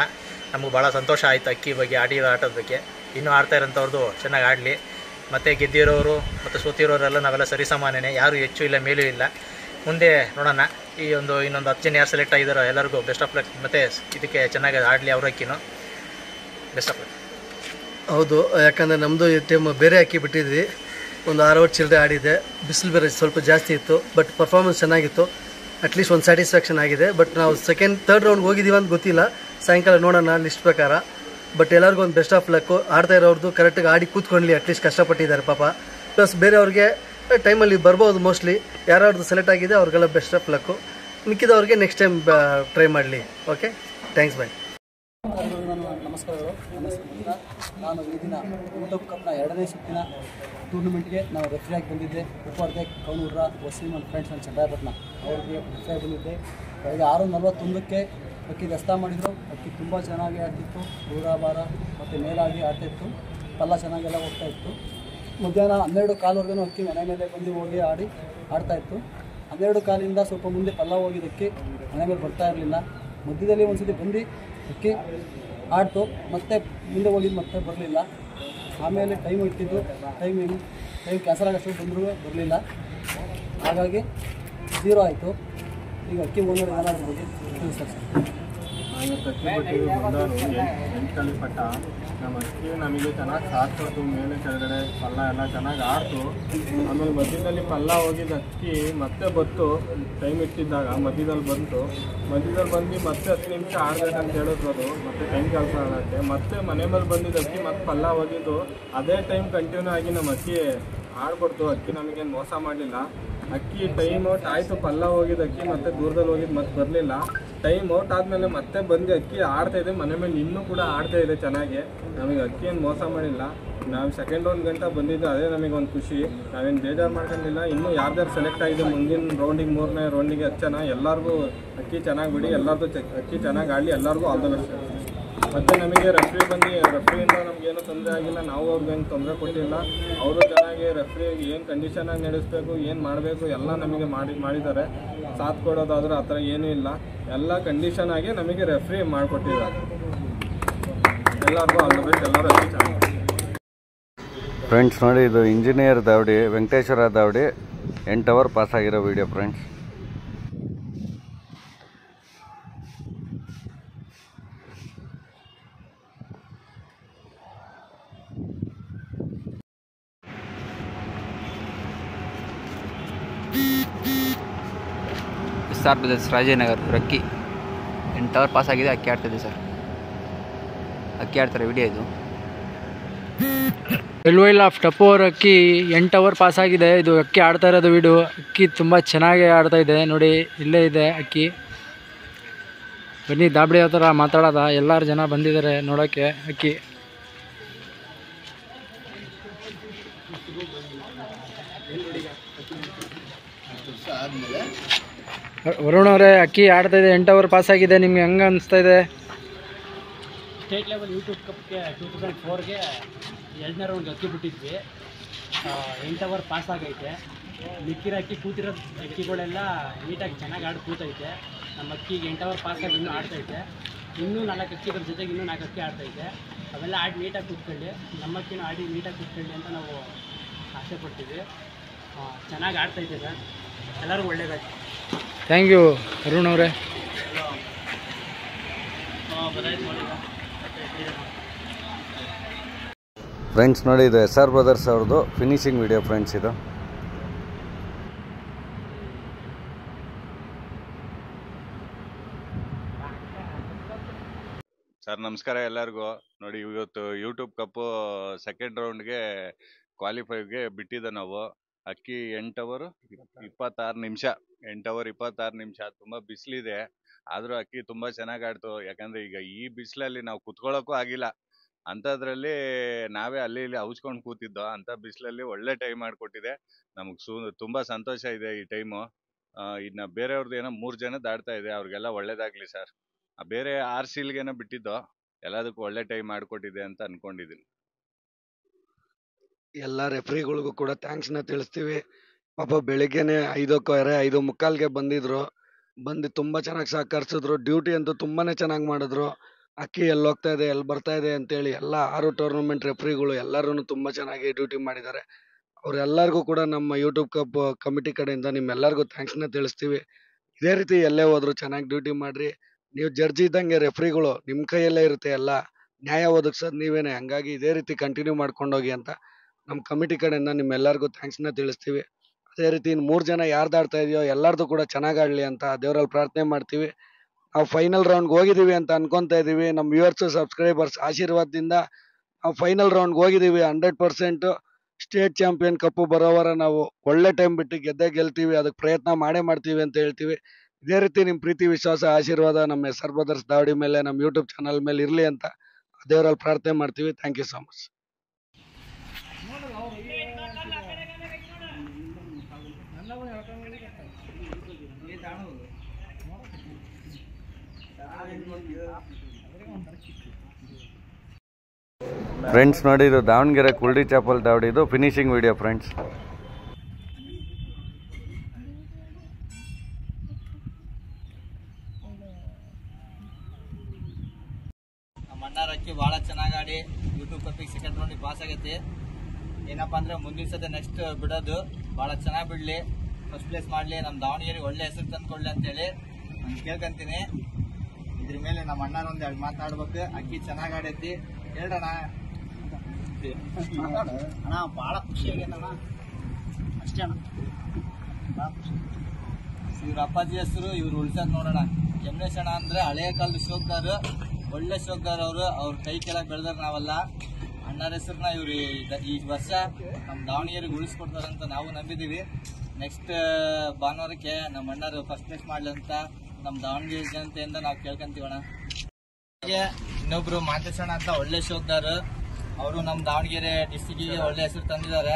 ನಮಗೆ ಭಾಳ ಸಂತೋಷ ಆಯಿತು ಅಕ್ಕಿ ಬಗ್ಗೆ, ಆಡಿರೋ ಆಟದ ಬಗ್ಗೆ. ಇನ್ನೂ ಆಡ್ತಾ ಇರೋಂಥವ್ರದ್ದು ಚೆನ್ನಾಗಿ ಆಡಲಿ. ಮತ್ತು ಗೆದ್ದಿರೋರು ಮತ್ತು ಸೋತಿರೋರೆಲ್ಲ ನಾವೆಲ್ಲ ಸರಿಸಮಾನನೇ, ಯಾರು ಹೆಚ್ಚು ಇಲ್ಲ ಮೇಲೂ ಇಲ್ಲ. ಮುಂದೆ ನೋಡೋಣ. ಇನ್ನೊಂದು 10 ಜನ ಯಾರು ಸೆಲೆಕ್ಟ್ ಆಗಿದ್ದಾರೋ ಎಲ್ಲರಿಗೂ ಬೆಸ್ಟ್ ಆಫ್ ಲಕ್. ಮತ್ತು ಇದಕ್ಕೆ ಚೆನ್ನಾಗಿ ಆಡಲಿ ಅವ್ರ ಅಕ್ಕಿನೂ. Best of luck. ಹೌದು, ಯಾಕಂದರೆ ನಮ್ಮದು ಟೈಮ್ ಬೇರೆ ಅಕ್ಕಿ ಬಿಟ್ಟಿದ್ವಿ. ಒಂದು 6 ಅವರ್ ಚಿಲ್ಲರೆ ಆಡಿದೆ. ಬಿಸಿಲು ಬೇರೆ ಸ್ವಲ್ಪ ಜಾಸ್ತಿ ಇತ್ತು, ಬಟ್ ಪರ್ಫಾರ್ಮೆನ್ಸ್ ಚೆನ್ನಾಗಿತ್ತು. ಅಟ್ಲೀಸ್ಟ್ ಒಂದು ಸ್ಯಾಟಿಸ್ಫ್ಯಾಕ್ಷನ್ ಆಗಿದೆ. ಬಟ್ ನಾವು 2nd 3rd ರೌಂಡ್ ಹೋಗಿದ್ದೀವಿ ಅಂತ ಗೊತ್ತಿಲ್ಲ, ಸಾಯಂಕಾಲ ನೋಡೋಣ ಲಿಸ್ಟ್ ಪ್ರಕಾರ. ಬಟ್ ಎಲ್ಲರಿಗೂ ಒಂದು ಬೆಸ್ಟ್ ಆಫ್ ಲಕ್ಕು. ಆಡ್ತಾ ಇರೋರ್ದು ಕರೆಕ್ಟಾಗಿ ಆಡಿ ಕೂತ್ಕೊಳ್ಳಿ, ಅಟ್ಲೀಸ್ಟ್ ಕಷ್ಟಪಟ್ಟಿದ್ದಾರೆ ಪಾಪ. ಪ್ಲಸ್ ಬೇರೆಯವ್ರಿಗೆ ಟೈಮಲ್ಲಿ ಬರ್ಬೋದು ಮೋಸ್ಟ್ಲಿ. ಯಾರ್ಯಾರ್ದು ಸೆಲೆಕ್ಟ್ ಆಗಿದೆ ಅವ್ರಿಗೆಲ್ಲ ಬೆಸ್ಟ್ ಆಫ್ ಲಕ್ಕು. ಮಿಕ್ಕಿದವ್ರಿಗೆ ನೆಕ್ಸ್ಟ್ ಟೈಮ್ ಟ್ರೈ ಮಾಡಲಿ. Okay, thanks, bye. ನಮಸ್ಕಾರಗಳು. ನಾನು ಈ ದಿನ ಯೂಟ್ಯೂಬ್ ಕಪ್ನ 2ನೇ ಸುತ್ತಿನ ಟೂರ್ನಮೆಂಟ್ಗೆ ನಾವು ರೆಫ್ರಿಯಾಗಿ ಬಂದಿದ್ದೆ. ಉಪ್ಪಾರ್ದೆ ಕೌನೂರ Waseem and friends and Chandrapattana ಅವ್ರಿಗೆ ರೆಫ್ರಿಯಾಗಿ ಬಂದಿದ್ದೆ. ಬೆಳಗ್ಗೆ 6:41ಕ್ಕೆ ಅಕ್ಕಿ ದಸ್ತಾ ಮಾಡಿದರು. ಅಕ್ಕಿ ತುಂಬ ಚೆನ್ನಾಗಿ ಆಡ್ತಿತ್ತು, ದೂರ ಭಾರ ಮತ್ತು ಮೇಲಾಗಿ ಆಡ್ತಾಯಿತ್ತು. ಪಲ್ಲ ಚೆನ್ನಾಗೆಲ್ಲ ಹೋಗ್ತಾಯಿತ್ತು. ಮಧ್ಯಾಹ್ನ 12 ಕಾಲ್ವರೆಗೂ ಅಕ್ಕಿ ಮನೆ ಮೇಲೆ ಬಂದು ಹೋಗಿ ಆಡ್ತಾಯಿತ್ತು. 12 ಕಾಲಿಂದ ಸ್ವಲ್ಪ ಮುಂದೆ ಪಲ್ಲ ಹೋಗಿದ್ದಕ್ಕೆ ಮನೆ ಮೇಲೆ ಬರ್ತಾ ಇರಲಿಲ್ಲ. ಮಧ್ಯದಲ್ಲಿ ಒಂದು ಸತಿ ಬಂದು ಅಕ್ಕಿ ಆಡ್ತು, ಮತ್ತೆ ಮುಂದೆ ಹೋಗಿದ್ದು ಮತ್ತೆ ಬರಲಿಲ್ಲ. ಆಮೇಲೆ ಟೈಮ್ ಇಟ್ಟಿದ್ದು, ಟೈಮ್ ಕ್ಯಾನ್ಸಲ್ ಆಗೋಷ್ಟು ಬಂದರೂ ಬರಲಿಲ್ಲ. ಹಾಗಾಗಿ 0 ಆಯಿತು. ಈಗ ಅಕ್ಕಿ ಓನರ್ ಏನಾದ್ರು ಬಗ್ಗೆ ತಿಳಿಸ್ತಾರೆ ಸರ್. ಇವತ್ತು ಅಕ್ಕಿ ಬಿಟ್ಟಿದ್ದು ಬಂದವರು 8 ಕಲಿಪಟ್ಟ. ನಮ್ಮ ಅಕ್ಕಿ ನಮಗೆ ಚೆನ್ನಾಗಿ ಸಾಥ್ ಕೊಡ್ತು. ಮೇಲೆ ಕೆಳಗಡೆ ಪಲ್ಲ ಎಲ್ಲ ಚೆನ್ನಾಗಿ ಆಡ್ತು. ಆಮೇಲೆ ಮಧ್ಯದಲ್ಲಿ ಪಲ್ಲ ಹೋಗಿದ್ದು ಅಕ್ಕಿ ಮತ್ತೆ ಬತ್ತು. ಟೈಮ್ ಇಟ್ಟಿದ್ದಾಗ ಮಧ್ಯದಲ್ಲಿ ಬಂತು. ಮಧ್ಯದಲ್ಲಿ ಬಂದು ಮತ್ತೆ 10 ನಿಮಿಷ ಆಡಬೇಕಂತ ಹೇಳಿದ್ರು. ಅದು ಮತ್ತೆ ಟೈಮ್ ಕೆಲಸ ಆಗುತ್ತೆ. ಮತ್ತೆ ಮನೆ ಮೇಲೆ ಬಂದಿದ್ದು ಅಕ್ಕಿ ಮತ್ತೆ ಪಲ್ಲ ಹೋಗಿದ್ದು ಅದೇ ಟೈಮ್ ಕಂಟಿನ್ಯೂ ಆಗಿ ನಮ್ಮ ಅಕ್ಕಿ ಆಡ್ಕೊಡ್ತು. ಅಕ್ಕಿ ನಮಗೇನು ಮೋಸ ಮಾಡಲಿಲ್ಲ. ಅಕ್ಕಿ ಟೈಮ್ ಆಯಿತು, ಪಲ್ಲ ಹೋಗಿದ್ದು ಅಕ್ಕಿ ಮತ್ತೆ ದೂರದಲ್ಲಿ ಹೋಗಿದ್ದು ಮತ್ತೆ ಬರಲಿಲ್ಲ. ಟೈಮ್ ಔಟ್ ಆದಮೇಲೆ ಮತ್ತೆ ಬಂದು ಅಕ್ಕಿ ಆಡ್ತಾ ಇದೆ, ಮನೆ ಮೇಲೆ ಇನ್ನೂ ಕೂಡ ಆಡ್ತಾ ಇದೆ ಚೆನ್ನಾಗಿ. ನಮಗೆ ಅಕ್ಕಿ ಏನು ಮೋಸ ಮಾಡಿಲ್ಲ. ನಾವು ಸೆಕೆಂಡ್ ರೌಂಡ್ ಗಂಟ ಬಂದಿದ್ದು ಅದೇ ನಮಗೆ ಒಂದು ಖುಷಿ. ನಾವೇನು ಬೇಜಾರು ಮಾಡ್ಕೊಂಡಿಲ್ಲ. ಇನ್ನೂ ಯಾರ್ದಾರು ಸೆಲೆಕ್ಟ್ ಆಗಿದೆ ಮುಂದಿನ ರೌಂಡಿಗೆ, 3ನೇ ರೌಂಡಿಗೆ ಹಚ್ಚೋಣ. ಎಲ್ಲರಿಗೂ ಅಕ್ಕಿ ಚೆನ್ನಾಗಿ ಬಿಡಿ, ಎಲ್ಲರದು ಅಕ್ಕಿ ಚೆನ್ನಾಗಿ ಆಡಲಿ, ಎಲ್ಲರಿಗೂ ಆಲ್ ದ ಬೆಸ್ಟ್. ಮತ್ತು ನಮಗೆ ರೆಫ್ರಿಯಿಂದ ನಮಗೇನು ತೊಂದರೆ ಆಗಿಲ್ಲ, ನಾವು ಅವ್ರಿಗೇನು ತೊಂದರೆ ಕೊಟ್ಟಿಲ್ಲ. ಅವರು ಚೆನ್ನಾಗಿ ರೆಫ್ರಿಗೆ ಏನು ಕಂಡೀಷನಾಗಿ ನಡೆಸಬೇಕು, ಏನು ಮಾಡಬೇಕು ಎಲ್ಲ ನಮಗೆ ಮಾಡಿದ್ದಾರೆ. ಸಾಥ್ ಕೊಡೋದಾದ್ರೆ ಆ ಥರ ಏನೂ ಇಲ್ಲ, ಎಲ್ಲ ಕಂಡೀಷನ್ ಆಗಿ ನಮಗೆ ರೆಫ್ರಿ ಮಾಡಿಕೊಟ್ಟಿದ್ದಾರೆ. ಎಲ್ಲರಿಗೂ ಆಲ್ ದ ಬೆಸ್ಟ್, ಎಲ್ಲರೂ ಅಕ್ಕಿ ಚೆನ್ನಾಗಿ. ಫ್ರೆಂಡ್ಸ್ ನೋಡಿ, ಇದು ಇಂಜಿನಿಯರ್ ದಾವಡಿ ವೆಂಕಟೇಶ್ವರ ದಾವಡಿ 8 ಅವರ್ ಪಾಸ್ ಆಗಿರೋ video friends. SR brothers Rajanagara ಅಕ್ಕಿ 8 ಅವರ್ ಪಾಸ್ ಆಗಿದೆ. ಅಕ್ಕಿ ಆಡ್ತಿದೆ ಸರ್, ಅಕ್ಕಿ ಆಡ್ತಾರೆ ವಿಡಿಯೋ ಇದು. ಡೆಲ್ವೈಲ್ ಆಫ್ ಟಪ್ಪು ಅವ್ರ ಅಕ್ಕಿ 8 ಅವರ್ ಪಾಸ್ ಆಗಿದೆ. ಇದು ಅಕ್ಕಿ ಆಡ್ತಾ ಇರೋದು ವಿಡಿಯೋ. ಅಕ್ಕಿ ತುಂಬ ಚೆನ್ನಾಗಿ ಆಡ್ತಾ ಇದೆ ನೋಡಿ, ಇಲ್ಲೇ ಇದೆ ಅಕ್ಕಿ. ಬನ್ನಿ ದಾಬಡಿ ಯಾವ ಥರ ಮಾತಾಡೋದ, ಎಲ್ಲರೂ ಜನ ಬಂದಿದ್ದಾರೆ ನೋಡೋಕ್ಕೆ ಅಕ್ಕಿ. ವರುಣ್ ಅವರೇ, ಅಕ್ಕಿ ಆಡ್ತಾ ಇದೆ, 8 ಅವರ್ ಪಾಸ್ ಆಗಿದೆ, ನಿಮ್ಗೆ ಹೆಂಗೆ ಅನಿಸ್ತಾ ಇದೆ? ಸ್ಟೇಟ್ ಲೆವೆಲ್ ಯೂಟ್ಯೂಬ್ ಕಪ್ಗೆ 2004ಗೆ 2ನೇ ರೌಂಡ್ಗೆ ಅಕ್ಕಿ ಬಿಟ್ಟಿದ್ವಿ. 8 ಅವರ್ ಪಾಸ್ ಆಗೈತೆ. ಮಿಕ್ಕಿರೋ ಅಕ್ಕಿ ಕೂತಿರೋ ಅಕ್ಕಿಗಳೆಲ್ಲ ನೀಟಾಗಿ ಚೆನ್ನಾಗಿ ಆಡಿ ಕೂತೈತೆ. ನಮ್ಮ ಅಕ್ಕಿಗೆ 8 ಅವರ್ ಪಾಸ್ ಆಗಿ ಇನ್ನೂ ಆಡ್ತೈತೆ. ಇನ್ನೂ 4 ಅಕ್ಕಿಗಳ ಜೊತೆಗೆ ಇನ್ನೂ 4 ಅಕ್ಕಿ ಆಡ್ತೈತೆ. ಅವೆಲ್ಲ ಆಡಿ ನೀಟಾಗಿ ಕೂತ್ಕೊಳ್ಳಿ, ನಮ್ಮ ಅಕ್ಕಿನೂ ಆಡಿ ನೀಟಾಗಿ ಕೂತ್ಕೊಳ್ಳಿ ಅಂತ ನಾವು ಆಸೆ ಪಡ್ತೀವಿ. ಚೆನ್ನಾಗಿ ಆಡ್ತೈತೆ ಸರ್, ಎಲ್ಲರಿಗೂ ಒಳ್ಳೇದಾಯ್ತು. ಥ್ಯಾಂಕ್ ಯು ಅರುಣ್ ಅವರೇ. ಫ್ರೆಂಡ್ಸ್ ನೋಡಿ, ಇದು SR ಬ್ರದರ್ಸ್ ಅವ್ರದ್ದು ಫಿನಿಶಿಂಗ್ ವಿಡಿಯೋ ಫ್ರೆಂಡ್ಸ್ ಇದು. ಸರ್ ನಮಸ್ಕಾರ ಎಲ್ಲರಿಗೂ. ನೋಡಿ, ಇವತ್ತು ಯೂಟ್ಯೂಬ್ ಕಪ್ಪು ಸೆಕೆಂಡ್ ರೌಂಡ್ಗೆ ಕ್ವಾಲಿಫೈಗೆ ಬಿಟ್ಟಿದ್ದೆ ನಾವು. ಅಕ್ಕಿ 8 ಅವರ್ 26 ನಿಮಿಷ 8 ಅವರ್ 26 ನಿಮಿಷ. ತುಂಬ ಬಿಸಿಲಿದೆ, ಆದರೂ ಅಕ್ಕಿ ತುಂಬ ಚೆನ್ನಾಗಿ ಆಡ್ತು. ಯಾಕಂದರೆ ಈಗ ಈ ಬಿಸಿಲಲ್ಲಿ ನಾವು ಕುತ್ಕೊಳ್ಳೋಕ್ಕೂ ಆಗಿಲ್ಲ, ಅಂಥದ್ರಲ್ಲಿ ನಾವೇ ಅಲ್ಲಿ ಇಲ್ಲಿ ಔಚ್ಕೊಂಡು ಕೂತಿದ್ದೋ. ಅಂಥ ಬಿಸಿಲಲ್ಲಿ ಒಳ್ಳೆ ಟೈಮ್ ಮಾಡಿಕೊಟ್ಟಿದೆ. ನಮಗೆ ತುಂಬ ಸಂತೋಷ ಇದೆ ಈ ಟೈಮು. ಇನ್ನು ಬೇರೆಯವ್ರದ್ದು ಏನೋ 3 ಜನದ್ದು ಆಡ್ತಾ ಇದೆ, ಅವ್ರಿಗೆಲ್ಲ ಒಳ್ಳೇದಾಗಲಿ ಸರ್. ಬೇರೆ RCLಗೇನೋ ಬಿಟ್ಟಿದ್ದೋ, ಎಲ್ಲದಕ್ಕೂ ಒಳ್ಳೆ ಟೈಮ್ ಮಾಡಿಕೊಟ್ಟಿದೆ ಅಂತ ಅಂದ್ಕೊಂಡಿದ್ದೀನಿ. ಎಲ್ಲ ರೆಫ್ರಿಗಳಿಗೂ ಕೂಡ ಥ್ಯಾಂಕ್ಸ್ನ ತಿಳಿಸ್ತೀವಿ. ಪಾಪ ಬೆಳಿಗ್ಗೆನೆ 5:15ಗೆ ಬಂದಿದ್ರು, ಬಂದು ತುಂಬ ಚೆನ್ನಾಗಿ ಸಹಕರಿಸಿದ್ರು. ಡ್ಯೂಟಿ ಅಂತೂ ತುಂಬಾ ಚೆನ್ನಾಗಿ ಮಾಡಿದ್ರು. ಅಕ್ಕಿ ಎಲ್ಲಿ ಹೋಗ್ತಾ ಇದೆ, ಎಲ್ಲಿ ಬರ್ತಾ ಇದೆ ಅಂತೇಳಿ ಎಲ್ಲ 6 ಟೂರ್ನಮೆಂಟ್ ರೆಫ್ರಿಗಳು ಎಲ್ಲರೂ ತುಂಬ ಚೆನ್ನಾಗಿ ಡ್ಯೂಟಿ ಮಾಡಿದ್ದಾರೆ. ಅವರೆಲ್ಲರಿಗೂ ಕೂಡ ನಮ್ಮ ಯೂಟ್ಯೂಬ್ ಕಪ್ ಕಮಿಟಿ ಕಡೆಯಿಂದ ನಿಮ್ಮೆಲ್ಲರಿಗೂ ಥ್ಯಾಂಕ್ಸ್ನ ತಿಳಿಸ್ತೀವಿ. ಇದೇ ರೀತಿ ಎಲ್ಲೇ ಹೋದ್ರು ಚೆನ್ನಾಗಿ ಡ್ಯೂಟಿ ಮಾಡಿರಿ. ನೀವು ಜಡ್ಜ್ ಇದ್ದಂಗೆ ರೆಫ್ರಿಗಳು ನಿಮ್ಮ ಕೈಯಲ್ಲೇ ಇರುತ್ತೆ, ಎಲ್ಲ ನ್ಯಾಯ ಒದಗಿಸೋದು ನೀವೇನೆ. ಹಂಗಾಗಿ ಇದೇ ರೀತಿ ಕಂಟಿನ್ಯೂ ಮಾಡ್ಕೊಂಡೋಗಿ ಅಂತ ನಮ್ಮ ಕಮಿಟಿ ಕಡೆಯಿಂದ ನಿಮ್ಮೆಲ್ಲರಿಗೂ ಥ್ಯಾಂಕ್ಸ್ನ ತಿಳಿಸ್ತೀವಿ. ಅದೇ ರೀತಿ ಇನ್ನು 3 ಜನ ಯಾರ್ದು ಆಡ್ತಾ ಇದೆಯೋ ಎಲ್ಲರದು ಕೂಡ ಚೆನ್ನಾಗಿ ಆಡಲಿ ಅಂತ ದೇವರಲ್ಲಿ ಪ್ರಾರ್ಥನೆ ಮಾಡ್ತೀವಿ. ನಾವು ಫೈನಲ್ ರೌಂಡ್ಗೆ ಹೋಗಿದ್ದೀವಿ ಅಂತ ಅನ್ಕೊತಾ ಇದ್ದೀವಿ. ನಮ್ಮ ವ್ಯೂವರ್ಸು ಸಬ್ಸ್ಕ್ರೈಬರ್ಸ್ ಆಶೀರ್ವಾದದಿಂದ ನಾವು ಫೈನಲ್ ರೌಂಡ್ಗೆ ಹೋಗಿದ್ದೀವಿ. 100% ಸ್ಟೇಟ್ ಚಾಂಪಿಯನ್ ಕಪ್ಪು ಬರೋವರ ನಾವು ಒಳ್ಳೆ ಟೈಮ್ ಬಿಟ್ಟು ಗೆದ್ದೇ ಗೆಲ್ತೀವಿ. ಅದಕ್ಕೆ ಪ್ರಯತ್ನ ಮಾಡ್ತೀವಿ ಅಂತ ಹೇಳ್ತೀವಿ. ಇದೇ ರೀತಿ ನಿಮ್ಮ ಪ್ರೀತಿ ವಿಶ್ವಾಸ ಆಶೀರ್ವಾದ ನಮ್ಮ SR ಬ್ರದರ್ಸ್ ದಾವಡಿ ಮೇಲೆ, ನಮ್ಮ ಯೂಟ್ಯೂಬ್ ಚಾನಲ್ ಮೇಲೆ ಇರಲಿ ಅಂತ ದೇವರಲ್ಲಿ ಪ್ರಾರ್ಥನೆ ಮಾಡ್ತೀವಿ. Thank you so much. Friends ನೋಡಿ, ಇದು ದಾವಣಗೆರೆ ಕುಲ್ಡಿ ಚಾಪಲ್ ದಾವಡಿದು ಫಿನಿಶಿಂಗ್ ವಿಡಿಯೋ ಫ್ರೆಂಡ್ಸ್. ನಮ್ಮ ಅಣ್ಣರ ಅಕ್ಕಿ ಭಾಳ ಚೆನ್ನಾಗಿ ಆಡಿ ಯೂಟ್ಯೂಬ್ ಕಪ್ಪಿಗೆ ಸೆಕೆಂಡ್ ರೌಂಡಿಗೆ ಪಾಸ್ ಆಗೈತಿ. ಏನಪ್ಪ ಅಂದರೆ ಮುಂದಿನ ಸತಿ ನೆಕ್ಸ್ಟ್ ಬಿಡೋದು ಭಾಳ ಚೆನ್ನಾಗಿ ಬಿಡಲಿ, ಫಸ್ಟ್ ಪ್ಲೇಸ್ ಮಾಡಲಿ, ನಮ್ಮ ದಾವಣಗೆರೆಗೆ ಒಳ್ಳೆ ಹೆಸರು ತಂದು ಕೊಡಲಿ ಅಂತೇಳಿ ನಾನು ಕೇಳ್ಕೊಂತೀನಿ. ಇದ್ರ ಮೇಲೆ ನಮ್ಮ ಅಣ್ಣನ ಒಂದೆರಡು ಮಾತಾಡ್ಬೇಕು. ಅಕ್ಕಿ ಚೆನ್ನಾಗಿ ಆಡೈತಿ ಹೇಳ್ರಣ್ಣ. ಅಣ್ಣ ಭಾಳ ಖುಷಿ ಆಗೈತಣ್ಣ, ಅಷ್ಟೇ ಅಣ್ಣ, ಭಾಳ ಖುಷಿ. ಇವ್ರ ಅಪ್ಪಾಜಿ ಹೆಸರು ಇವ್ರು ಉಳ್ಸೋದು ನೋಡೋಣ. ಯಮನೇಶ್ ಅಣ್ಣ ಅಂದರೆ ಹಳೆಯ ಕಾಲದ ಶೋಕ್ದಾರ, ಒಳ್ಳೆ ಶೋಕ್ದಾರ ಅವರು. ಅವ್ರ ಕೈ ಕೆಳಗೆ ಬೆಳೆದಾರ ನಾವೆಲ್ಲ. ಅಣ್ಣರ ಹೆಸರನ್ನ ಇವ್ರು ಈ ವರ್ಷ ನಮ್ಮ ದಾವಣಗೆರೆಗೆ ಉಳಿಸ್ಕೊಡ್ತಾರಂತ ನಾವು ನಂಬಿದ್ದೀವಿ. ನೆಕ್ಸ್ಟ್ ಭಾನುವಾರಕ್ಕೆ ನಮ್ಮ ಅಣ್ಣರು ಫಸ್ಟ್ ಪ್ಲೇಸ್ ಮಾಡಲಿ ಅಂತ ನಮ್ಮ ದಾವಣಗೆರೆ ಜನತೆಯಿಂದ ನಾವು ಕೇಳ್ಕೊಂತೀವಣ್ಣ. ಇನ್ನೊಬ್ರು ಮಾಂತೇಶಣ್ಣ ಅಂತ ಒಳ್ಳೆ ಶೋಕ್ದಾರ್, ಅವರು ನಮ್ಮ ದಾವಣಗೆರೆ ಡಿಸ್ಟಿಕ್ಕಿಗೆ ಒಳ್ಳೆ ಹೆಸರು ತಂದಿದ್ದಾರೆ.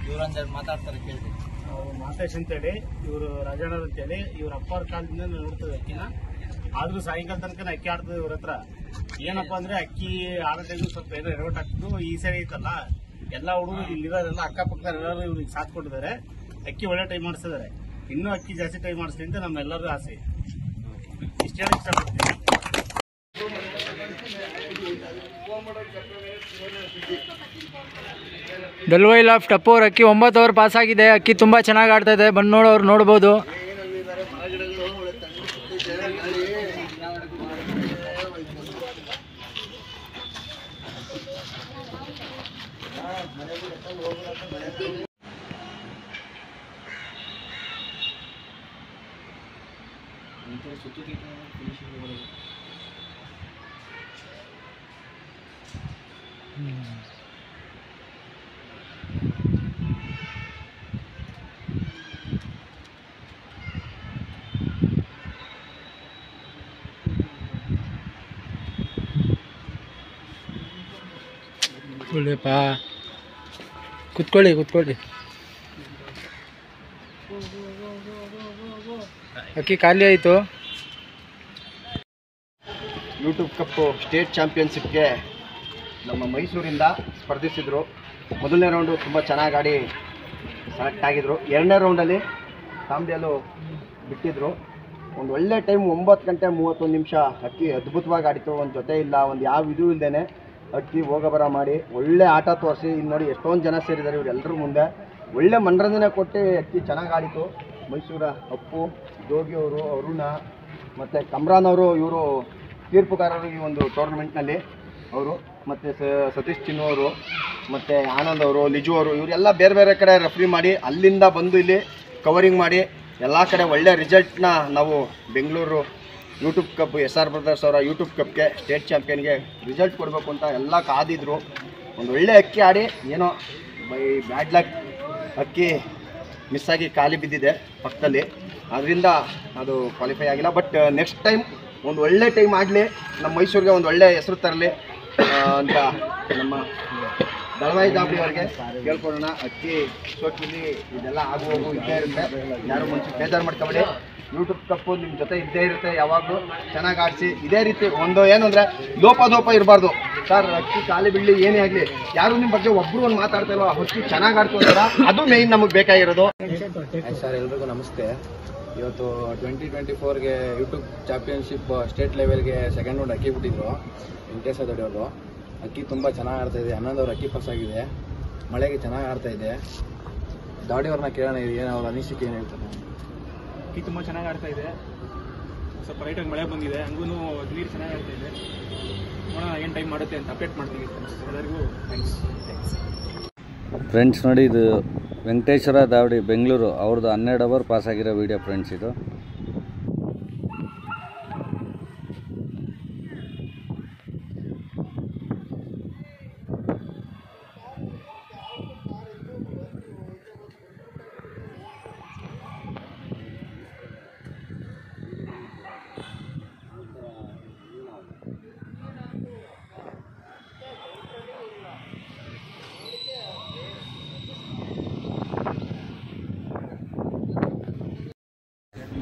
ಇವರೊಂದೆರಡು ಮಾತಾಡ್ತಾರೆ, ಕೇಳ್ತೀವಿ. ಮಾಂತೇಶ್ ಅಂತೇಳಿ, ಇವರು ರಾಜಣ್ಣ ಅಂತೇಳಿ, ಇವ್ರ ಅಪ್ಪರ ಕಾಲದಿಂದ ನೋಡ್ತದೆ ಅಕ್ಕಿನ. ಆದ್ರೂ ಸಾಯಂಕಾಲ ತನಕ ಅಕ್ಕಿ ಆಡ್ತದೆ ಇವ್ರ ಹತ್ರ. ಏನಪ್ಪಾ ಅಂದ್ರೆ ಅಕ್ಕಿ ಆಡೋ ಟೈಮ್ ಸ್ವಲ್ಪ ಏನೋ ಎಡವಟ್ ಆಗ್ತದೆ. ಈ ಸರಿ ಐತಲ್ಲ, ಎಲ್ಲಾ ಹುಡುಗರು ಇಲ್ಲಿರೋರೆಲ್ಲ ಅಕ್ಕಪಕ್ಕ ಎಲ್ಲರೂ ಇವ್ರಿಗೆ ಸಾಥ್ ಕೊಟ್ಟಿದ್ದಾರೆ. ಅಕ್ಕಿ ಒಳ್ಳೆ ಟೈಮ್ ಮಾಡಿಸಿದ್ದಾರೆ. ಇನ್ನೂ ಅಕ್ಕಿ ಜಾಸ್ತಿ ಟೈಮ್ ಮಾಡಿಸ್ಲಿ ಅಂತ ನಮ್ಮೆಲ್ಲರೂ ಆಸೆ. ಇಷ್ಟೇ ಇಷ್ಟಪಡ್ತೀನಿ. ದಲ್ವಾಯಿ ಲಾಫ್ಟ್ ಟಪ್ಪೋರ್ ಅಕ್ಕಿ 9 ಓವರ್ ಪಾಸ್ ಆಗಿದೆ. ಅಕ್ಕಿ ತುಂಬ ಚೆನ್ನಾಗಿ ಆಡ್ತಾ ಇದೆ. ಬಂದು ನೋಡೋರು ನೋಡ್ಬೋದು. ಒಳ್ಳೆಪ್ಪ, ಕುತ್ಕೊಳ್ಳಿ. ಅಕ್ಕಿ ಖಾಲಿ ಆಯಿತು. ಯೂಟ್ಯೂಬ್ ಕಪ್ಪು ಸ್ಟೇಟ್ ಚಾಂಪಿಯನ್ಶಿಪ್ಗೆ ನಮ್ಮ ಮೈಸೂರಿಂದ ಸ್ಪರ್ಧಿಸಿದರು. ಮೊದಲನೇ ರೌಂಡು ತುಂಬ ಚೆನ್ನಾಗಿ ಆಡಿ ಸೆಲೆಕ್ಟ್ ಆಗಿದ್ರು. ಎರಡನೇ ರೌಂಡಲ್ಲಿ ತಾಂಬ್ಯಾಲು ಬಿಟ್ಟಿದ್ರು. ಒಂದು ಒಳ್ಳೆ ಟೈಮ್ 9 ಗಂಟೆ 31 ನಿಮಿಷ ಅಕ್ಕಿ ಅದ್ಭುತವಾಗಿ ಆಡಿತು. ಒಂದು ಜೊತೆ ಇಲ್ಲ, ಒಂದು ಯಾವ ಇದು ಇಲ್ಲದೇ ಅಕ್ಕಿ ಹೋಗಬರ ಮಾಡಿ ಒಳ್ಳೆ ಆಟ ತೋರಿಸಿ. ಇನ್ನು ನೋಡಿ ಎಷ್ಟೊಂದು ಜನ ಸೇರಿದ್ದಾರೆ ಇವರೆಲ್ಲರೂ ಮುಂದೆ. ಒಳ್ಳೆ ಮನರಂಜನೆ ಕೊಟ್ಟು ಅಕ್ಕಿ ಚೆನ್ನಾಗಿ ಆಡಿತು. ಮೈಸೂರ ಅಪ್ಪು, ಜೋಗಿ ಅವರು, ಅರುಣ ಮತ್ತು ಕಮ್ರಾನ್ ಅವರು, ಇವರು ತೀರ್ಪುಗಾರರು ಈ ಒಂದು ಟೂರ್ನಮೆಂಟ್ನಲ್ಲಿ. ಅವರು ಮತ್ತು ಸತೀಶ್ ಚಿನ್ನು ಅವರು ಮತ್ತು ಆನಂದ್ ಅವರು, ಲಿಜು ಅವರು, ಇವರೆಲ್ಲ ಬೇರೆ ಬೇರೆ ಕಡೆ ರೆಫ್ರಿ ಮಾಡಿ ಅಲ್ಲಿಂದ ಬಂದು ಇಲ್ಲಿ ಕವರಿಂಗ್ ಮಾಡಿ ಎಲ್ಲ ಕಡೆ ಒಳ್ಳೆ ರಿಸಲ್ಟ್ನ ನಾವು Bengaluru YouTube cup SR brothers ಅವರ ಯೂಟ್ಯೂಬ್ ಕಪ್ಗೆ ಸ್ಟೇಟ್ ಚಾಂಪಿಯನ್ಗೆ ರಿಸಲ್ಟ್ ಕೊಡಬೇಕು ಅಂತ ಎಲ್ಲ ಕಾದಿದ್ರು. ಒಂದು ಒಳ್ಳೆ ಅಕ್ಕಿ ಆಡಿ ಏನೋ ಬೈ ಬ್ಯಾಡ್ ಲಕ್ ಅಕ್ಕಿ ಮಿಸ್ಸಾಗಿ ಖಾಲಿ ಬಿದ್ದಿದೆ ಪಕ್ಕದಲ್ಲಿ. ಅದರಿಂದ ಅದು ಕ್ವಾಲಿಫೈ ಆಗಿಲ್ಲ. ಬಟ್ ನೆಕ್ಸ್ಟ್ ಟೈಮ್ ಒಂದು ಒಳ್ಳೆ ಟೈಮ್ ಆಡಲಿ, ನಮ್ಮ ಮೈಸೂರಿಗೆ ಒಂದು ಒಳ್ಳೆ ಹೆಸರು ತರಲಿ ಅಂತ ನಮ್ಮ ದಳವಾಯಿ ದಾಬಡಿ ಅವ್ರಿಗೆ ಕೇಳ್ಕೊಳ್ಳೋಣ. ಅಕ್ಕಿ ಸೋಕಿಲಿ ಇದೆಲ್ಲ ಆಗುವೋಗು ಇದ್ದೇ ಇರುತ್ತೆ. ಯಾರು ಮುಂಚೆ ಬೇಜಾರು ಮಾಡ್ಕೊಬೇಡಿ. ಯೂಟ್ಯೂಬ್ ಕಪ್ಪು ನಿಮ್ಮ ಜೊತೆ ಇದ್ದೇ ಇರುತ್ತೆ. ಯಾವಾಗಲೂ ಚೆನ್ನಾಗಿ ಆಡಿಸಿ ಇದೇ ರೀತಿ. ಒಂದು ಏನು ಅಂದರೆ ಲೋಪ ಇರಬಾರ್ದು ಸರ್. ಅಕ್ಕಿ ಖಾಲಿ ಬಿಡಲಿ, ಏನೇ ಆಗಲಿ, ಯಾರು ನಿಮ್ಮ ಬಗ್ಗೆ ಒಬ್ಬರು ಒಂದು ಮಾತಾಡ್ತಾ ಇಲ್ವೋ, ಅಕ್ಕಿ ಚೆನ್ನಾಗಿ ಆಡ್ಕೊಂಡ್ರ ಅದು ಮೇಯ್ನ್ ನಮಗೆ ಬೇಕಾಗಿರೋದು. ಸರ್, ಎಲ್ರಿಗೂ ನಮಸ್ತೆ. ಇವತ್ತು 2024ಗೆ ಯೂಟ್ಯೂಬ್ ಚಾಂಪಿಯನ್ಶಿಪ್ ಸ್ಟೇಟ್ ಲೆವೆಲ್ಗೆ ಸೆಕೆಂಡ್ ರೌಂಡ್ ಅಕ್ಕಿ ಬಿಟ್ಟಿದ್ರು ವೆಂಕಟೇಶ ದೊಡ್ಡವರು. ಅಕ್ಕಿ ತುಂಬ ಚೆನ್ನಾಗಿ ಆಡ್ತಾ ಇದೆ. 11 ಓವರ್ ಅಕ್ಕಿ ಪಾಸ್ ಆಗಿದೆ. ಮಳೆಗೆ ಚೆನ್ನಾಗಿ ಆಡ್ತಾ ಇದೆ. ದಾವಡಿಯವ್ರನ್ನ ಕೇಳೋಣ, ಏನು ಅವ್ರ ಅನಿಸಿಕೆ ಏನು ಹೇಳ್ತಾರೆ. ಅಕ್ಕಿ ತುಂಬ ಚೆನ್ನಾಗಿ ಆಡ್ತಾ ಇದೆ. ಸ್ವಲ್ಪ ಲೈಟಾಗಿ ಮಳೆ ಬಂದಿದೆ, ಹಂಗೂ ನೀರು ಚೆನ್ನಾಗಿ ಆಡ್ತಾ ಇದೆ. ನೋಡೋಣ ಏನು ಟೈಮ್ ಮಾಡುತ್ತೆ ಅಂತ ಅಪ್ಡೇಟ್ ಮಾಡ್ತೀವಿ. ಎಲ್ಲರಿಗೂ ಥ್ಯಾಂಕ್ಸ್. ಫ್ರೆಂಡ್ಸ್ ನೋಡಿ, ಇದು ವೆಂಕಟೇಶ್ವರ ದಾವಡಿ ಬೆಂಗಳೂರು ಅವ್ರದ್ದು 12 ಓವರ್ ಪಾಸ್ ಆಗಿರೋ ವಿಡಿಯೋ ಫ್ರೆಂಡ್ಸ್ ಇದು.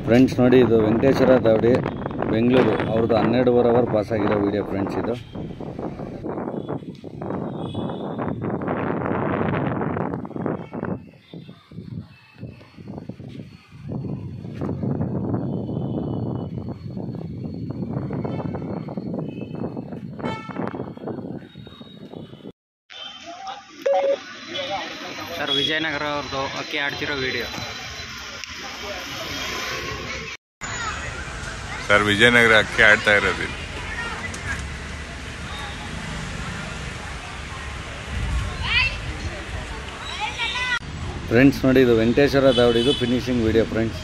ಫ್ರೆಂಡ್ಸ್ ನೋಡಿ, ಇದು ವೆಂಕಟೇಶ್ವರ ದಾವಡಿ ಬೆಂಗಳೂರು ಅವ್ರದ್ದು 12 ಓವರ್ ಪಾಸ್ ಆಗಿರೋ ವಿಡಿಯೋ ಫ್ರೆಂಡ್ಸ್ ಇದು. ಸರ್, ವಿಜಯನಗರ ಅವ್ರದ್ದು ಅಕ್ಕಿ ಆಡ್ತಿರೋ ವಿಡಿಯೋ. ಸರ್, ವಿಜಯನಗರ ಅಕ್ಕಿ ಆಡ್ತಾ ಇರೋದು. ಫ್ರೆಂಡ್ಸ್ ನೋಡಿ, ಇದು ವೆಂಕಟೇಶ್ವರ ದಾವಡಿದು ಫಿನಿಶಿಂಗ್ ವಿಡಿಯೋ ಫ್ರೆಂಡ್ಸ್.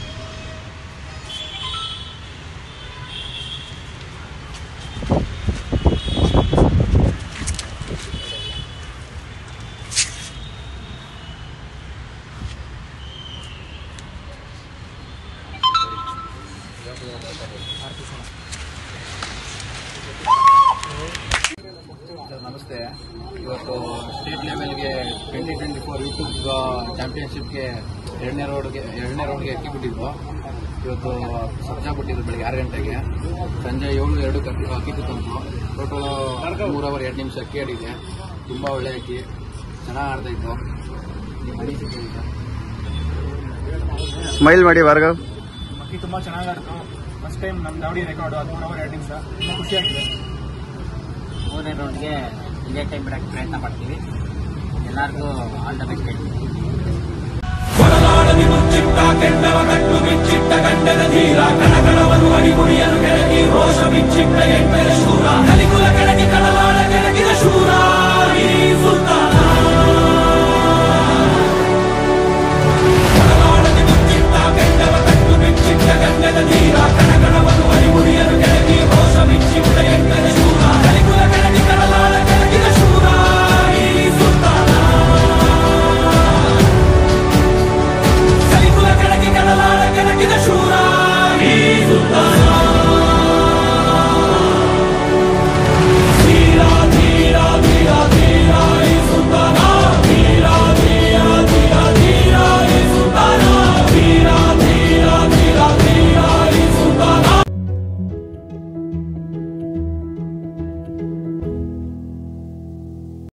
ನಮಸ್ತೆ. ಇವತ್ತು ಸ್ಟೇಟ್ ಲೆವೆಲ್ಗೆ 2024 ಯೂಟ್ಯೂಬ್ ಚಾಂಪಿಯನ್ಶಿಪ್ಗೆ ಎರಡನೇ ರೌಂಡ್ಗೆ ಅಕ್ಕಿ ಬಿಟ್ಟಿದ್ರು. ಇವತ್ತು ಸರ್ಜಾ ಬಿಟ್ಟಿದ್ರು ಬೆಳಗ್ಗೆ 6 ಗಂಟೆಗೆ. ಸಂಜೆ 7:02 ಅಕ್ಕಿ ತಂತು. ಟೋಟಲ್ 3 ಅವರ್ 2 ನಿಮಿಷ ಅಕ್ಕಿ ಆಡಿದೆ. ತುಂಬ ಒಳ್ಳೆ ಅಕ್ಕಿ, ಚೆನ್ನಾಗಿ ಆಡ್ತಾಯಿತ್ತು. ಸ್ಮೈಲ್ ಮಾಡಿ ಭಾರ್ಗವ್. ಅಕ್ಕಿ ತುಂಬ ಚೆನ್ನಾಗಿ ಆಡ್ತು. ಫಸ್ಟ್ ಟೈಮ್ ನಮ್ಮ ದಾವಡಿ ರೆಕಾರ್ಡು 13 ಅವರ್ 2 ನಿಮಿಷ. ತುಂಬ ಖುಷಿಯಾಗಿದೆ. 3ನೇ ರೌಂಡ್ಗೆ ಇದೇ ಟೈಮ್ ಬಿಡೋಕ್ಕೆ ಪ್ರಯತ್ನ ಪಡ್ತೀವಿ. ಎಲ್ಲರಿಗೂ ಆಲ್ ದ ಬೆಸ್ಟ್ ಹೇಳ್ತೀವಿ. ಕೊಡಲಾಡದಿ ಮುಚ್ಚಿಟ್ಟ ಕೆಂಡವ ಕಟ್ಟು ಬಿಚ್ಚಿಟ್ಟ ಗಂಡನ ಧೀರ ಕಣಕಣವನ್ನು ಅಡಿಗುಡಿಯನು ಕೆಳಗಿ ರೋಷ ಬಿಚ್ಚಿಟ್ಟ ಎಂಟರ ಶೂರ ಕಲಿಗು